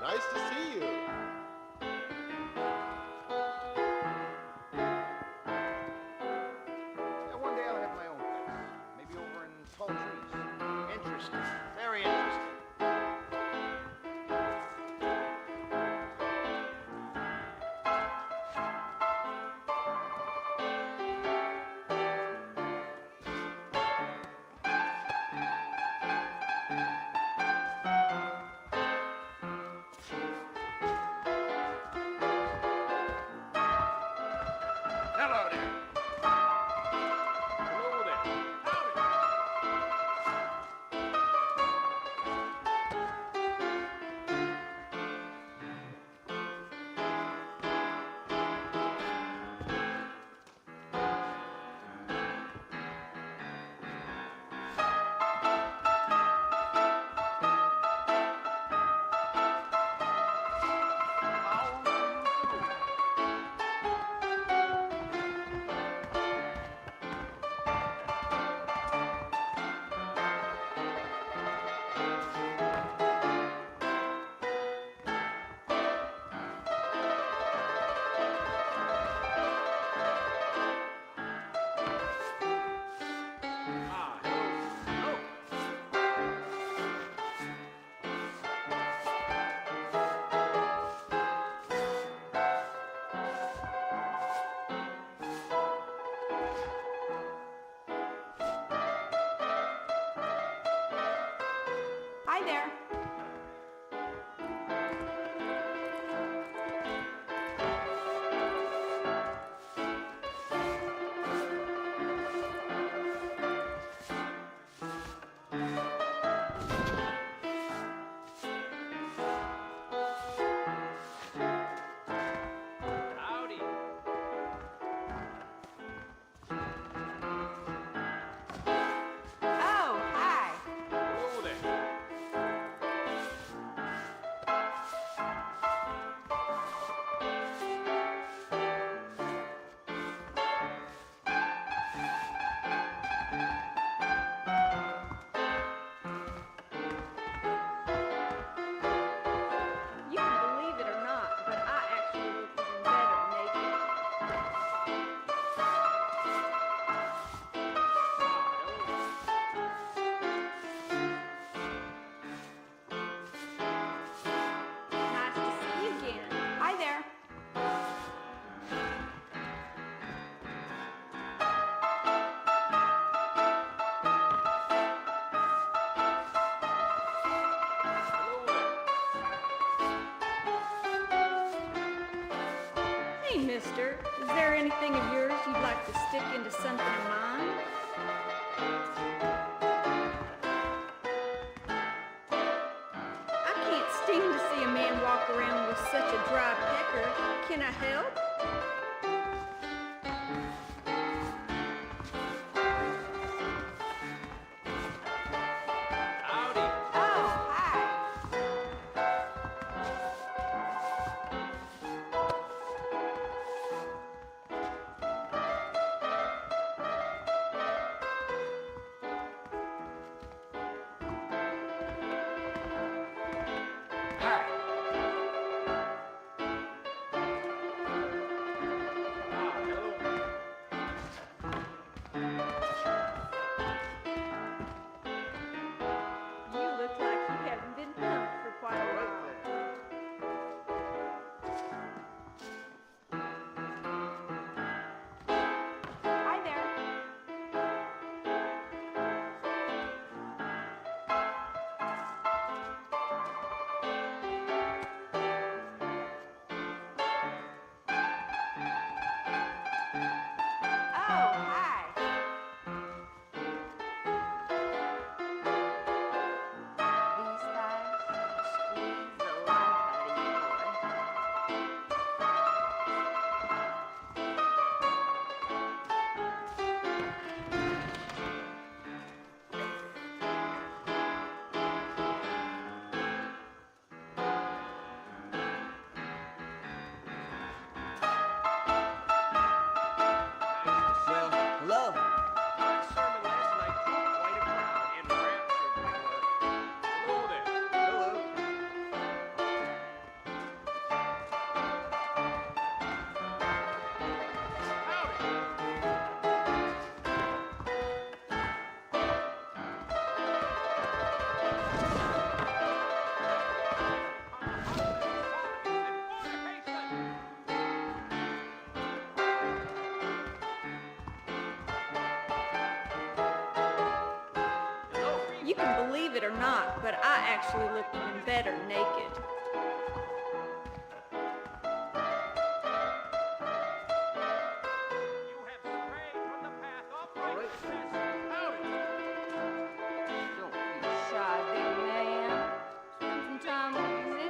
Nice to see you. Yeah, one day I'll have my own place. Maybe over in tall trees. Interesting. Very interesting. Hello there. Hello there. Howdy. Hi there. Howdy. Oh, hi. Hello there. You can believe it or not, but I actually look even better naked. Nice to see you again. Hi there. Hey, mister. Is there anything of yours you'd like to stick into something of mine? I can't stand to see a man walk around with such a dry pecker. Can I help? You can believe it or not, but I actually look even better naked. Don't be shy, big man. Spend some time with me.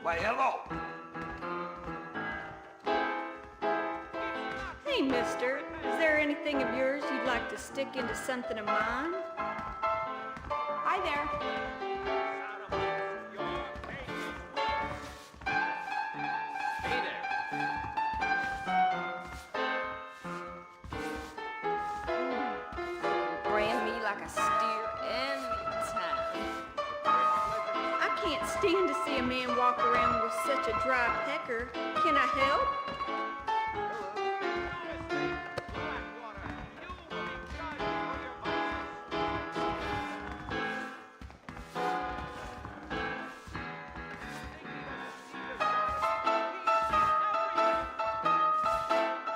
Why, hello. Hey, mister, is there anything of yours you'd like to stick into something of mine? Hi there. Hey there. Brand me like a steer anytime. I can't stand to see a man walk around with such a dry pecker. Can I help?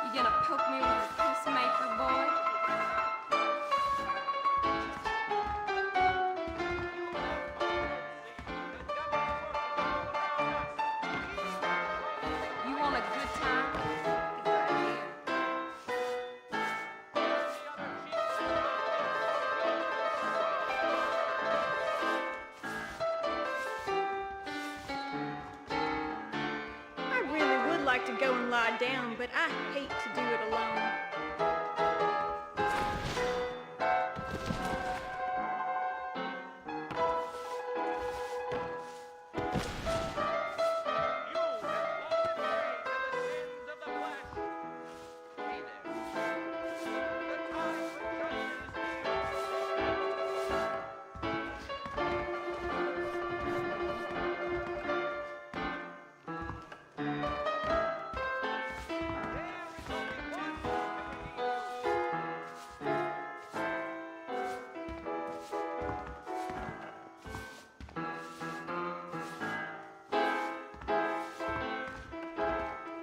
You gonna poke me with a peacemaker, boy? You want a good time? It's right here. I really would like to go and lie down, but I hate to do it alone.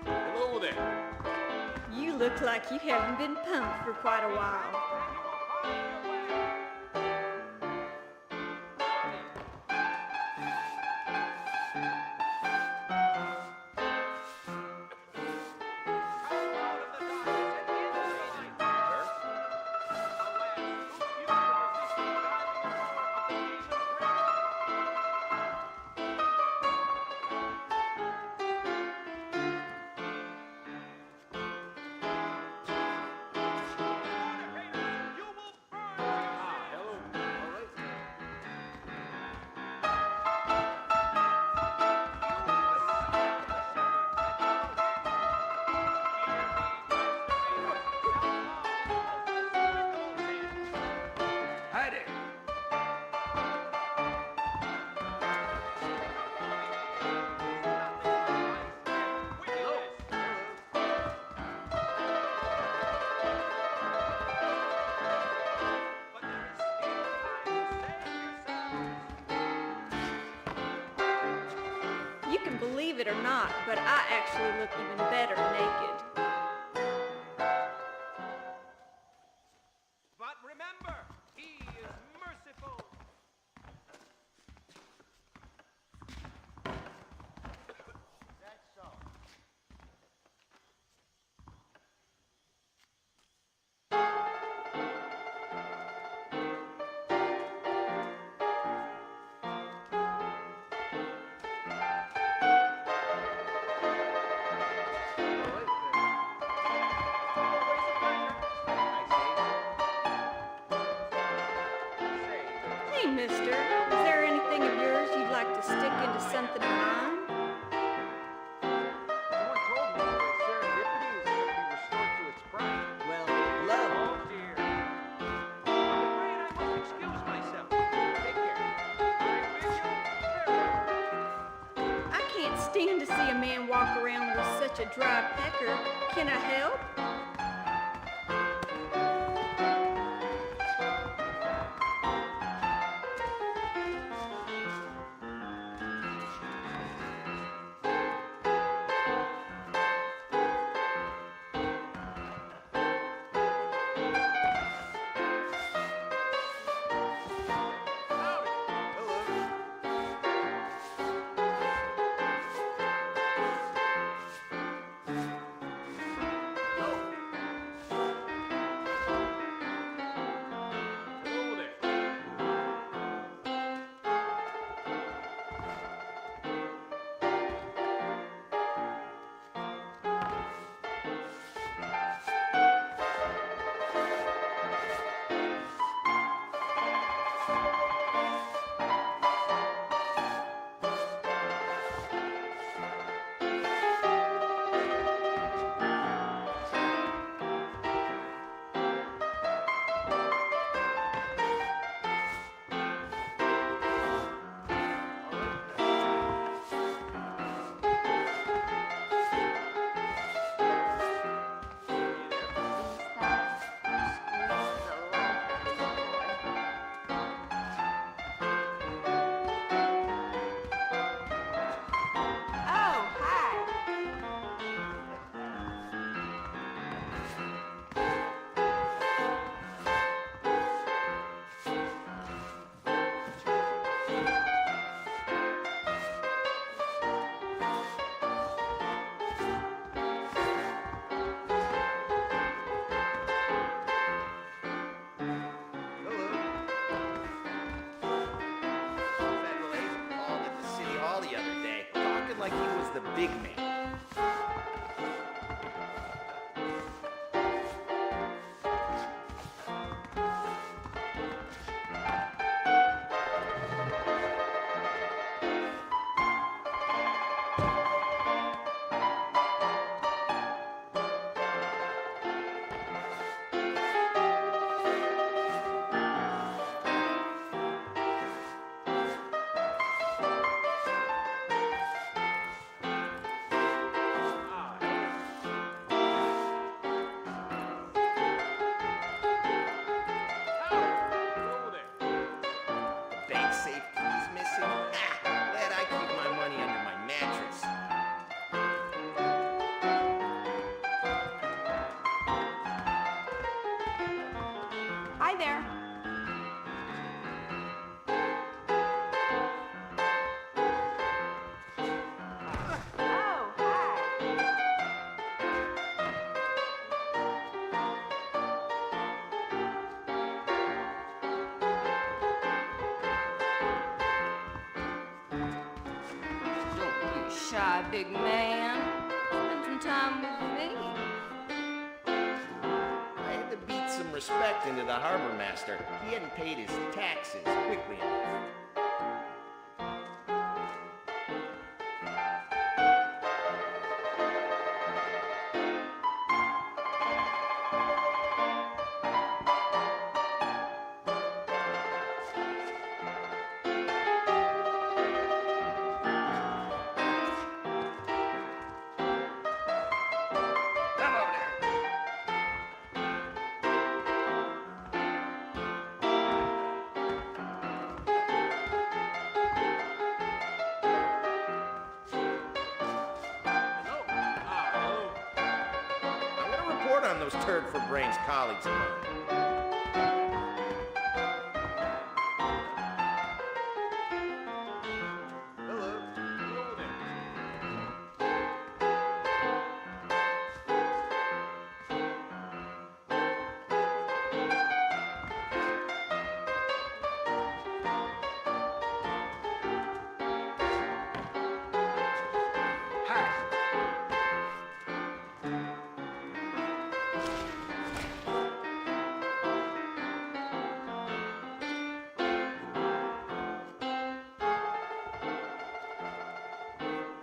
Hello there. You You look like you haven't been pumped for quite a while. You can believe it or not, but I actually look even better naked. But remember, he is merciful. That's so. Hey, mister, is there anything of yours you'd like to stick into something of mine? Someone told me that serendipity is going to be restored to its prime. Well, love. Oh dear. I'm afraid I must excuse myself. Take care. I bid you farewell. I can't stand to see a man walk around with such a dry pecker. Can I help? like he was the big man. Hi there. Oh, hi. Don't be shy, big man. Spend some time with me. I had to beat some respect into the harbor master. He hadn't paid his taxes quickly enough. On those turd for brains colleagues of mine. Hello. Hello there.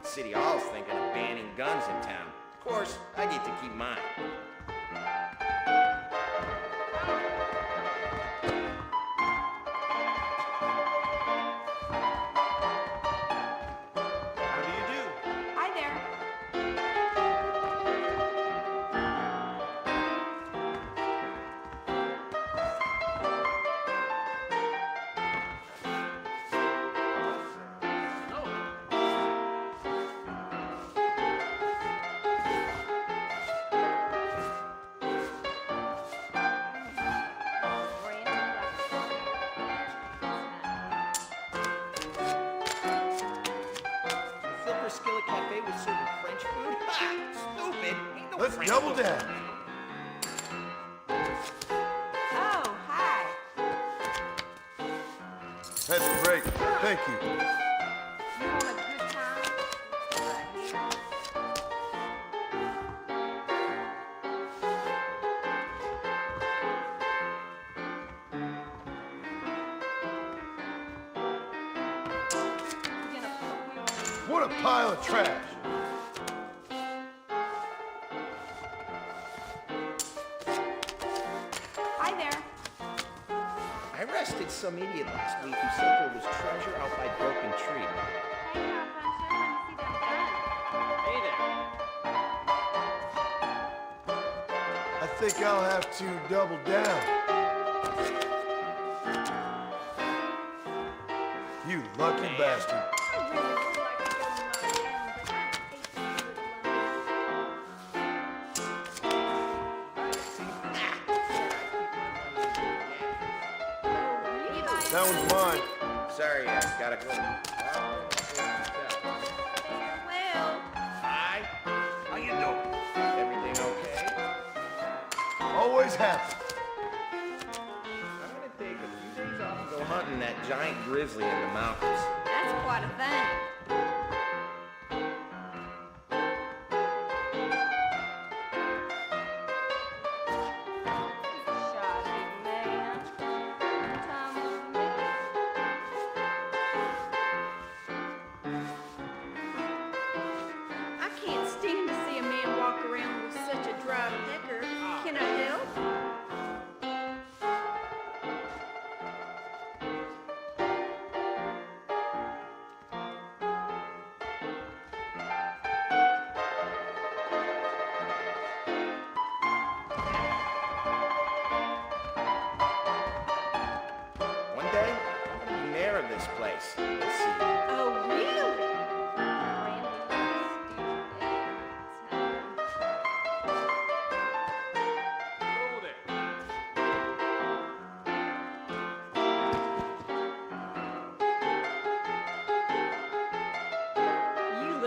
City Hall's thinking of banning guns in town. Of course, I get to keep mine. How do you do? Hi there. Silver Skillet Cafe with serving French food? Ha! Stupid! Ain't no Let's French double food. down. Oh, hi. That's great. Thank you. You want a good time? Right here. What a pile of trash. Hi there. I arrested some idiot last week who said there was treasure out by Broken Tree. Hey, Cowpuncher, let me see that gun. Hey there. I think I'll have to double down. You lucky bastard. I really would like to go to my town, but I hate to do it alone. That one's mine. Sorry, I gotta go. Well, Hi. How you doing? Everything okay? Always happy. I'm gonna take a few days off and go hunting that giant grizzly in the mountains. that's quite a thing. Shy, big man. Spend time with me. I can't stand to see a man walk around with such a dry pecker. Can I help?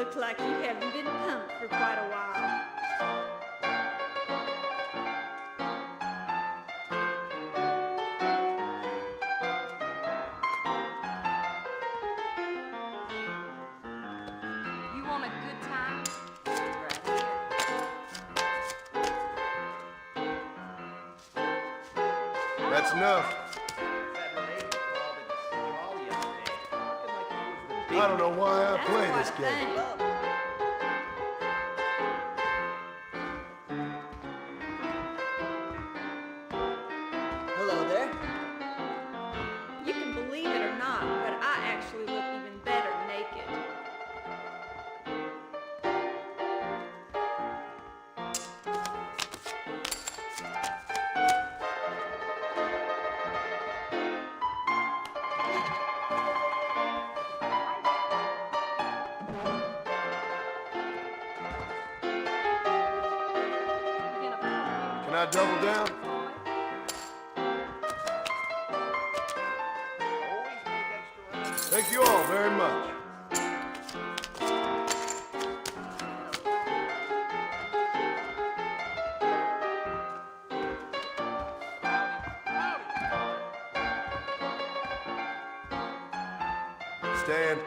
look like you haven't been pumped for quite a while. You want a good time? Right here. That's enough. I don't know why I play this game. Hello there. You can believe it or not, but I actually look even better naked. Can I double down? Thank you all very much. Stand.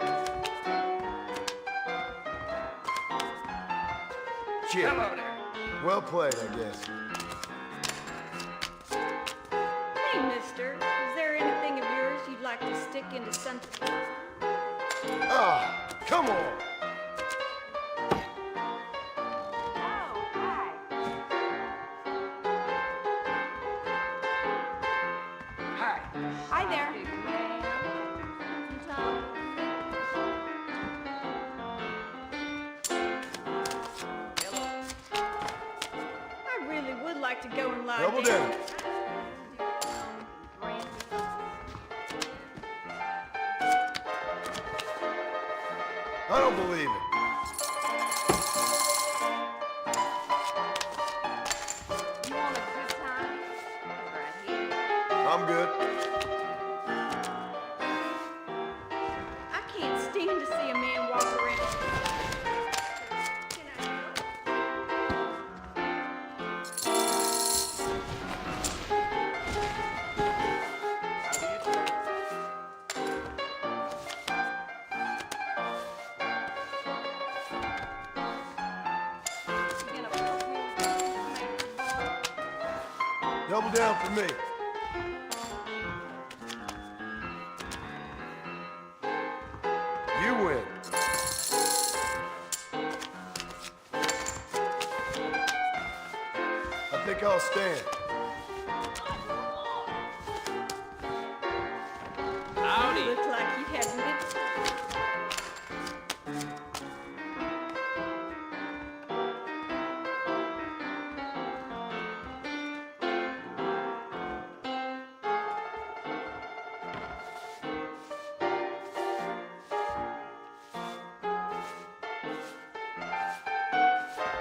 Cheer. Well played, I guess. Hey, mister, is there anything of yours you'd like to stick into something? Ah, come on. Hi there. I really would like to go and lie Double down. down. I don't believe it. You want a good time? Right here. I'm good. I can't stand to see a man walk around. Double down for me. You win. I think I'll stand. Howdy. You look like you haven't been.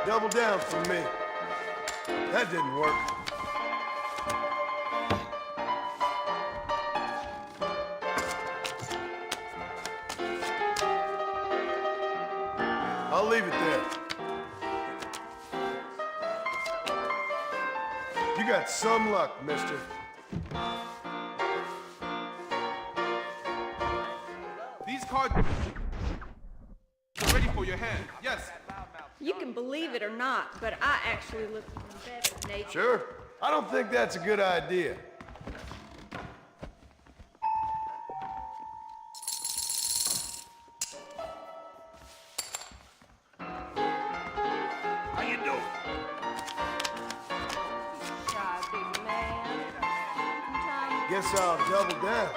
Double down for me. That didn't work. I'll leave it there. You got some luck, mister. These cards are ready for your hand. Yes. You can believe it or not, but I actually look even better naked. Sure. I don't think that's a good idea. How you doing? Shy big man. Guess I'll double down.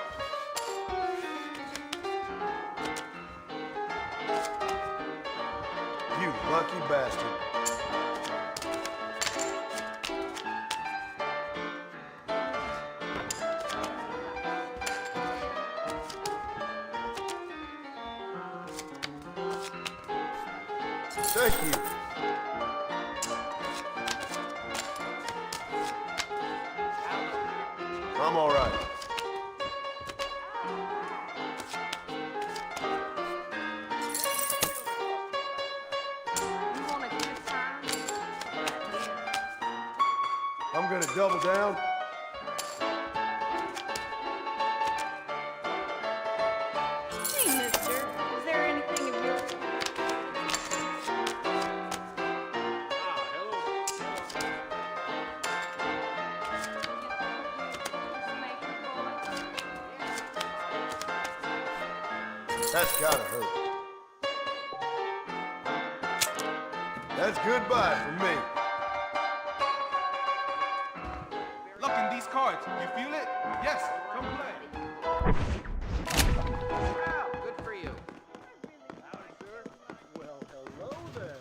You lucky bastard. Thank you. I'm all right. to double down? Hey, mister, is there anything of yours? That's gotta hurt. That's goodbye for me. Look in these cards. You feel it? Yes. Come play. Wow, good for you. Well, hello there.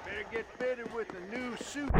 Better get fitted with a new suit.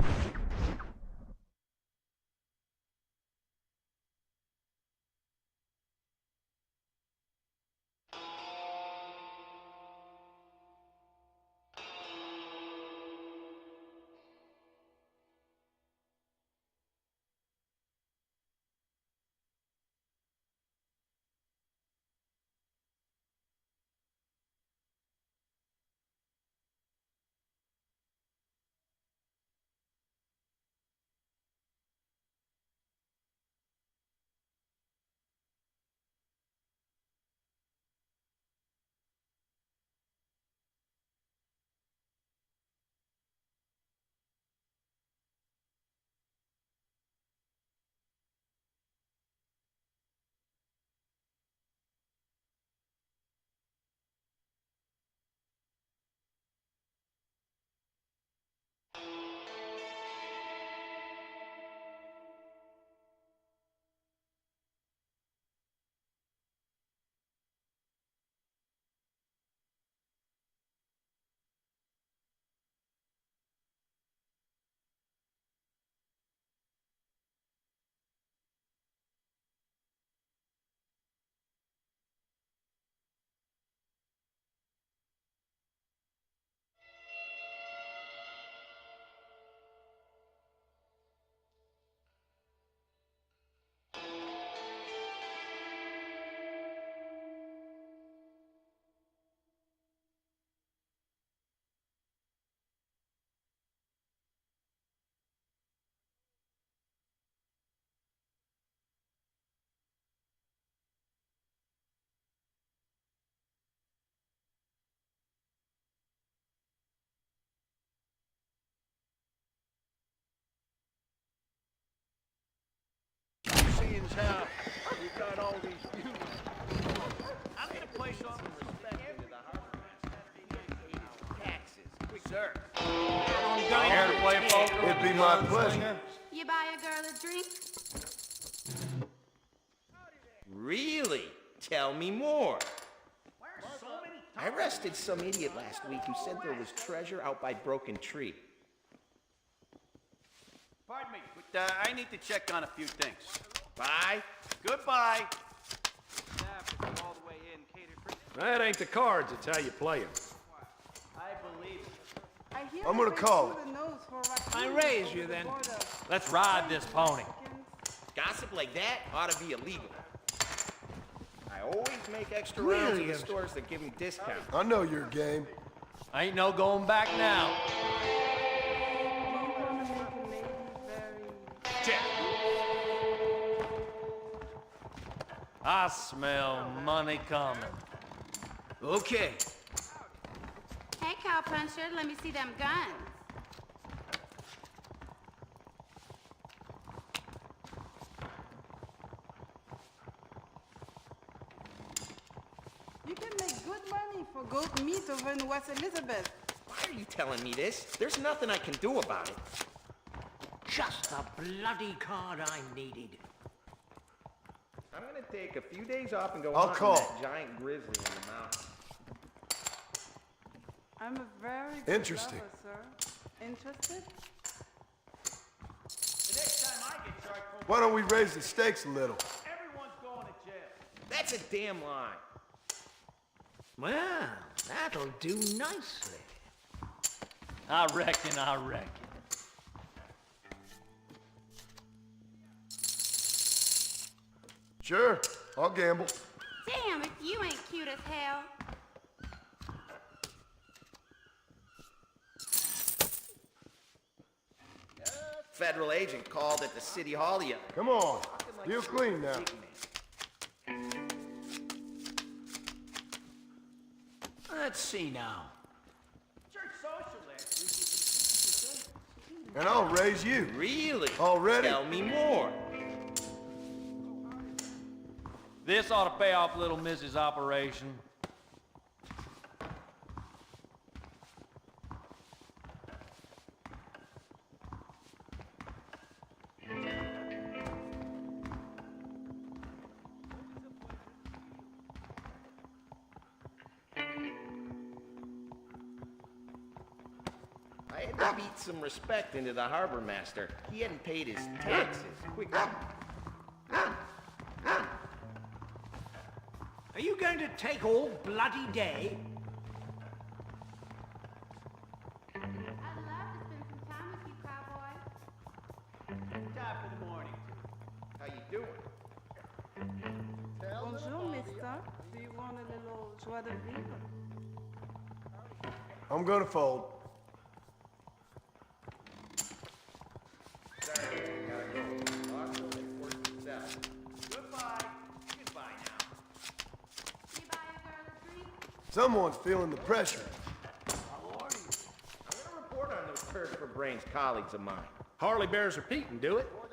Seeing as how we've got all these views. I'm gonna place some respect into the harbor taxes. Sir. Care to play poker? It'd be my pleasure. You buy a girl a drink? Really? Tell me more. I arrested some idiot last week who said there was treasure out by Broken Tree. Pardon me, but I need to check on a few things. Bye. Goodbye. That ain't the cards, it's how you play them. I believe it. I'm gonna call it. I raise you then. Let's ride this pony. Gossip like that ought to be illegal. I always make extra rounds at the stores that give me discounts. I know your game. Ain't no going back now. Check. I smell money coming. Okay. Hey, cowpuncher, let me see them guns. You can make good money for goat meat over in West Elizabeth. Why are you telling me this? There's nothing I can do about it. Just the bloody card I needed. I'm gonna take a few days off and go I'll hunting call. that giant grizzly in the mountains. I'm a very good Interesting. lover, sir. Interested? The next time I get charged for Why don't we raise the stakes a little? everyone's going to jail. That's a damn lie. Well, that'll do nicely. I reckon. Sure, I'll gamble. Damn, if you ain't cute as hell. Federal agent called at the city hall the other. Come on. You clean now. Let's see now. Church social And I'll raise you. Really? Already? Tell me more. This ought to pay off little Mrs. Operation. I had to beat some respect into the harbor master. He hadn't paid his taxes. Quick. Are you going to take all bloody day? I'd love to spend some time with you, cowboy. Top of the morning. How you doing? Bonjour, mister. Do you want a little joie de vivre? I'm gonna fold. Sorry, gotta go. Lost it for itself. Goodbye. Goodbye now. You buy a girl a drink? Someone's feeling the pressure. I'm gonna report on those turd for brains colleagues of mine. Harley bears repeating, do it? As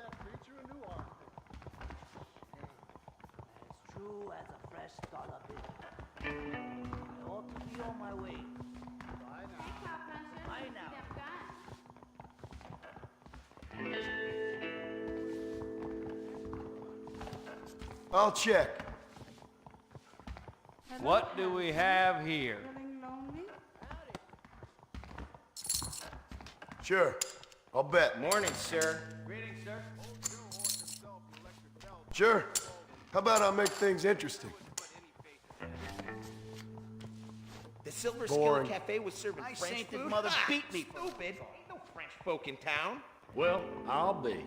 true as a fresh scallop is. I ought to be on my way. Hey, cow puncher. Bye now. You have gun. I'll check. What do we have here? Feeling lonely? Sure. I'll bet. Morning, sir. Greetings, sir. Sure. How about I make things interesting? The Silver Boring. Skillet Cafe was serving My French sainted food? mother Ah, beat me for stupid. Ain't no French folk in town. Well, I'll be.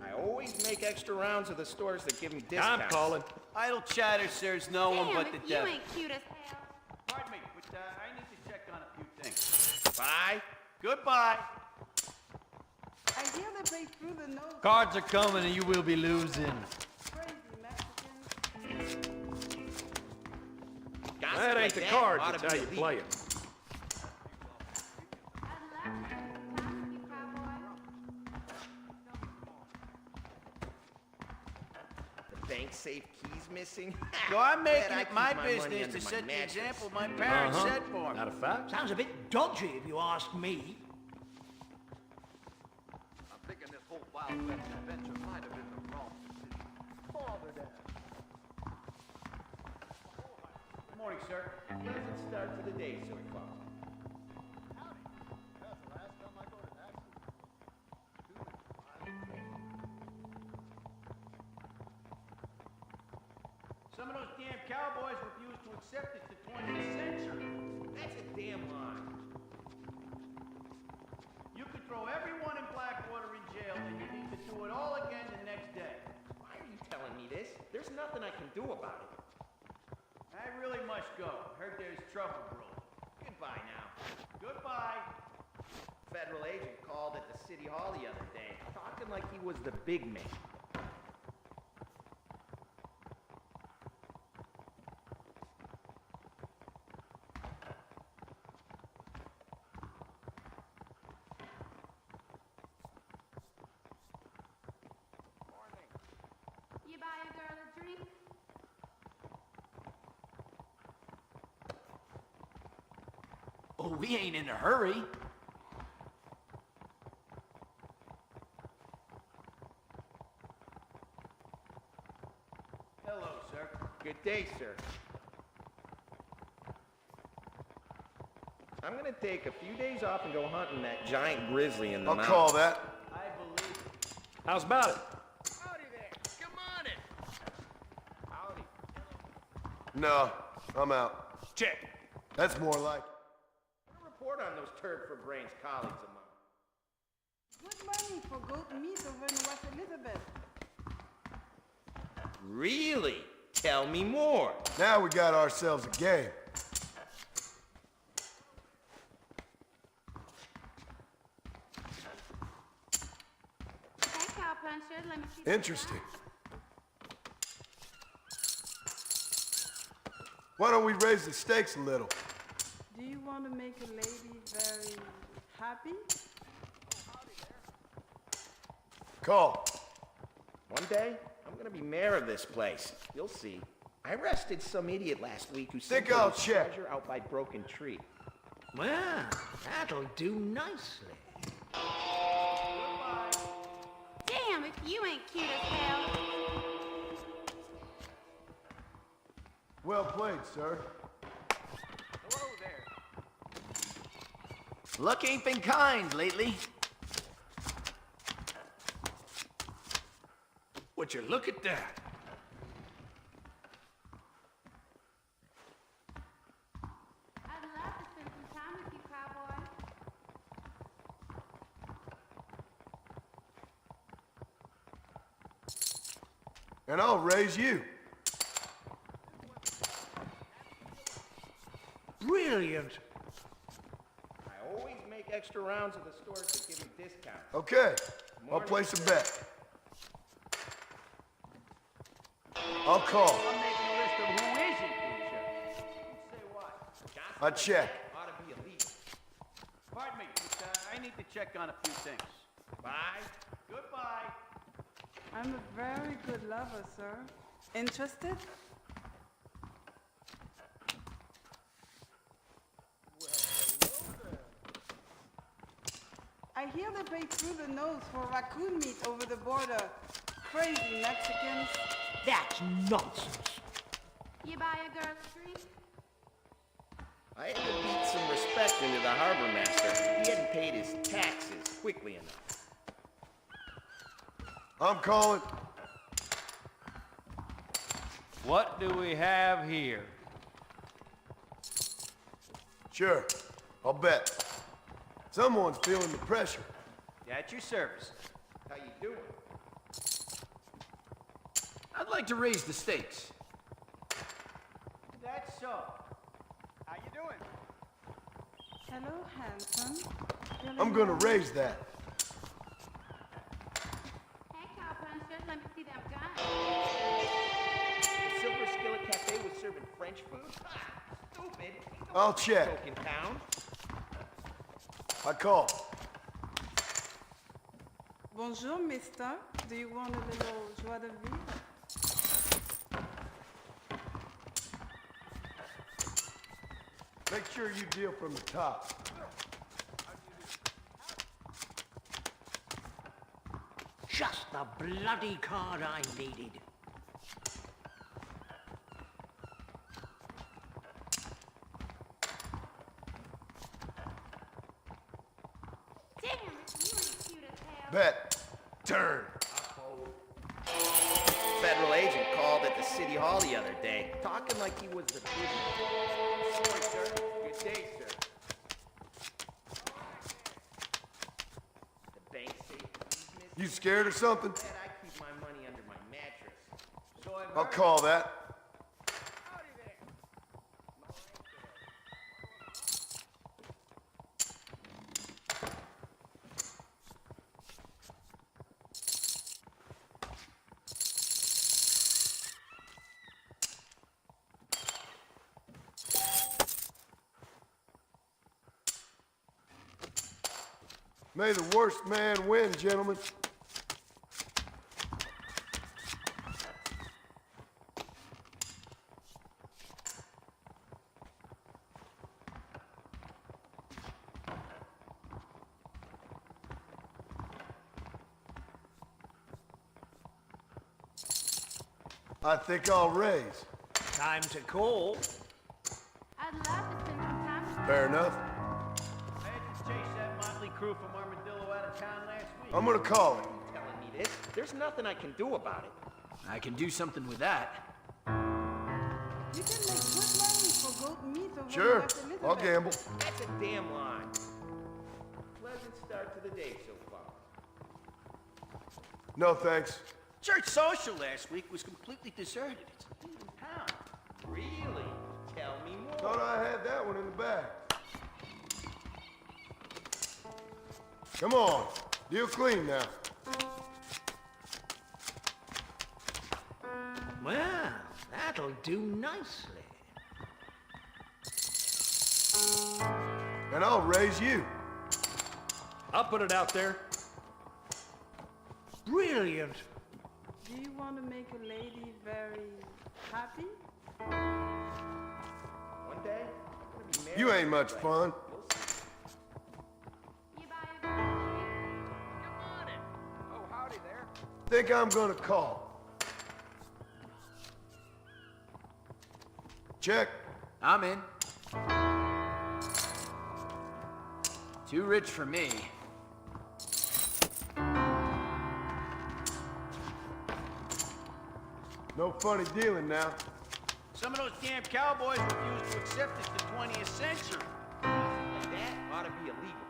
I always make extra rounds of the stores that give me I'm discounts. calling. Idle chatter serves no Damn, if you ain't cute as hell. Pardon me, but I need to check on a few things. Bye. Goodbye. I hear they play through the nose. Cards are coming and you will be losing. Crazy Mexicans. Gossip That ain't like the that cards ought that's to how be you illegal. play 'em. I'd love to spend some time with you, cowboy. The bank safe keys missing? So I'm Glad making I it keep my my money business under to my set the mattress. example my parents Uh-huh. set for me. Not a fact. Sounds a bit dodgy if you ask me. I'm thinking this whole Wild West adventure might have been the wrong decision. Bother that. Good morning, sir. Pleasant start to the day, so far. That's the last time I go to that city. Too many violent Some of those damn cowboys refuse to accept it's the 20th century. That's a damn lie. You could throw everyone in Blackwater in jail and you need to do it all again the next day. Why are you telling me this? There's nothing I can do about it. I really must go. Heard there's trouble brewing. Goodbye now. Goodbye. Federal agent called at the city hall the other day, talking like he was the big man. You buy a girl a drink? Oh, we ain't in a hurry. Hello, sir. Good day, sir. I'm gonna take a few days off and go hunting that giant grizzly in the I'll mountains. call that. I believe it. How's about it? Howdy there. Come on in. Howdy. No, I'm out. Check. That's more like it. I'm gonna report on those turd for brains colleagues of mine. Good money for goat meat over in West Elizabeth. Really? Tell me more. Now we got ourselves a game. Puncher. Let me see. Interesting. Why don't we raise the stakes a little? Do you want to make a lady very happy? Call. One day, I'm gonna be mayor of this place. You'll see. I arrested some idiot last week who Think said I'll his check. treasure out by Broken Tree. Well, that'll do nicely. Damn, if you ain't cute as hell. Well played, sir. Hello there. Luck ain't been kind lately. Would you look at that? I'd love to spend some time with you, cowboy. And I'll raise you. Brilliant. I always make extra rounds of the stores that give me discounts. Okay, I'll place a bet. I'll call. I'm making a list of who isn't in church. You say what? I check. Ought to be illegal. Pardon me, I need to check on a few things. Bye. Goodbye. I'm a very good lover, sir. Interested? I hear they pay through the nose for raccoon meat over the border. Crazy Mexicans. That's nonsense. You buy a girl a drink? I had to beat some respect into the harbor master. He hadn't paid his taxes quickly enough. I'm calling. What do we have here? Sure, I'll bet. Someone's feeling the pressure. At your service. How you doing? I'd like to raise the stakes. That's so. How you doing? Hello, handsome. I'm gonna raise that. Hey, cowpuncher, let me see them guns. The Silver Skillet Cafe was serving French food? Ah, stupid. I'll check. Joke in town. I call. Bonjour, mister. Do you want a little joie de vivre? Make sure you deal from the top. Just the bloody card I needed. Damn, if you ain't cute as hell. Bet. Turn. Federal agent called at the city hall the other day, talking like he was the business. Sorry, sir. Good day, sir. The bank safe. You scared or something? I keep my money under my mattress. So I've I'll heard. call that. May the worst man win, gentlemen. I think I'll raise. Time to call. I'd love to spend some time with you. Fair enough. I had to chase that motley crew from Armadillo out of town last week. I'm gonna call it. Telling me this? There's nothing I can do about it. I can do something with that. You can make good money for goat meat over Sure, West Elizabeth. I'll gamble. That's a damn lie. Pleasant start to the day so far. No thanks. Church social last week was completely deserted. It's a leaving town. Really? Tell me more. Thought I had that one in the bag. Come on, deal clean now. That'll do nicely. And I'll raise you. I'll put it out there. Brilliant. Do you want to make a lady very happy? One day, I'm gonna be married. You ain't much fun. Oh, howdy there. Think I'm gonna call. Check. I'm in. Too rich for me. No funny dealing now. Some of those damn cowboys refuse to accept it's the 20th century. Nothing like that ought to be illegal.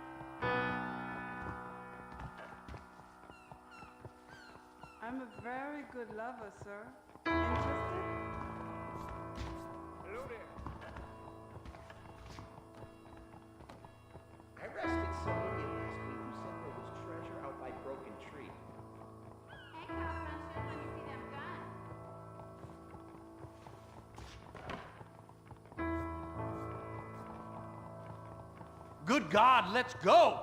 I'm a very good lover, sir. Interested? Hello there. I arrested some idiot last week who said there was treasure out by Broken Tree. Hey, girlfriend, let me see them guns. Good God, let's go!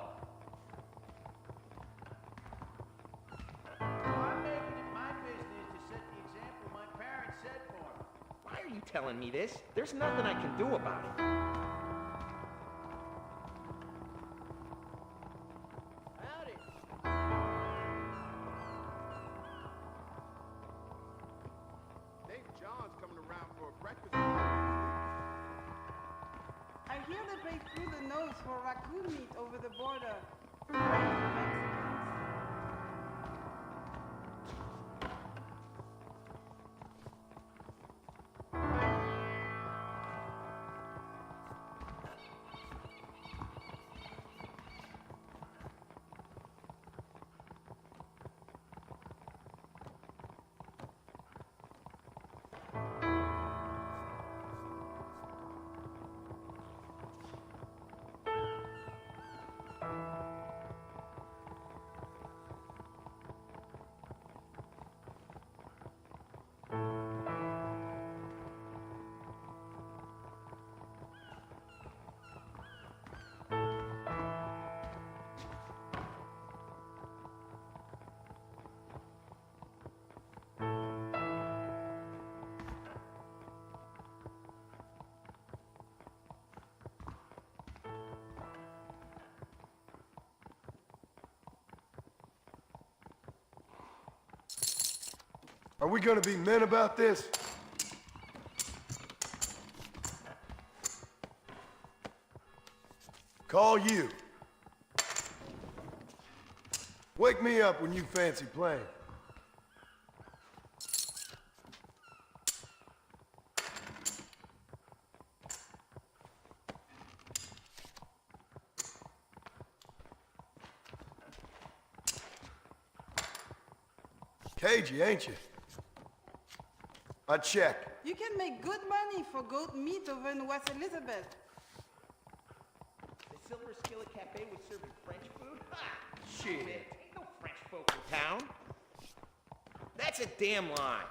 I'm making it my business to set the example my parents set for me. Why are you telling me this? There's nothing I can do about it. Howdy. Dave John's coming around for a breakfast. I hear they pay through the nose for raccoon meat over the border. Are we gonna be men about this? Call you. Wake me up when you fancy playing. Cagey, ain't you? I check. You can make good money for goat meat over in West Elizabeth. The Silver Skillet Cafe was serving French food? Ha! Shit. Ain't no French folk in town. That's a damn lie.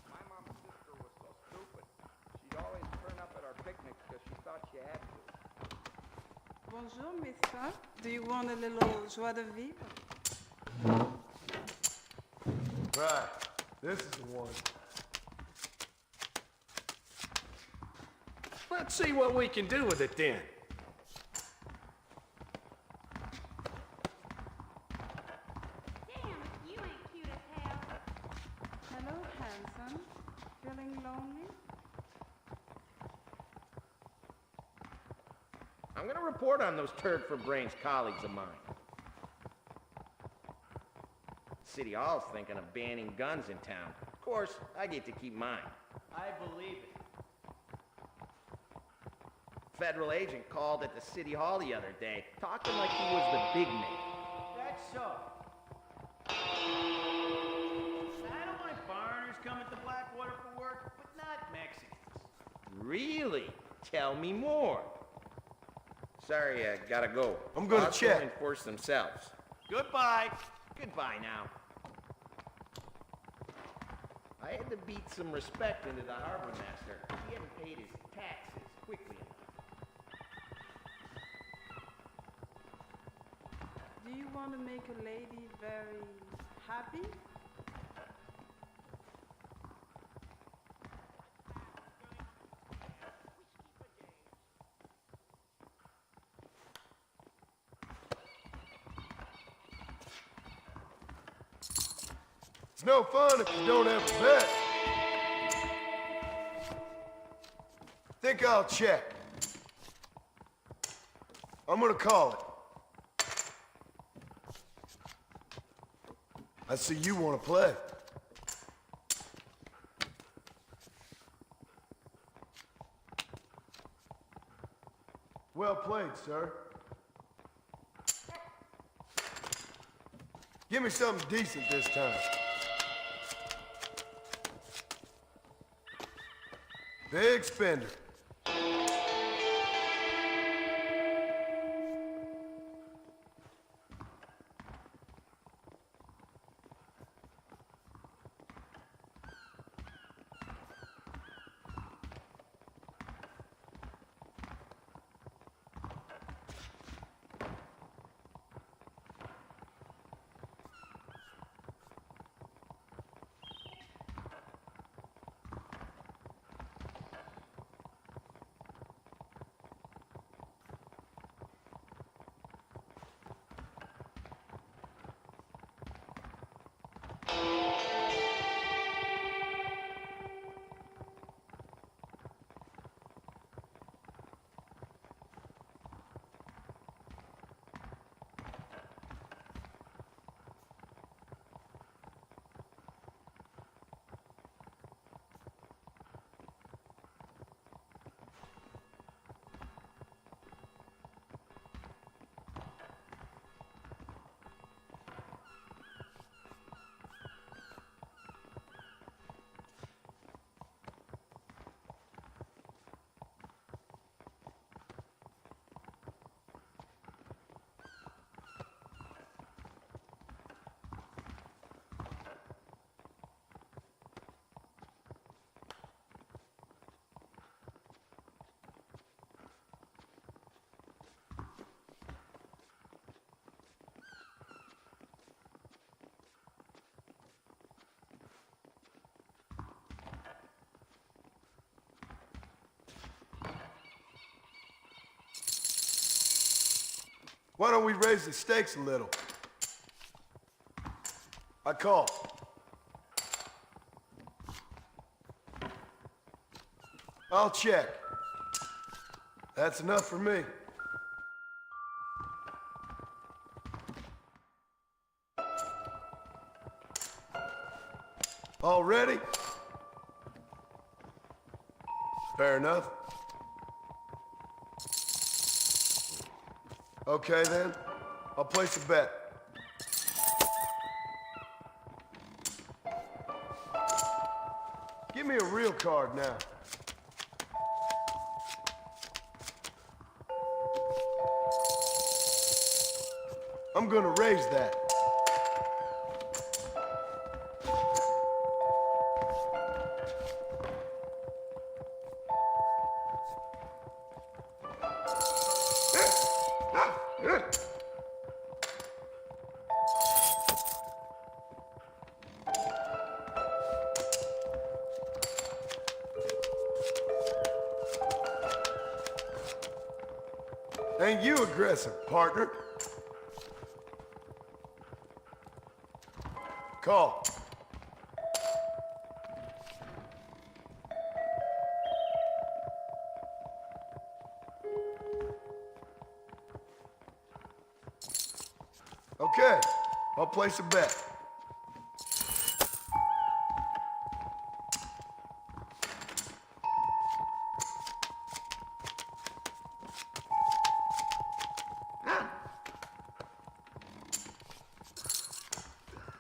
My mama's sister was so stupid. She'd always turn up at our picnics because she thought she had to. Bonjour, mister. Do you want a little joie de vivre? Right. This is the one. Let's see what we can do with it then. Damn, you ain't cute as hell. Hello, handsome. Feeling lonely? I'm gonna report on those turd for brains colleagues of mine. City Hall's thinking of banning guns in town. Of course, I get to keep mine. I believe it. Federal agent called at the City Hall the other day, talking like he was the big man. That's so. I don't mind foreigners coming to Blackwater for work, but not Mexicans. Really? Tell me more. Sorry, I gotta go. I'm gonna Laws check. will enforce themselves. Goodbye. Goodbye now. I had to beat some respect into the harbor master. He hadn't paid his taxes quickly enough. Do you want to make a lady very happy? It's no fun if you don't have a bet. Think I'll check. I'm gonna call it. I see you want to play. Well played, sir. Give me something decent this time. Big spender. Why don't we raise the stakes a little? I call. I'll check. That's enough for me. All ready? Fair enough. Okay then, I'll place a bet. Give me a real card now. I'm gonna raise that. Ain't you aggressive, partner? Call. Okay, I'll place a bet.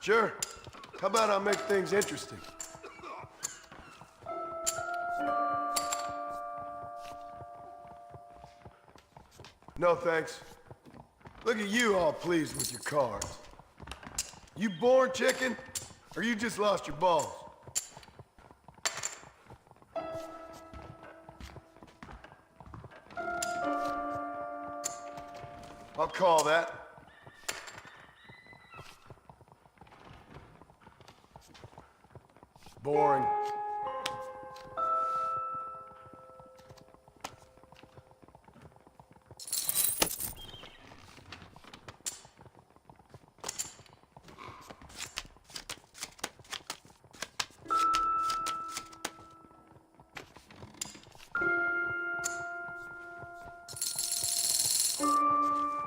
Sure. How about I make things interesting? No, thanks. Look at you all pleased with your cards. You born chicken, or you just lost your balls? I'll call that. Boring.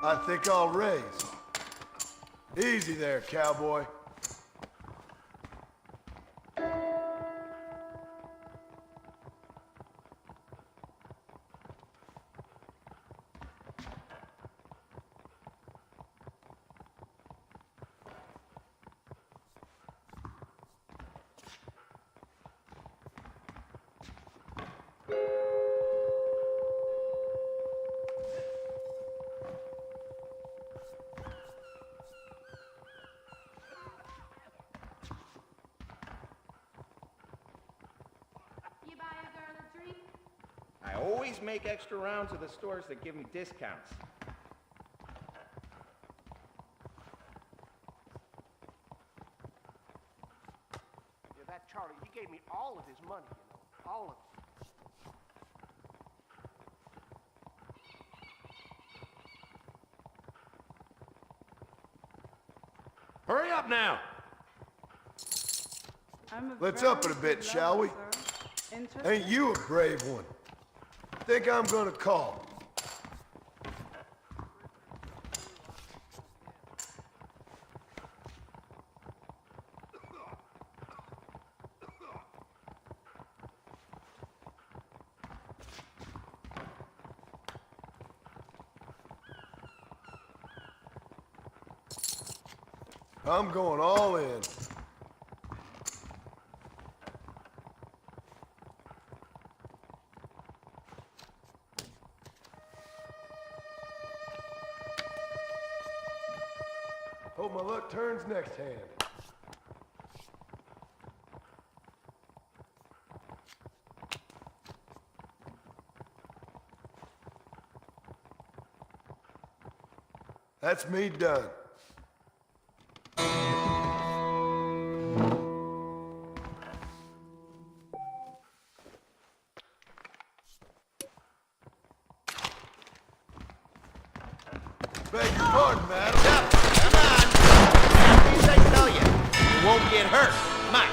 I think I'll raise. Easy there, cowboy. You buy a girl a drink? I always make extra rounds of the stores that give me discounts. Yeah, that Charlie, he gave me all of his money, you know. All of it. Hurry up now! Let's up it a bit, shall we? Ain't you a brave one? Think I'm gonna call. I'm going all in. Hope my luck turns next hand. That's me done. Beg your pardon, madam. Come on. Please, I tell you, you won't get hurt much.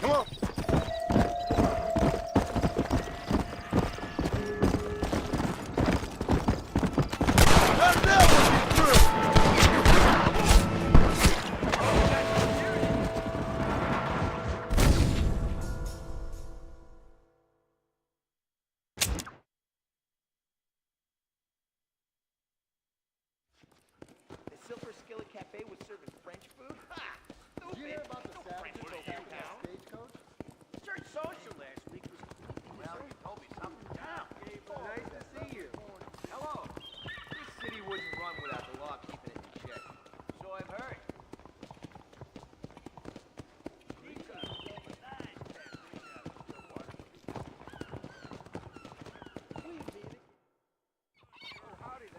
Come on. How'd that one get through? The Silver Skillet Cafe was serving French food? Ha! Stupid! Did you hear about the No savages French food over attacking town. that stagecoach? Church social last week was... Well, you told me something down. Nice to see you. Hello. This city wouldn't run without the law keeping it in check. So I've heard. Howdy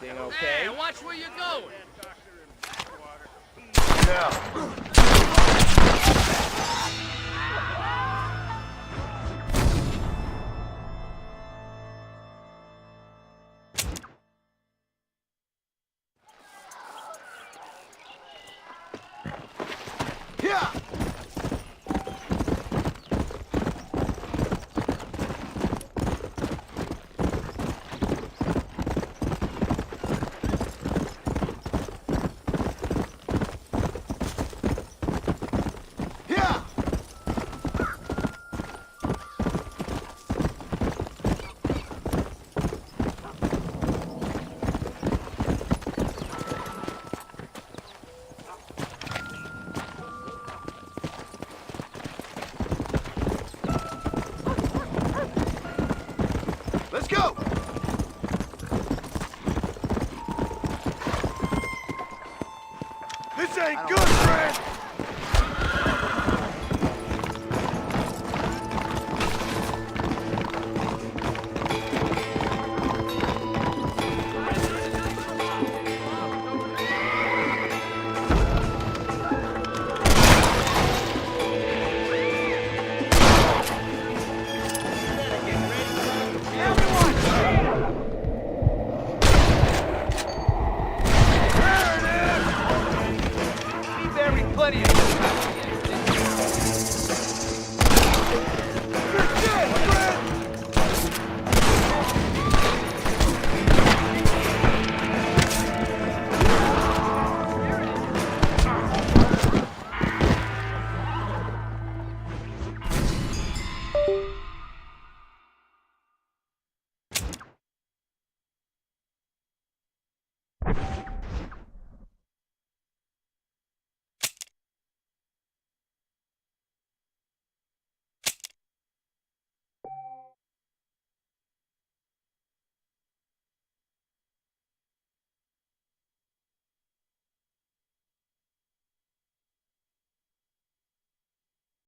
Everything okay? Hey, watch where you're going. Yeah. Let's go! This ain't good, friend! Plenty of